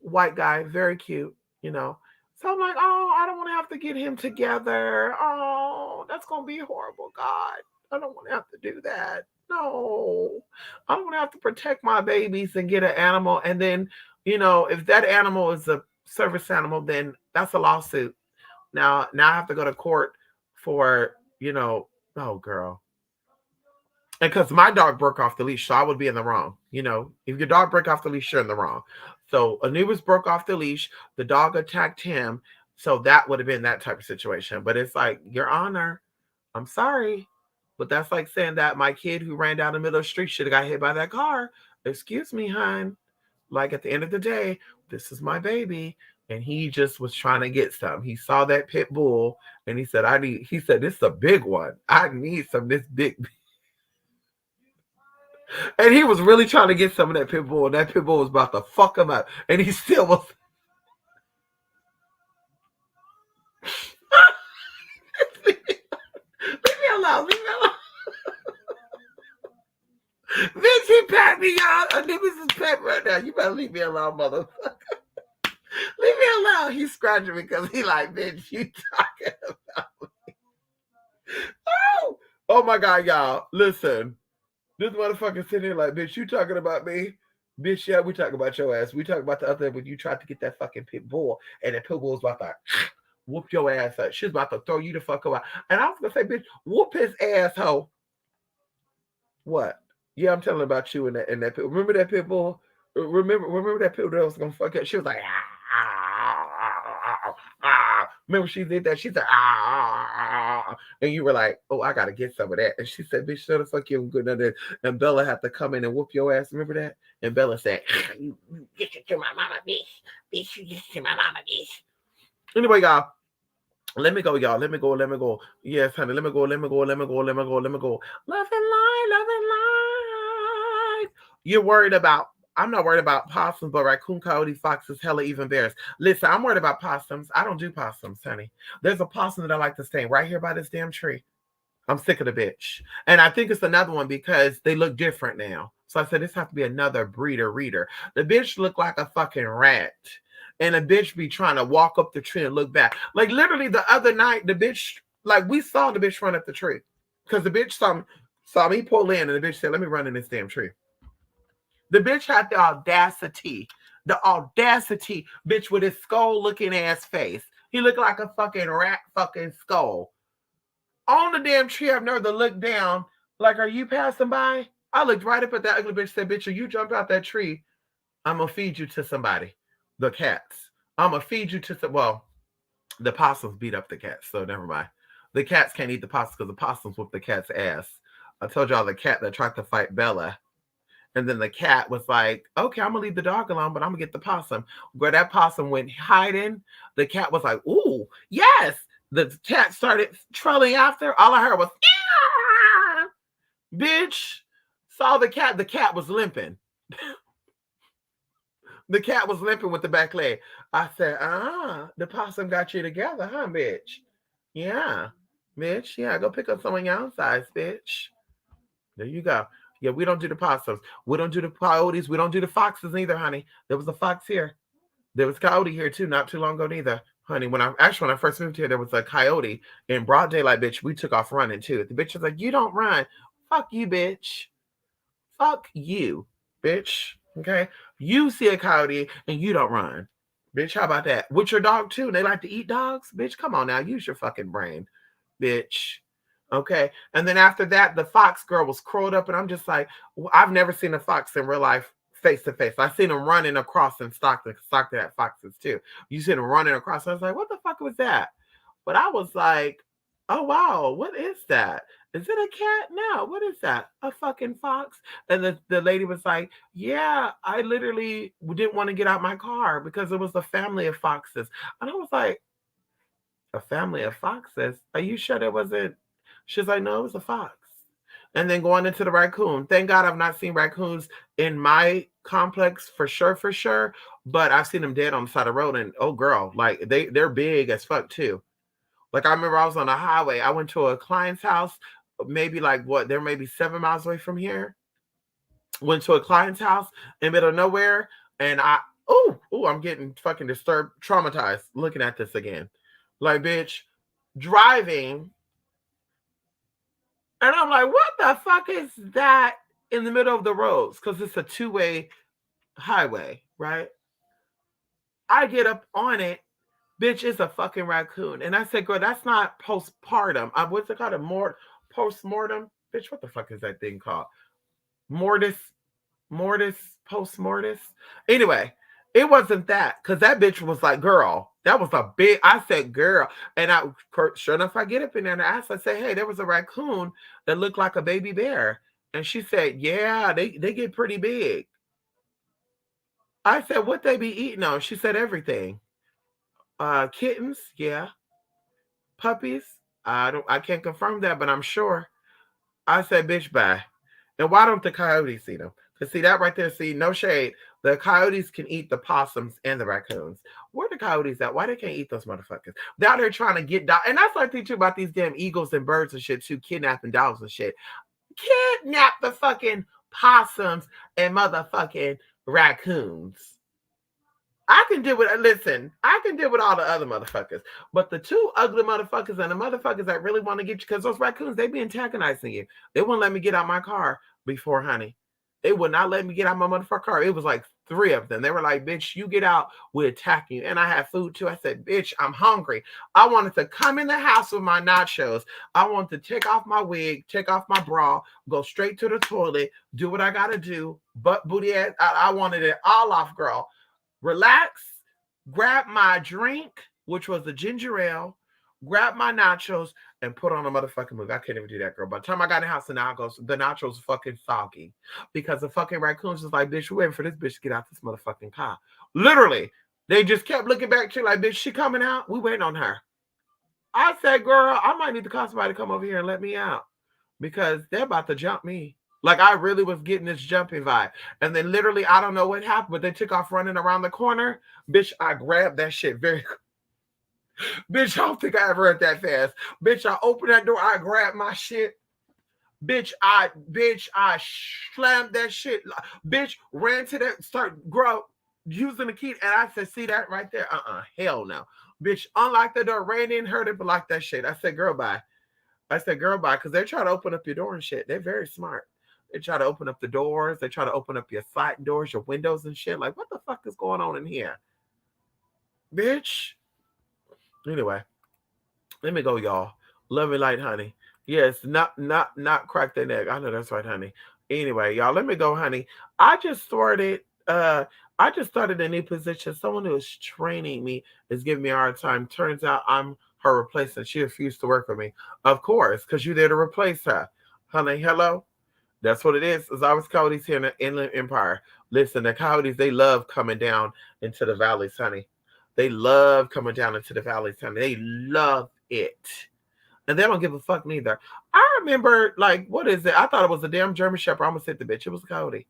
white guy, very cute, So I'm like, oh, I don't want to have to get him together. Oh, that's going to be horrible, God. I don't want to have to do that. No. I don't want to have to protect my babies and get an animal. And then, if that animal is a service animal, then that's a lawsuit. Now I have to go to court for, oh, girl. because my dog broke off the leash, so I would be in the wrong. You know, if your dog break off the leash, you're in the wrong. So Anubis broke off the leash. The dog attacked him. So that would have been that type of situation. But it's like, Your Honor, I'm sorry. But that's like saying that my kid who ran down the middle of the street should have got hit by that car. Excuse me, hon. Like at the end of the day, this is my baby. And he just was trying to get some. He saw that pit bull and he said, this is a big one. I need some of this big. And he was really trying to get some of that pit bull. And that pit bull was about to fuck him up. And he still was. Leave me alone. Leave me alone. Bitch, he pat me, y'all. Anubis is pat right now. You better leave me alone, motherfucker. Leave me alone. He's scratching me because he like, bitch, you talking about me. Oh my God, y'all. Listen. This motherfucker sitting here like, bitch, you talking about me? Bitch, yeah, we talking about your ass. We talking about the other when you tried to get that fucking pit bull and that pit bull was about to whoop your ass up. She's about to throw you the fuck away. And I was going to say, bitch, whoop his asshole. What? Yeah, I'm telling about you and that pit. Remember that pit bull? Remember that pit bull that was going to fuck up? She was like, Remember she did that? She said, and you were like, oh, I got to get some of that. And she said, bitch, shut the fuck you good nothing. And Bella had to come in and whoop your ass. Remember that? And Bella said, you get it to my mama, bitch. Bitch, you get it to my mama, bitch. Anyway, y'all, let me go, y'all. Let me go. Yes, honey, let me go. Love and life. You're worried about, I'm not worried about possums, but raccoon, coyote, foxes, hella even bears. Listen, I'm worried about possums. I don't do possums, honey. There's a possum that I like to stay right here by this damn tree. I'm sick of the bitch. And I think it's another one because they look different now. So I said, this has to be another breeder. The bitch look like a fucking rat. And the bitch be trying to walk up the tree and look back. Like literally the other night, the bitch, like we saw the bitch run up the tree. Because the bitch saw me pull in and the bitch said, let me run in this damn tree. The bitch had the audacity, bitch, with his skull-looking ass face. He looked like a fucking rat fucking skull. On the damn tree, I've never to look down, like, are you passing by? I looked right up at that ugly bitch, said, bitch, if you jump out that tree, I'm going to feed you to somebody. The cats. I'm going to feed you to well, the possums beat up the cats, so never mind. The cats can't eat the possums because the possums whoop the cat's ass. I told y'all the cat that tried to fight Bella. And then the cat was like, okay, I'm going to leave the dog alone, but I'm going to get the possum. Where that possum went hiding, the cat was like, ooh, yes. The cat started trailing after. All I heard was, yeah! Bitch, saw the cat. The cat was limping. The cat was limping with the back leg. I said, the possum got you together, huh, bitch? Yeah, bitch. Yeah, go pick up some of your own size, bitch. There you go. Yeah, we don't do the possums. We don't do the coyotes. We don't do the foxes either, honey. There was a fox here. There was a coyote here too, not too long ago neither, honey. When I first moved here, there was a coyote in broad daylight, bitch. We took off running too. The bitch was like, you don't run. Fuck you, bitch. Fuck you, bitch. Okay? You see a coyote and you don't run. Bitch, how about that? With your dog too. They like to eat dogs? Bitch, come on now. Use your fucking brain, bitch. Okay. And then after that, the fox girl was curled up, and I'm just like, I've never seen a fox in real life face to face. I've seen them running across in Stockton at foxes too. You see them running across. I was like, what the fuck was that? But I was like, oh wow, what is that? Is it a cat? No, what is that? A fucking fox? And the lady was like, yeah, I literally didn't want to get out my car because it was a family of foxes. And I was like, a family of foxes? Are you sure there wasn't? She's like, no, it was a fox. And then going into the raccoon. Thank God I've not seen raccoons in my complex for sure. But I've seen them dead on the side of the road. And oh girl, like they're big as fuck too. Like I remember I was on the highway. I went to a client's house, maybe like they're maybe 7 miles away from here. Went to a client's house in the middle of nowhere. And I'm getting fucking disturbed, traumatized looking at this again. Like, bitch, driving. And I'm like, what the fuck is that in the middle of the roads? Because it's a two-way highway, right? I get up on it. Bitch, it's a fucking raccoon. And I said, girl, that's not postpartum. What's it called? Postmortem? Bitch, what the fuck is that thing called? Mortis post mortis. Anyway, it wasn't that because that bitch was like, girl, that was a big. I said, girl, and sure enough, I get up in there and I asked, I say, hey, there was a raccoon that looked like a baby bear, and she said, yeah, they get pretty big. I said, what they be eating on? She said, everything. Kittens, yeah. Puppies, I can't confirm that, but I'm sure. I said, bitch, bye. And why don't the coyotes eat them? Because see that right there, see, no shade. The coyotes can eat the possums and the raccoons. Where the coyotes at? Why they can't eat those motherfuckers? They're out there trying to get dogs. And that's what I think too about these damn eagles and birds and shit too, kidnapping dogs and shit. Kidnap the fucking possums and motherfucking raccoons. I can deal with I can deal with all the other motherfuckers. But the two ugly motherfuckers and the motherfuckers that really want to get you, because those raccoons, they be antagonizing you. They wouldn't let me get out my car before, honey. They would not let me get out my motherfucking car. It was like 3 of them. They were like, bitch, you get out, we attack you. And I had food too. I said, bitch, I'm hungry. I wanted to come in the house with my nachos. I wanted to take off my wig, take off my bra, go straight to the toilet, do what I got to do. Butt booty ass. I wanted it all off, girl. Relax, grab my drink, which was the ginger ale, grab my nachos, and put on a motherfucking movie. I couldn't even do that, girl. By the time I got in the house, the nachos fucking soggy. Because the fucking raccoons was like, bitch, we're waiting for this bitch to get out this motherfucking car. Literally, they just kept looking back to like, bitch, she coming out? We waiting on her. I said, girl, I might need to call somebody to come over here and let me out. Because they're about to jump me. Like, I really was getting this jumping vibe. And then literally, I don't know what happened, but they took off running around the corner. Bitch, I grabbed that shit very quick. Bitch, I don't think I ever ran that fast. Bitch, I opened that door. I grabbed my shit. Bitch, I slammed that shit. Bitch, ran to that, start using the key. And I said, see that right there? Hell no. Bitch, unlocked the door, ran in, heard it, but like that shit. I said, girl, bye. Because they're trying to open up your door and shit. They're very smart. They try to open up the doors. They try to open up your sliding doors, your windows and shit. Like, what the fuck is going on in here? Bitch. Anyway, let me go, y'all. Love and light, honey. Yes, not crack their neck. I know that's right, honey. Anyway, y'all, let me go, honey. I just started a new position. Someone who is training me is giving me a hard time. Turns out I'm her replacement. She refused to work with me. Of course, because you're there to replace her. Honey, hello? That's what it is. It's always coyotes here in the Inland Empire. Listen, the coyotes, they love coming down into the valleys, honey. They love coming down into the valleys, honey. They love it. And they don't give a fuck neither. I remember, like, what is it? I thought it was a damn German Shepherd. I almost hit the bitch. It was a coyote.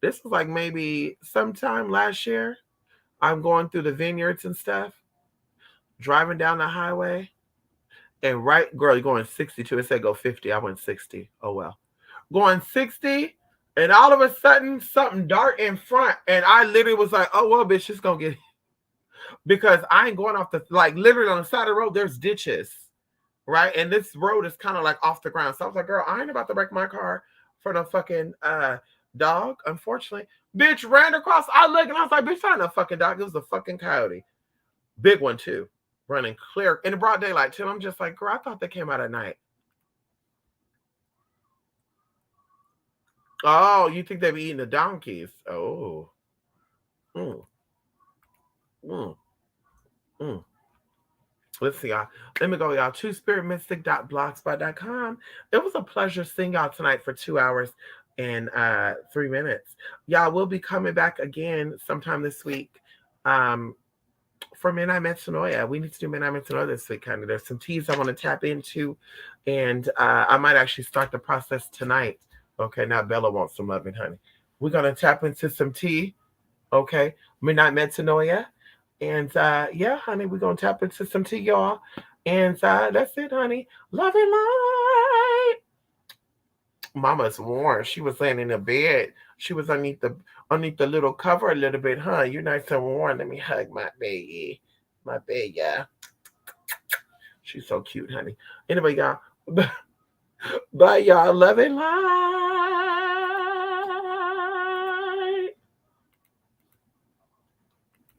This was like maybe sometime last year. I'm going through the vineyards and stuff, driving down the highway. And right, girl, you're going 62. It said go 50. I went 60. Oh, well. Going 60, and all of a sudden, something dark in front. And I literally was like, oh, well, bitch, it's going to get it. Because I ain't going off like, literally on the side of the road, there's ditches, right? And this road is kind of like off the ground. So I was like, girl, I ain't about to wreck my car for no fucking dog, unfortunately. Bitch ran across. I looked, and I was like, bitch, not a fucking dog. It was a fucking coyote. Big one, too. Running clear in the broad daylight, too. I'm just like, girl, I thought they came out at night. Oh, you think they be eating the donkeys? Oh. Let's see, y'all. Let me go, y'all. TwoSpiritMystic.blogspot.com. It was a pleasure seeing y'all tonight for 2 hours and 3 minutes. Y'all will be coming back again sometime this week for Midnight Metanoia. We need to do Midnight Metanoia this week, kind of. There's some teas I want to tap into, and I might actually start the process tonight. Okay, now Bella wants some loving, honey. We're going to tap into some tea. Okay, Midnight Metanoia. And yeah, honey, we're going to tap into some tea, y'all. And that's it, honey. Love and light. Mama's warm. She was laying in the bed. She was underneath the little cover a little bit, huh? You're nice and warm. Let me hug my baby. My baby, yeah. She's so cute, honey. Anyway, y'all. Bye, y'all. Love and light.